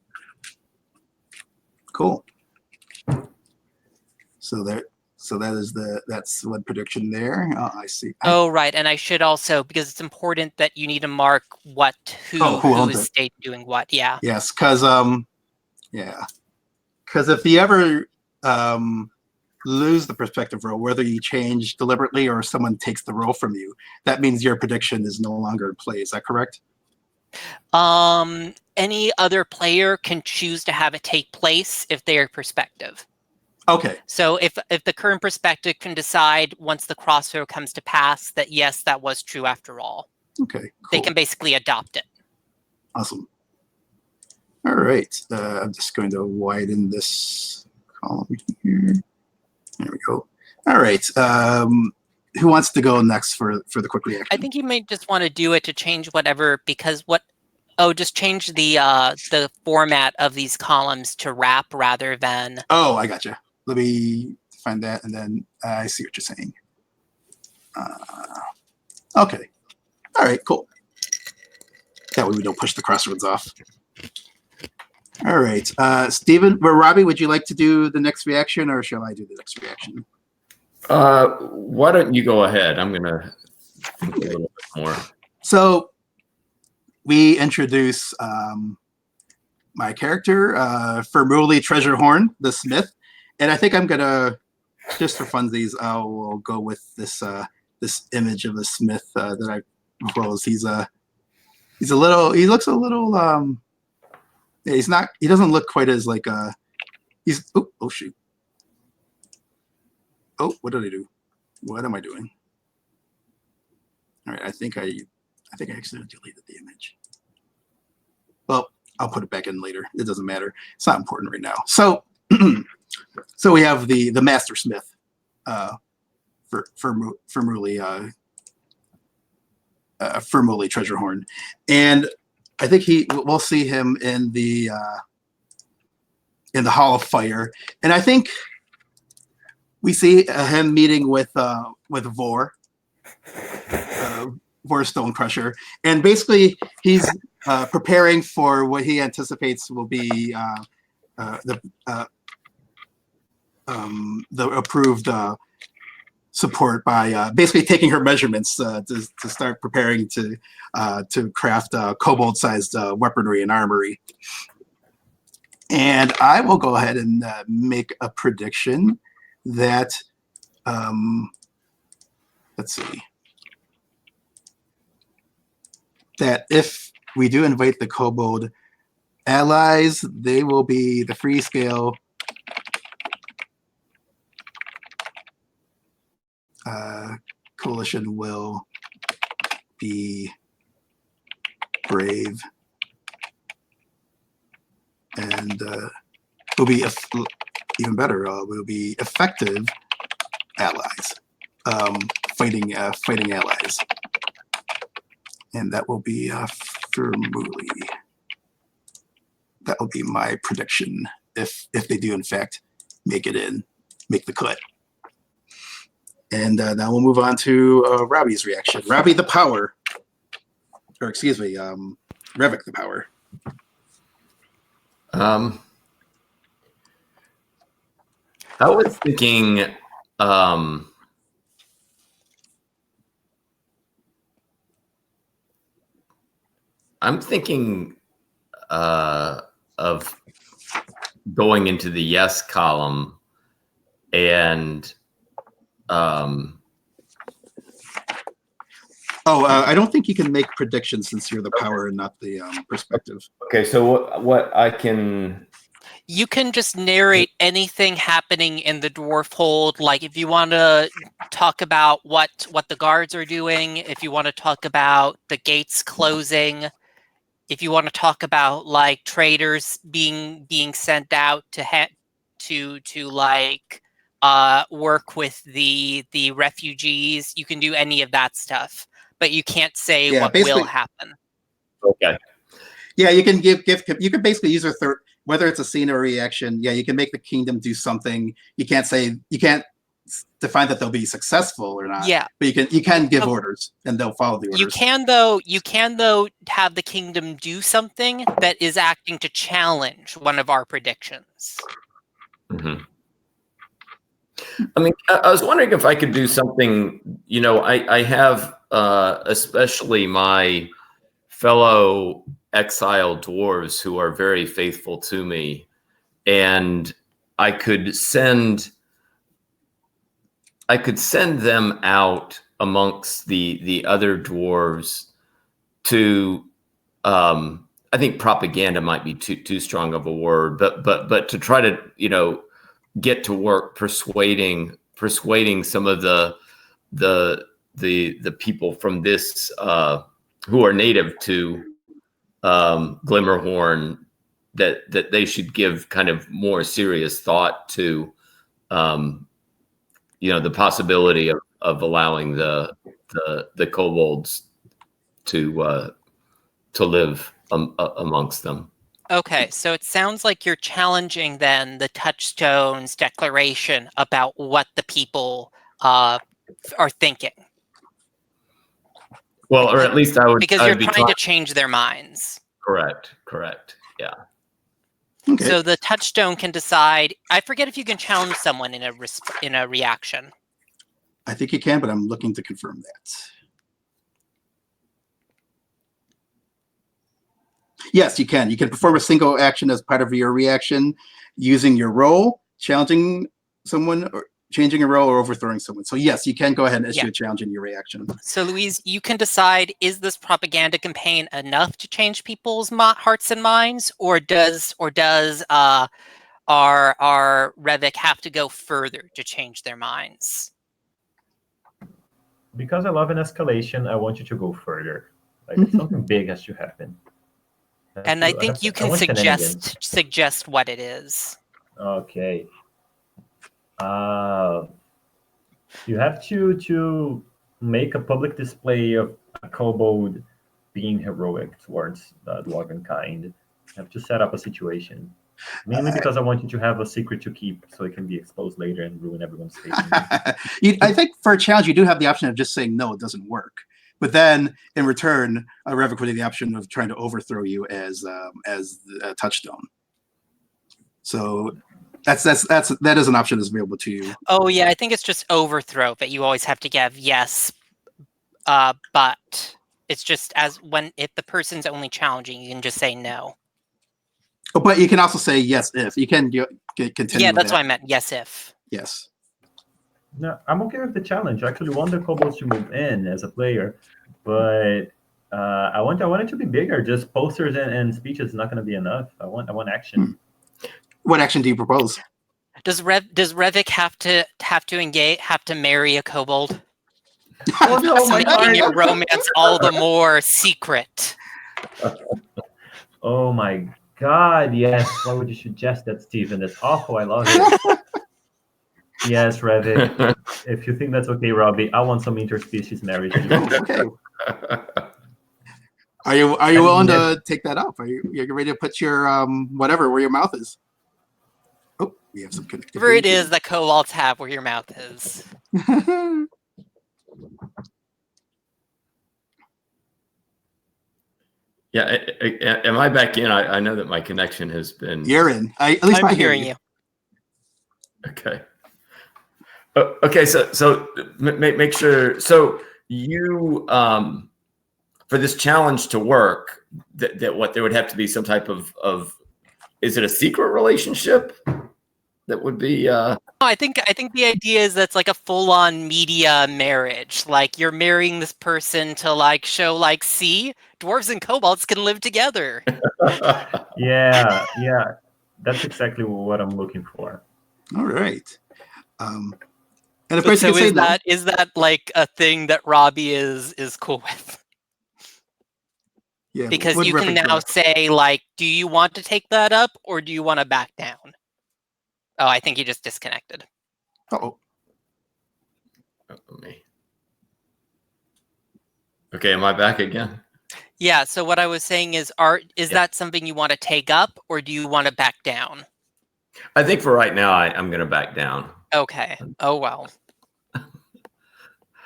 Cool. So there. So that's one prediction there. Oh, I see. Oh, right. And I should also, because it's important that you need to mark who owned is it. doing what. Yeah. Yes, because if you ever lose the perspective roll, whether you change deliberately or someone takes the roll from you, that means your prediction is no longer in play. Is that correct? Any other player can choose to have it take place if they are perspective. Okay. So if the current perspective can decide once the crossroad comes to pass that yes, that was true after all. Okay. Cool. They can basically adopt it. Awesome. All right. I'm just going to widen this column here. There we go. All right. Who wants to go next for the quick reaction? I think you may just want to do it to change whatever, because just change the format of these columns to wrap rather than. Oh, I gotcha. Let me find that, and then I see what you're saying. Okay. All right, cool. That way we don't push the crossroads off. All right. Stephen, Robbie, would you like to do the next reaction, or shall I do the next reaction? Why don't you go ahead? I'm going to think a little bit more. So we introduce my character, Fermuli Treasurehorn, the Smith. And I think I'm going to, just for funsies, I will go with this this image of the Smith that I proposed. He looks a little, yeah, he doesn't look quite as like, oh shoot. Oh, what did I do? What am I doing? All right, I think I accidentally deleted the image. Well, I'll put it back in later. It doesn't matter. It's not important right now. So, so we have the Master Smith, for Fermuli Treasurehorn, and I think we'll see him in the Hall of Fire, and I think we see him meeting with Vor Stonecrusher, and basically he's preparing for what he anticipates will be the approved support by basically taking her measurements to start preparing to craft kobold-sized weaponry and armory. And I will go ahead and make a prediction that, let's see, that if we do invite the kobold allies, they will be the free scale coalition will be brave and will be even better. Will be effective allies, fighting allies, and that will be Fermuli. That will be my prediction if they do in fact make the cut. And now we'll move on to Robbie's reaction. Robbie the Power, or excuse me, Revik the Power. I was thinking, I'm thinking of going into the yes column and I don't think you can make predictions since you're the power and not the perspective. Okay, so what I can... You can just narrate anything happening in the dwarf hold. Like if you want to talk about what the guards are doing, if you want to talk about the gates closing, if you want to talk about like traders being sent out to like work with the refugees, you can do any of that stuff, but you can't say what will happen. Okay. Yeah, you can give you can basically use a third, whether it's a scene or a reaction. Yeah, you can make the kingdom do something. You can't define that they'll be successful or not. Yeah, but you can give orders and they'll follow the orders. You can though have the kingdom do something that is acting to challenge one of our predictions. Mm-hmm. I mean, I was wondering if I could do something. I have especially my fellow exile dwarves who are very faithful to me, and I could send them out amongst the other dwarves to. I think propaganda might be too strong of a word, but to try to get to work persuading some of the people from this who are native to Glimmerhorn that they should give kind of more serious thought to the possibility of allowing the kobolds to live amongst them. Okay, so it sounds like you're challenging then the Touchstone's declaration about what the people are thinking. Well, or at least I would, because you're trying to change their minds. Correct. Yeah. Okay. So the Touchstone can decide. I forget if you can challenge someone in a reaction. I think you can, but I'm looking to confirm that. Yes, you can. You can perform a single action as part of your reaction using your role, challenging someone, or changing a role, or overthrowing someone. So yes, you can go ahead and issue a challenge in your reaction. So Louise, you can decide, is this propaganda campaign enough to change people's hearts and minds, or does our Revik have to go further to change their minds? Because I love an escalation, I want you to go further. Like something big has to happen. And I think you can suggest what it is. Okay. You have to make a public display of a kobold being heroic towards the dwarven kind. You have to set up a situation. Mainly because I want you to have a secret to keep so it can be exposed later and ruin everyone's faith. I think for a challenge, you do have the option of just saying, no, it doesn't work. But then, in return, Revik would have the option of trying to overthrow you as the Touchstone. So that is an option that's available to you. Oh yeah, I think it's just overthrow, but you always have to give yes, but it's just if the person's only challenging, you can just say no. Oh, but you can also say yes if you can continue. Yeah, that's what I meant. Yes if. Yes. No, I'm okay with the challenge. I actually want the kobolds to move in as a player, but I want it to be bigger. Just posters and speeches is not going to be enough. I want action. What action do you propose? Does Revik have to marry a kobold? Oh no, making your romance all the more secret. Oh my God! Yes. Why would you suggest that, Stephen? That's awful. I love it. Yes, Revik. If you think that's okay, Robbie, I want some interspecies marriage. Okay. Are you willing to take that up? Are you ready to put your whatever where your mouth is? Oh, we have some connectivity. Whatever it is that kobolds have where your mouth is. Yeah, am I back in? I know that my connection has been. You're in. At least I'm hearing you. Okay. Okay, so make sure. So you for this challenge to work, that what there would have to be some type of is it a secret relationship that would be? I think the idea is that's like a full-on media marriage. Like you're marrying this person to show see, dwarves and kobolds can live together. Yeah, that's exactly what I'm looking for. All right. And of course, so is that like a thing that Robbie is cool with? Yeah, because you can now say do you want to take that up or do you want to back down? Oh, I think he just disconnected. Uh-oh. Me. Okay, am I back again? Yeah, so what I was saying is, that something you want to take up or do you want to back down? I think for right now, I'm going to back down. Okay. Oh, well.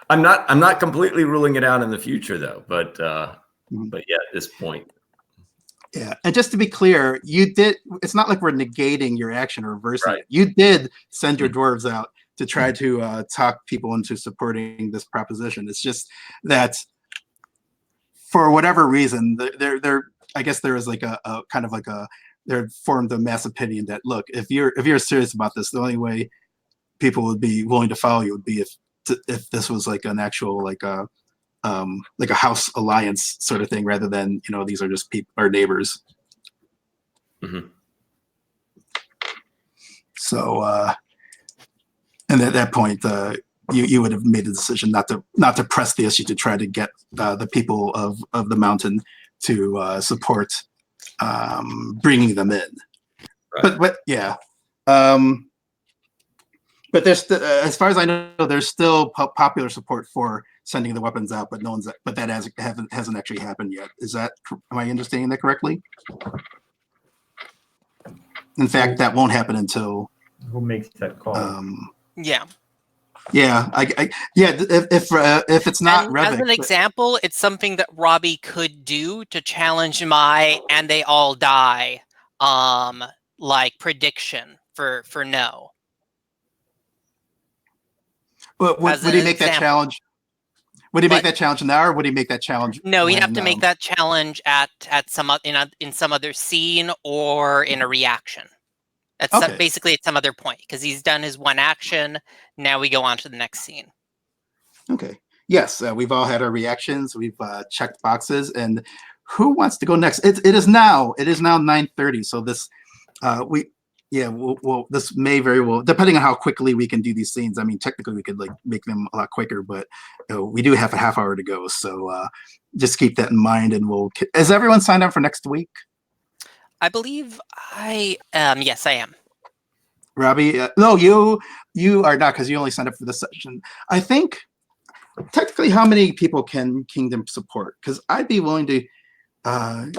I'm not completely ruling it out in the future, though. But yeah, at this point. Yeah, and just to be clear, you did. It's not like we're negating your action or reversing right. it. You did send your dwarves out to try to talk people into supporting this proposition. It's just that for whatever reason, I guess there is like a kind of like they're formed a mass opinion that, look, if you're serious about this, the only way people would be willing to follow you would be if this was like an actual like a house alliance sort of thing, rather than, these are just people, our neighbors. Mm-hmm. So, and at that point, you would have made the decision not to press the issue to try to get the people of the mountain to support bringing them in. Right. But yeah. But there's as far as I know, there's still popular support for sending the weapons out, but that hasn't actually happened yet. Am I understanding that correctly? In fact, that won't happen until. Who makes that call? Yeah. Yeah. If it's not Revik, as an example, it's something that Robbie could do to challenge my "and they all die" like prediction for no. But would he make that challenge? Would he make that challenge now, or would he make that challenge? No, he'd have to make that challenge at some in some other scene or in a reaction. Basically at some other point, because he's done his one action. Now we go on to the next scene. Okay. Yes, we've all had our reactions. We've checked boxes, and who wants to go next? It is now 9:30. So this this may very well, depending on how quickly we can do these scenes. I mean, technically we could like make them a lot quicker, but we do have a half hour to go. So just keep that in mind, and is everyone signed up for next week? I believe I am. Yes, I am. Robbie, no, you are not, because you only signed up for this session. I think technically, how many people can Kingdom support? Because I'd be willing to. I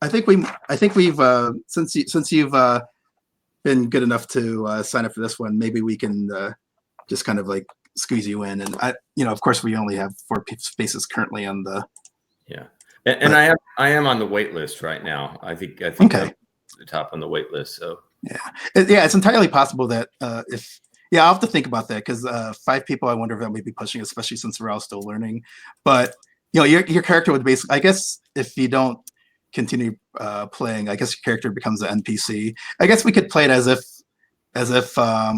think we've since you've been good enough to sign up for this one, maybe we can just kind of like squeeze you in. And of course, we only have 4 spaces currently on the. Yeah, and I am on the wait list right now. I think okay. I'm at the top on the wait list. So it's entirely possible that I'll have to think about that, because 5 people, I wonder if that may be pushing, especially since we're all still learning. But your character would basically, I guess, if you don't continue playing, I guess your character becomes an NPC. I guess we could play it as if I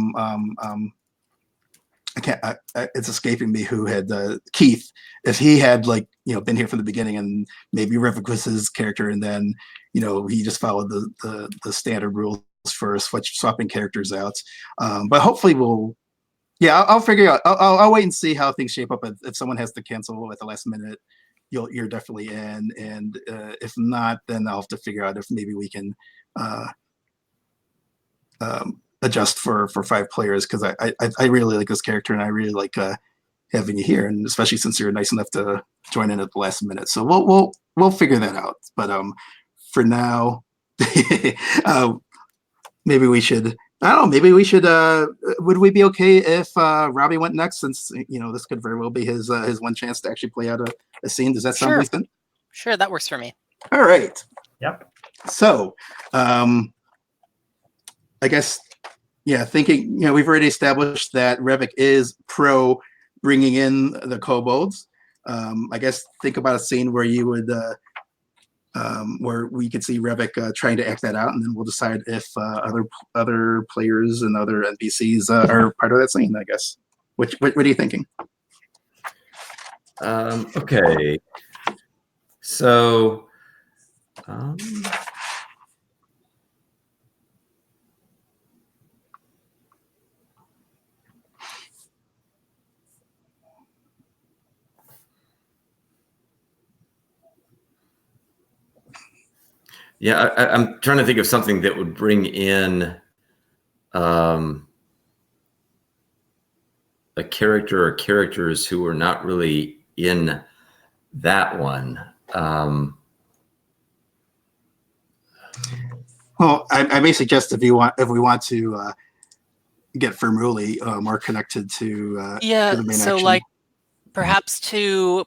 can't. It's escaping me who had Keith. If he had been here from the beginning, and maybe Revik was his character, and then he just followed the standard rules for swapping characters out. But hopefully I'll figure out. I'll wait and see how things shape up. If someone has to cancel at the last minute, you're definitely in, and if not, then I'll have to figure out if maybe we can adjust for 5 players, because I really like this character, and I really like having you here, and especially since you're nice enough to join in at the last minute. So we'll figure that out. But for now, maybe we should. I don't know. Maybe we should. Would we be okay if Robbie went next, since this could very well be his one chance to actually play out a scene? Does that sound decent? Sure, that works for me. All right. Yep. So, I guess, thinking, we've already established that Revik is pro bringing in the kobolds. I guess think about a scene where you would, where we could see Revik trying to act that out, and then we'll decide if other players and other NPCs are part of that scene, I guess. What are you thinking? Okay. So, I'm trying to think of something that would bring in a character or characters who are not really in that one. Well, I may suggest if we want to get Fermuli more connected to the main action. perhaps to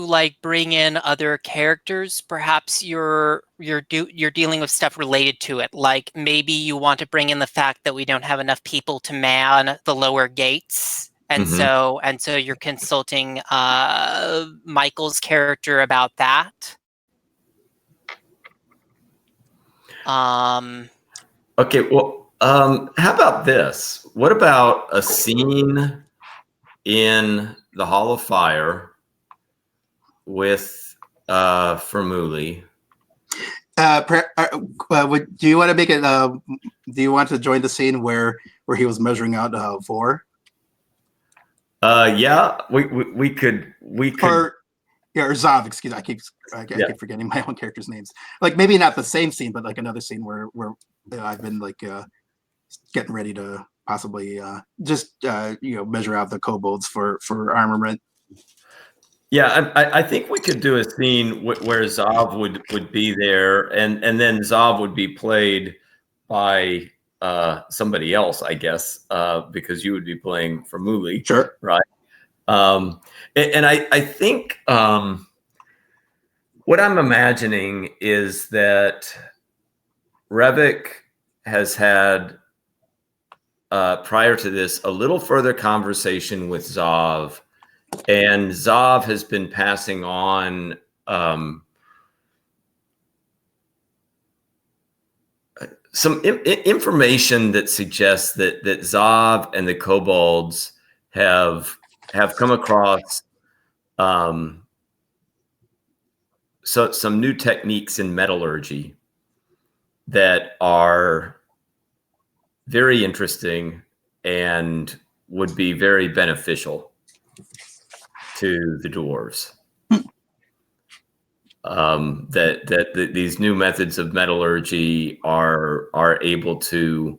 like bring in other characters. Perhaps you're dealing with stuff related to it. Like maybe you want to bring in the fact that we don't have enough people to man the lower gates, and so you're consulting Michael's character about that. Okay, well, how about this? What about a scene in the Hall of Fire with Fermuli? Do you want to make it? Do you want to join the scene where he was measuring out Vor? Yeah, we could. Or Zav. Excuse me, I keep forgetting my own characters' names. Like maybe not the same scene, but like another scene where I've been like getting ready to possibly just measure out the kobolds for armament. Yeah, I think we could do a scene where Zav would be there, and then Zav would be played by somebody else, I guess, because you would be playing Fermuli. Sure. Right. And I think what I'm imagining is that Revik has had, prior to this, a little further conversation with Zav, and Zav has been passing on some information that suggests that Zav and the kobolds have come across some new techniques in metallurgy that are very interesting and would be very beneficial to the dwarves. That these new methods of metallurgy are able to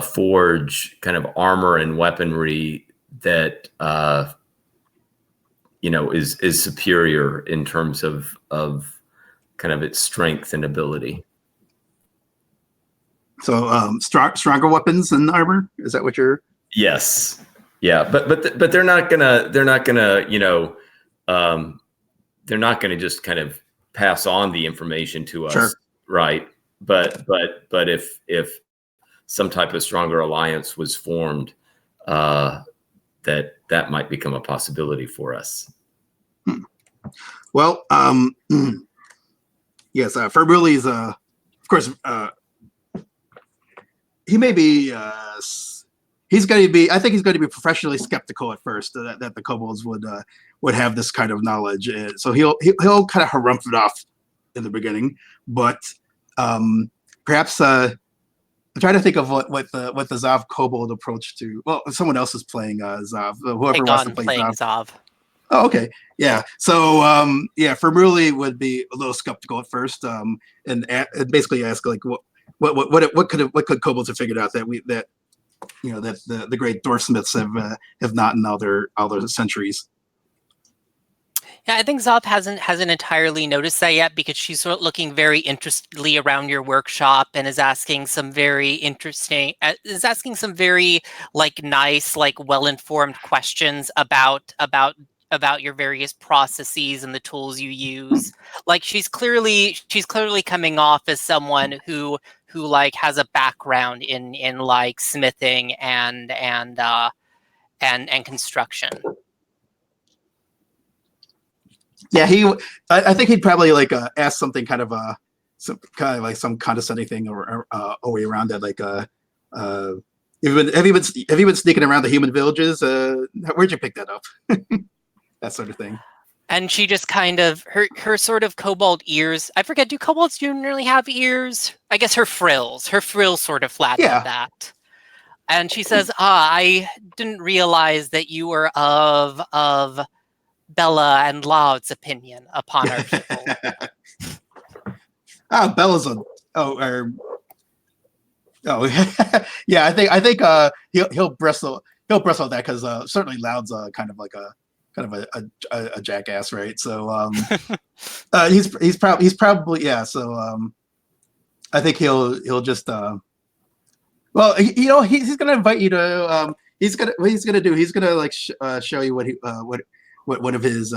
forge kind of armor and weaponry that is superior in terms of kind of its strength and ability. So stronger weapons and armor, is that what you're? Yes. Yeah, but they're not gonna just kind of pass on the information to us. Sure. Right? But if some type of stronger alliance was formed, that might become a possibility for us. Well, yes, Fermuli is of course he may be he's going to be, I think he's going to be professionally skeptical at first that the kobolds would have this kind of knowledge. So he'll kind of harumph it off in the beginning, but perhaps I'm trying to think of what the Zav kobold approach to. Well, someone else is playing Zav. Whoever wants to play Zav. Oh, okay, yeah. So Fermuli would be a little skeptical at first, and basically ask like, what could kobolds have figured out that the great dwarfsmiths have not in all their centuries. Yeah, I think Zav hasn't entirely noticed that yet, because she's sort of looking very interestedly around your workshop and is asking some very like nice, like well-informed questions about your various processes and the tools you use. Like she's clearly coming off as someone who like has a background in like smithing and construction. Yeah, I think he'd probably like ask something kind of some condescending thing or way around that, like have you been sneaking around the human villages? Where'd you pick that up? That sort of thing. And she just kind of her sort of kobold ears. I forget, do kobolds generally have ears? I guess her frills sort of flatten that. And she says, I didn't realize that you were of Bella and Laud's opinion upon our people. Bella's yeah. I think he'll bristle that, because certainly Loud's kind of a jackass, right? So he's probably yeah. So I think he'll just he's going to invite you to he's gonna do. He's gonna like show you what one of his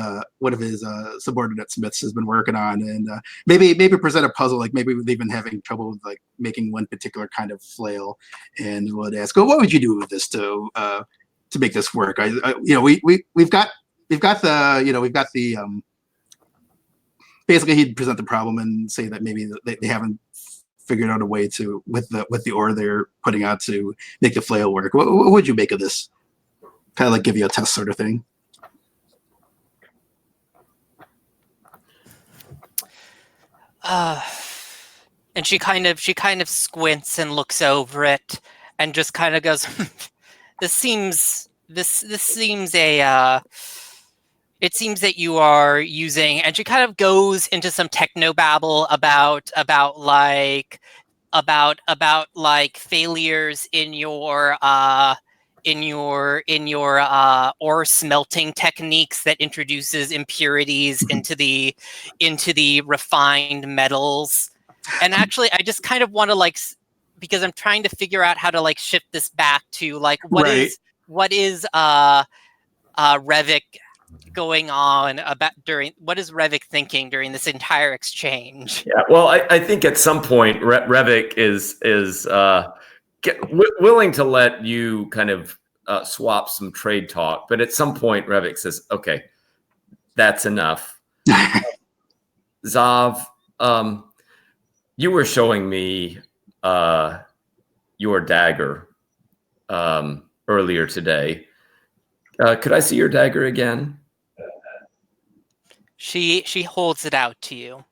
subordinate smiths has been working on, and maybe present a puzzle. Like maybe they've been having trouble with like making one particular kind of flail, and would ask, "Oh, what would you do with this to make this work?" We've got the basically he'd present the problem and say that maybe they haven't figured out a way to with the ore they're putting out to make the flail work. What would you make of this? Kind of like give you a test sort of thing. And she kind of squints and looks over it and just kind of goes, this seems it seems that you are using, and she kind of goes into some technobabble about failures in your ore smelting techniques that introduces impurities into the refined metals. And actually, I just kind of want to because I'm trying to figure out how to shift this back to what is Revik going on about what is Revik thinking during this entire exchange? Yeah, well, I think at some point Revik is willing to let you kind of swap some trade talk, but at some point Revik says, "Okay, that's enough." Zav, you were showing me your dagger earlier today. Could I see your dagger again? She holds it out to you.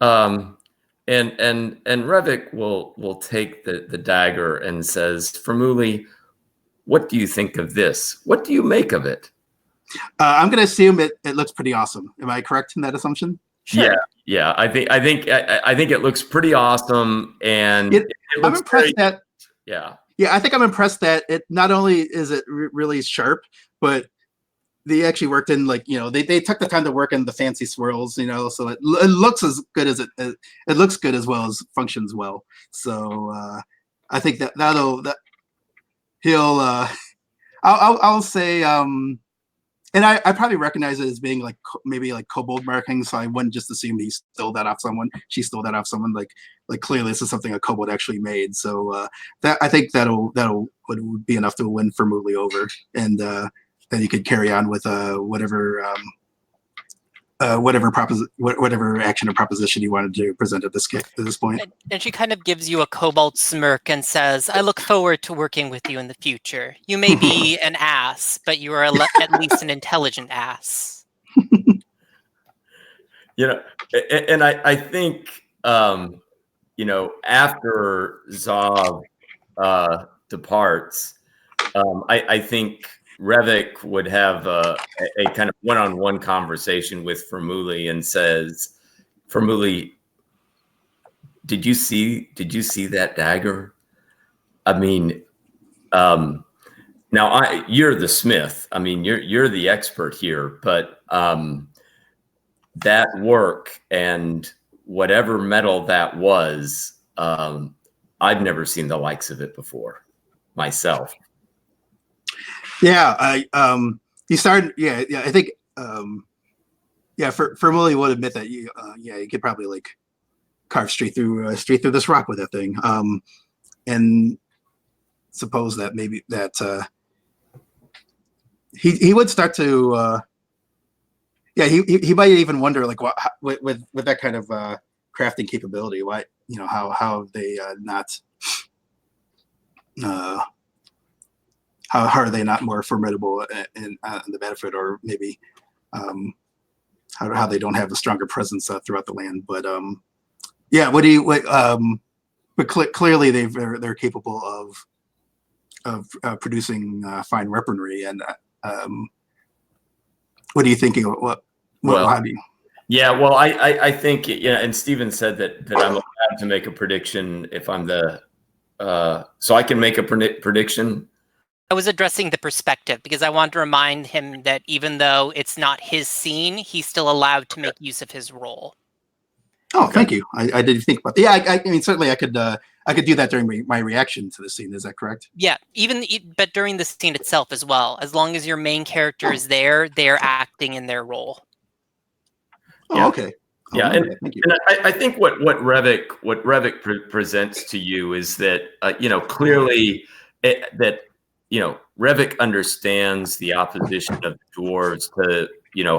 And Revik will take the dagger and says, "Fermuli, what do you think of this? What do you make of it?" I'm going to assume it looks pretty awesome. Am I correct in that assumption? Sure. Yeah. I think it looks pretty awesome, and it looks I'm impressed that. Yeah. Yeah, I think I'm impressed that it not only is it really sharp, but they actually worked in they took the time to work in the fancy swirls, so it looks as good as it looks good as well as functions well. So I think that he'll I'll say and I probably recognize it as being maybe kobold marking, so I wouldn't just assume he stole that off someone. She stole that off someone. Like clearly this is something a kobold actually made. So that I think would be enough to win Fermuli over, and then you could carry on with whatever action or proposition you wanted to present at this point. And she kind of gives you a kobold smirk and says, "I look forward to working with you in the future. You may be an ass, but you are at least an intelligent ass." And I think after Zav departs, I think Revik would have a kind of one-on-one conversation with Fermuli and says, "Fermuli, did you see that dagger? I mean, now you're the smith. I mean, you're the expert here, but that work and whatever metal that was, I've never seen the likes of it before myself." Yeah, you started. Yeah. I think. Fermuli would admit that you could probably carve straight through this rock with that thing. And suppose that maybe that he would start to. He might even wonder what with that kind of crafting capability. Why how have they not. How are they not more formidable in the battlefield, or maybe how they don't have a stronger presence throughout the land? But but clearly they're capable of producing fine weaponry. And what are you thinking? How do you? Yeah, well, I think and Steven said that I'm allowed to make a prediction if I'm the so I can make a prediction. I was addressing the perspective because I want to remind him that even though it's not his scene, he's still allowed to make use of his role. Oh, thank you. I didn't think about that. Yeah, I mean, certainly I could do that during my reaction to the scene. Is that correct? Yeah, but during the scene itself as well. As long as your main character is there, they're acting in their role. Oh, Yeah. okay. Yeah, and, thank you. and I think what Revik presents to you is that clearly that Revik understands the opposition of the dwarves to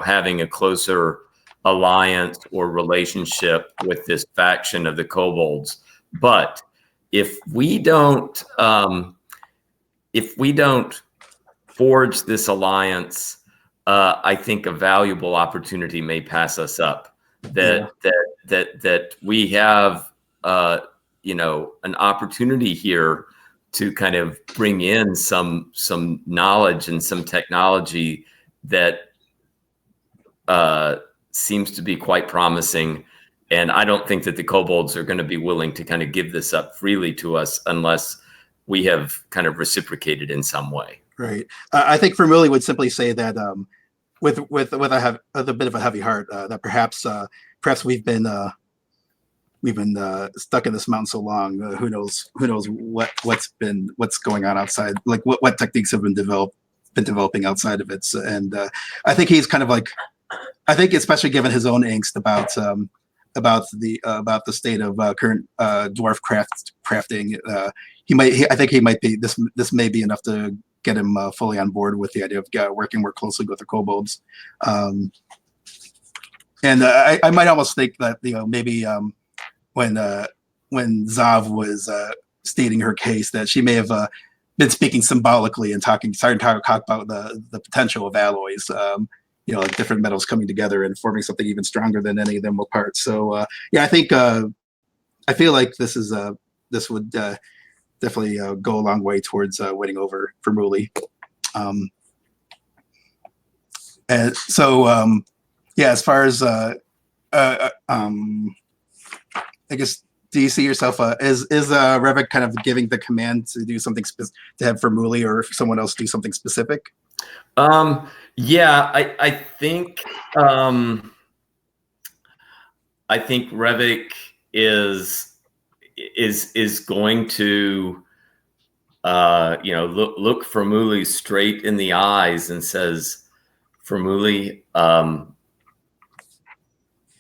having a closer alliance or relationship with this faction of the kobolds. But if we don't forge this alliance, I think a valuable opportunity may pass us up. That we have an opportunity here to kind of bring in some knowledge and some technology that seems to be quite promising. And I don't think that the kobolds are going to be willing to kind of give this up freely to us unless we have kind of reciprocated in some way. Right. I think Vermouly would simply say that with a bit of a heavy heart, that perhaps we've been stuck in this mountain so long. Who knows what's going on outside? Like what techniques have been developing outside of it. And I think he's kind of like, I think especially given his own angst about the state of current dwarf crafting, I think he might be this may be enough to get him fully on board with the idea of working more closely with the kobolds. And I might almost think that maybe when Zav was stating her case, that she may have been speaking symbolically and starting to talk about the potential of alloys. Like different metals coming together and forming something even stronger than any of them apart. So yeah, I think I feel like this would definitely go a long way towards winning over Vermouly. And so yeah, as far as I guess, do you see yourself is Revik kind of giving the command to do something to have Vermouly or someone else do something specific? Yeah, I think Revik is going to look Vermouly straight in the eyes and says, Vermouly, I'm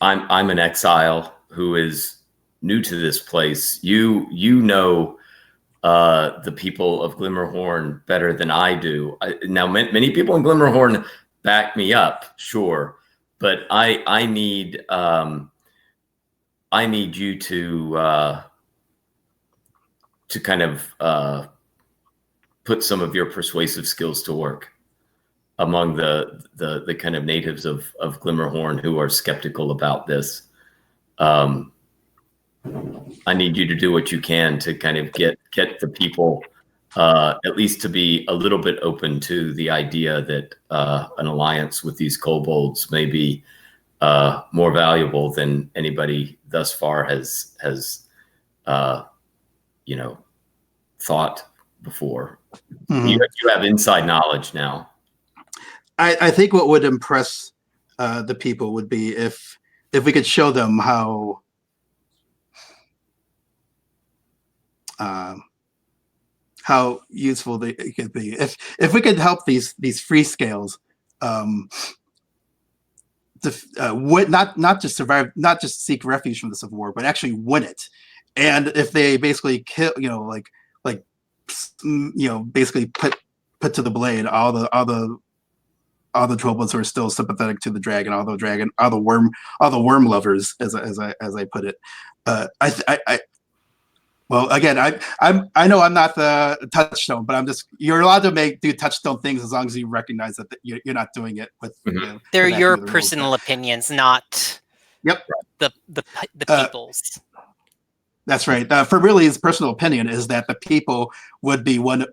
an exile who is new to this place. You know the people of Glimmerhorn better than I do. Now, many people in Glimmerhorn back me up, sure, but I need you to kind of put some of your persuasive skills to work among the kind of natives of Glimmerhorn who are skeptical about this. I need you to do what you can to kind of get the people at least to be a little bit open to the idea that an alliance with these kobolds may be more valuable than anybody thus far has thought before. Mm-hmm. You have inside knowledge now. I think what would impress the people would be if we could show them how useful they could be. If we could help these free scales not just survive, not just seek refuge from the Civil War, but actually win it. And if they basically kill, basically put to the blade all the kobolds who are still sympathetic to the dragon, all the worm lovers, as I put it. Well, again, I know I'm not the touchstone, but you're allowed to do touchstone things as long as you recognize that you're not doing it with. Mm-hmm. They're your personal opinions, not the people's. That's right. For really, his personal opinion is that the people could be won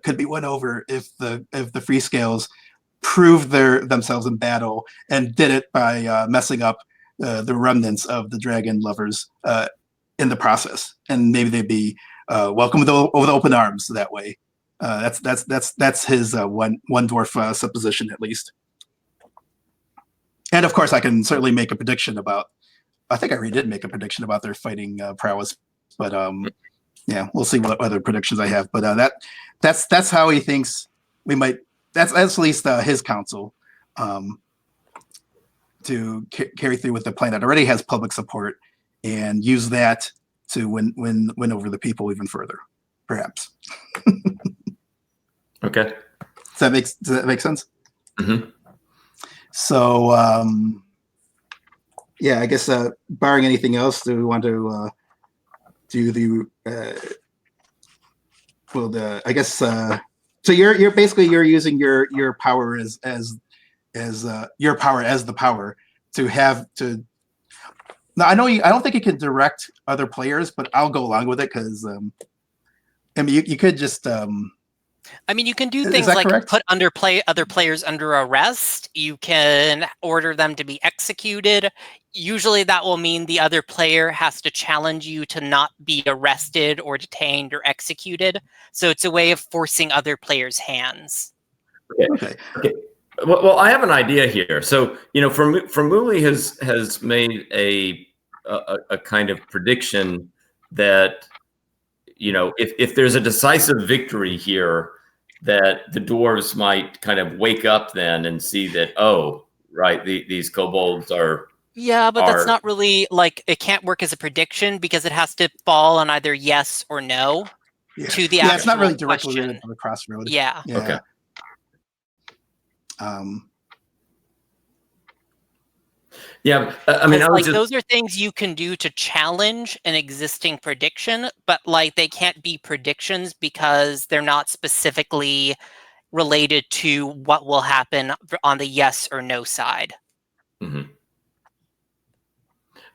over if the free scales proved themselves in battle and did it by messing up the remnants of the dragon lovers in the process, and maybe they'd be welcomed with open arms that way. That's his one dwarf supposition, at least. And of course, I can certainly make a prediction about I think I already did make a prediction about their fighting prowess, but yeah, we'll see what other predictions I have. But that's how he thinks we might. That's at least his counsel to carry through with the plan that already has public support and use that to win over the people even further, perhaps. Okay. Does that make sense? Mm-hmm. So yeah, I guess barring anything else, do we want to do the I guess so you're basically using your power as your power as the power to have to. Now I don't think you can direct other players, but I'll go along with it because I mean you could just I mean, you can do things like correct? put other players under arrest. You can order them to be executed. Usually that will mean the other player has to challenge you to not be arrested or detained or executed. So it's a way of forcing other players' hands. Okay. Well, I have an idea here. So, Muli has made a kind of prediction that, if there's a decisive victory here, that the dwarves might kind of wake up then and see that, oh, right, these kobolds are. Yeah, but that's not really it can't work as a prediction because it has to fall on either yes or no to the actual it's not really directly question. related to the crossroad. Yeah. Okay. Yeah, I mean, those are things you can do to challenge an existing prediction, but they can't be predictions because they're not specifically related to what will happen on the yes or no side. Mm-hmm.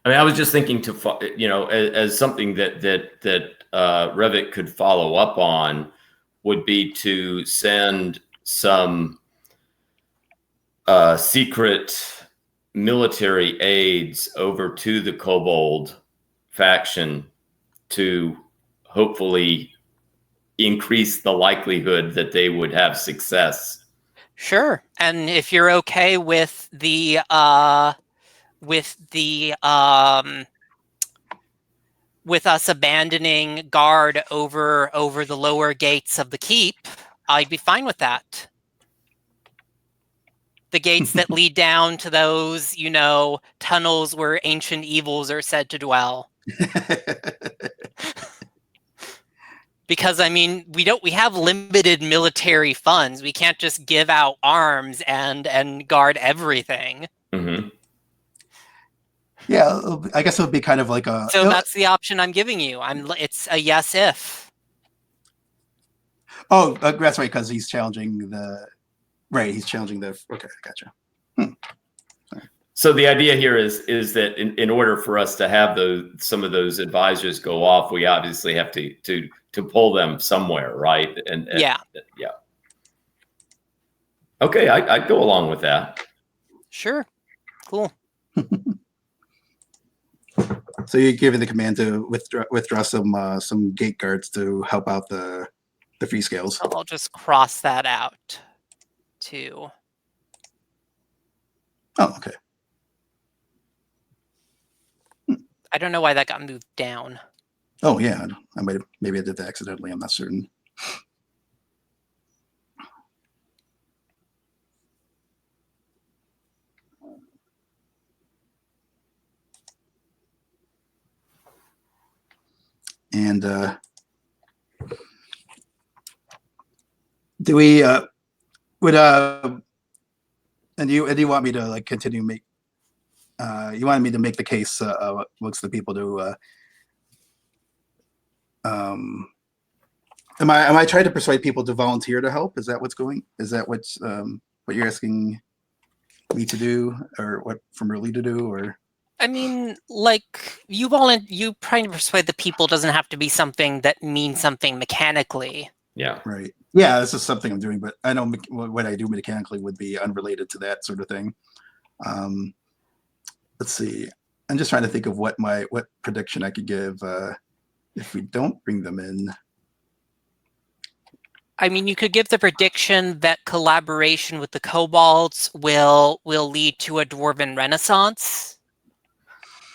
I mean, I was just thinking as something that Revit could follow up on would be to send some secret military aids over to the kobold faction to hopefully increase the likelihood that they would have success. Sure. And if you're okay with the with us abandoning guard over the lower gates of the keep, I'd be fine with that. The gates that lead down to those, tunnels where ancient evils are said to dwell. Because I mean, we have limited military funds. We can't just give out arms and guard everything. Mm-hmm. Yeah, I guess it would be kind of like a. So that's the option I'm giving you. It's a yes if. Oh, that's right, because he's challenging the. Right, he's challenging the. Okay, gotcha. So the idea here is that in order for us to have some of those advisors go off, we obviously have to pull them somewhere, right? And yeah. Okay, I'd go along with that. Sure. Cool. So you're giving the command to withdraw some gate guards to help out the free scales. I'll just cross that out too. Oh, okay. I don't know why that got moved down. Oh yeah, maybe I did that accidentally. I'm not certain. And do we and you want me to continue make you wanted me to make the case amongst the people to am I trying to persuade people to volunteer to help? Is that what you're asking me to do, or what from Early to do, or? I mean, you trying to persuade the people doesn't have to be something that means something mechanically. Yeah. Right. Yeah, this is something I'm doing, but I know what I do mechanically would be unrelated to that sort of thing. Let's see. I'm just trying to think of what prediction I could give if we don't bring them in. I mean, you could give the prediction that collaboration with the kobolds will lead to a dwarven renaissance.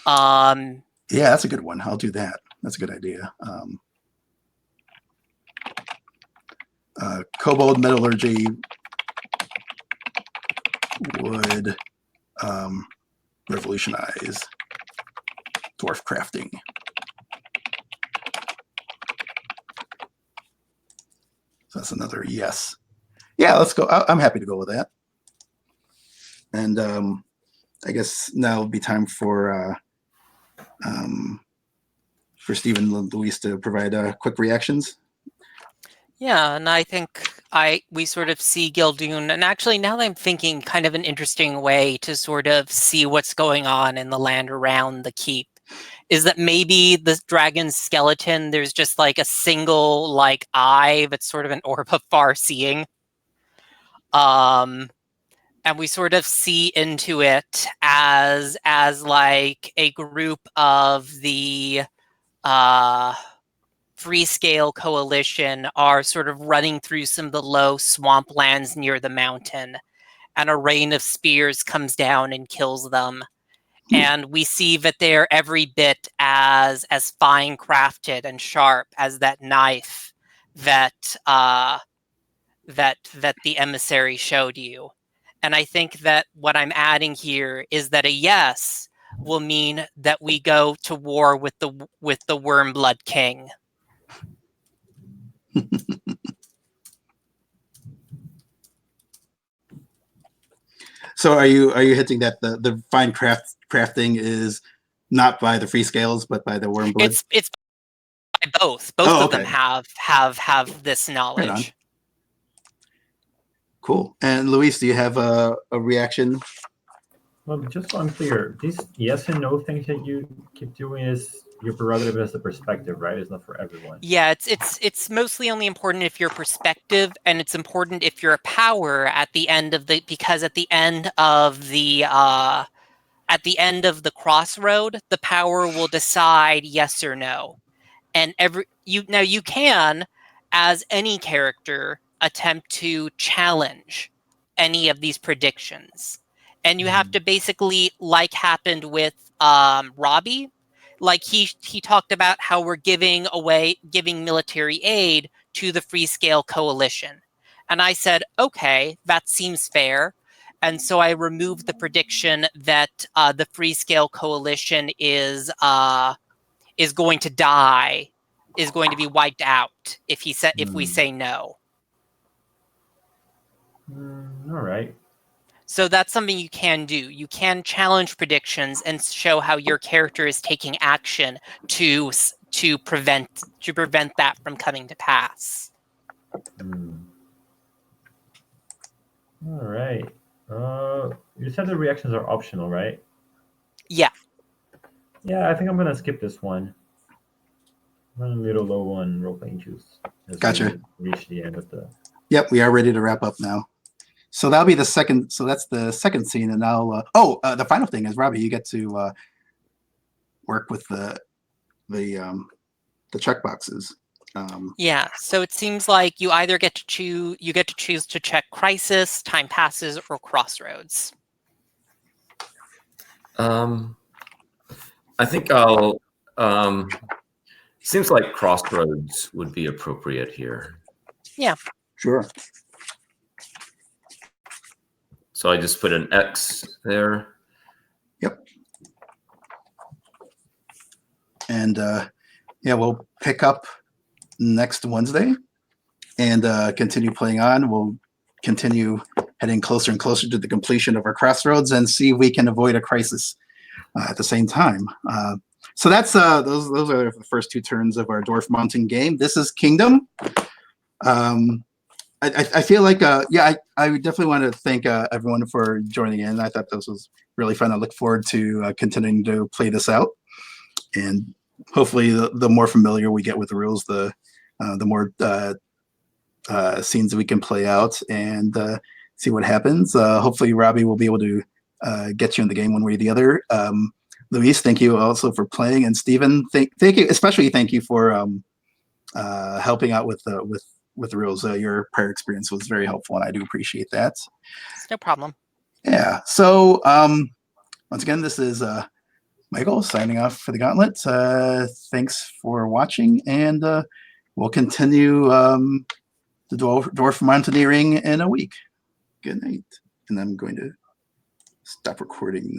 Yeah, that's a good one. I'll do that. That's a good idea. Kobold metallurgy would revolutionize dwarf crafting. So that's another yes. Yeah, let's go. I'm happy to go with that. And I guess now will be time for Stephen and Luis to provide quick reactions. Yeah, and I think we sort of see Gildoon, and actually now that I'm thinking, kind of an interesting way to sort of see what's going on in the land around the keep is that maybe the dragon's skeleton, there's just like a single like eye that's sort of an orb of far seeing. And we sort of see into it as like a group of the Freescale Coalition are sort of running through some of the low swamp lands near the mountain, and a rain of spears comes down and kills them. And we see that they're every bit as fine crafted and sharp as that knife that the emissary showed you. And I think that what I'm adding here is that a yes will mean that we go to war with the Wormblood King. So are you hinting that the fine crafting is not by the free scales but by the Wormblood? It's by both. Both of them have this knowledge. Right on. Cool. And Luis, do you have a reaction? Well, just so I'm clear, these yes and no things that you keep doing is your prerogative as the perspective, right? It's not for everyone. Yeah, it's mostly only important if you're perspective, and it's important if you're a power at the end of because at the end of the crossroad, the power will decide yes or no. And you can, as any character, attempt to challenge any of these predictions. And you have to basically, like happened with Robbie, like he talked about how we're giving military aid to the Freescale Coalition. And I said, okay, that seems fair. And so I removed the prediction that the Freescale Coalition is going to die, is going to be wiped out if we say no. All right. So that's something you can do. You can challenge predictions and show how your character is taking action to prevent that from coming to pass. All right. You said the reactions are optional, right? Yeah. Yeah, I think I'm gonna skip this one. I'm a little low on role-playing juice. Gotcha. We reach the end of the. Yep, we are ready to wrap up now. So that'll be the second. So that's the second scene, and now, the final thing is, Robbie, you get to work with the check boxes. Yeah. So it seems like you either get to choose to check crisis, time passes, or crossroads. I think I'll. Seems like crossroads would be appropriate here. Yeah. Sure. So I just put an X there. Yep. And we'll pick up next Wednesday and continue playing on. We'll continue heading closer and closer to the completion of our crossroads and see if we can avoid a crisis at the same time. So that's those are the first two turns of our Dwarf Mountain game. This is Kingdom. I feel like I definitely want to thank everyone for joining in. I thought this was really fun. I look forward to continuing to play this out, and hopefully the more familiar we get with the rules, the more scenes we can play out and see what happens. Hopefully Robbie will be able to get you in the game one way or the other. Luis, thank you also for playing, and Stephen, thank you, especially thank you for helping out with the rules. Your prior experience was very helpful, and I do appreciate that. It's no problem. Yeah. So once again, this is Michael signing off for the Gauntlet. Thanks for watching, and we'll continue the Dwarf Mountaineering in a week. Good night. And I'm going to stop recording.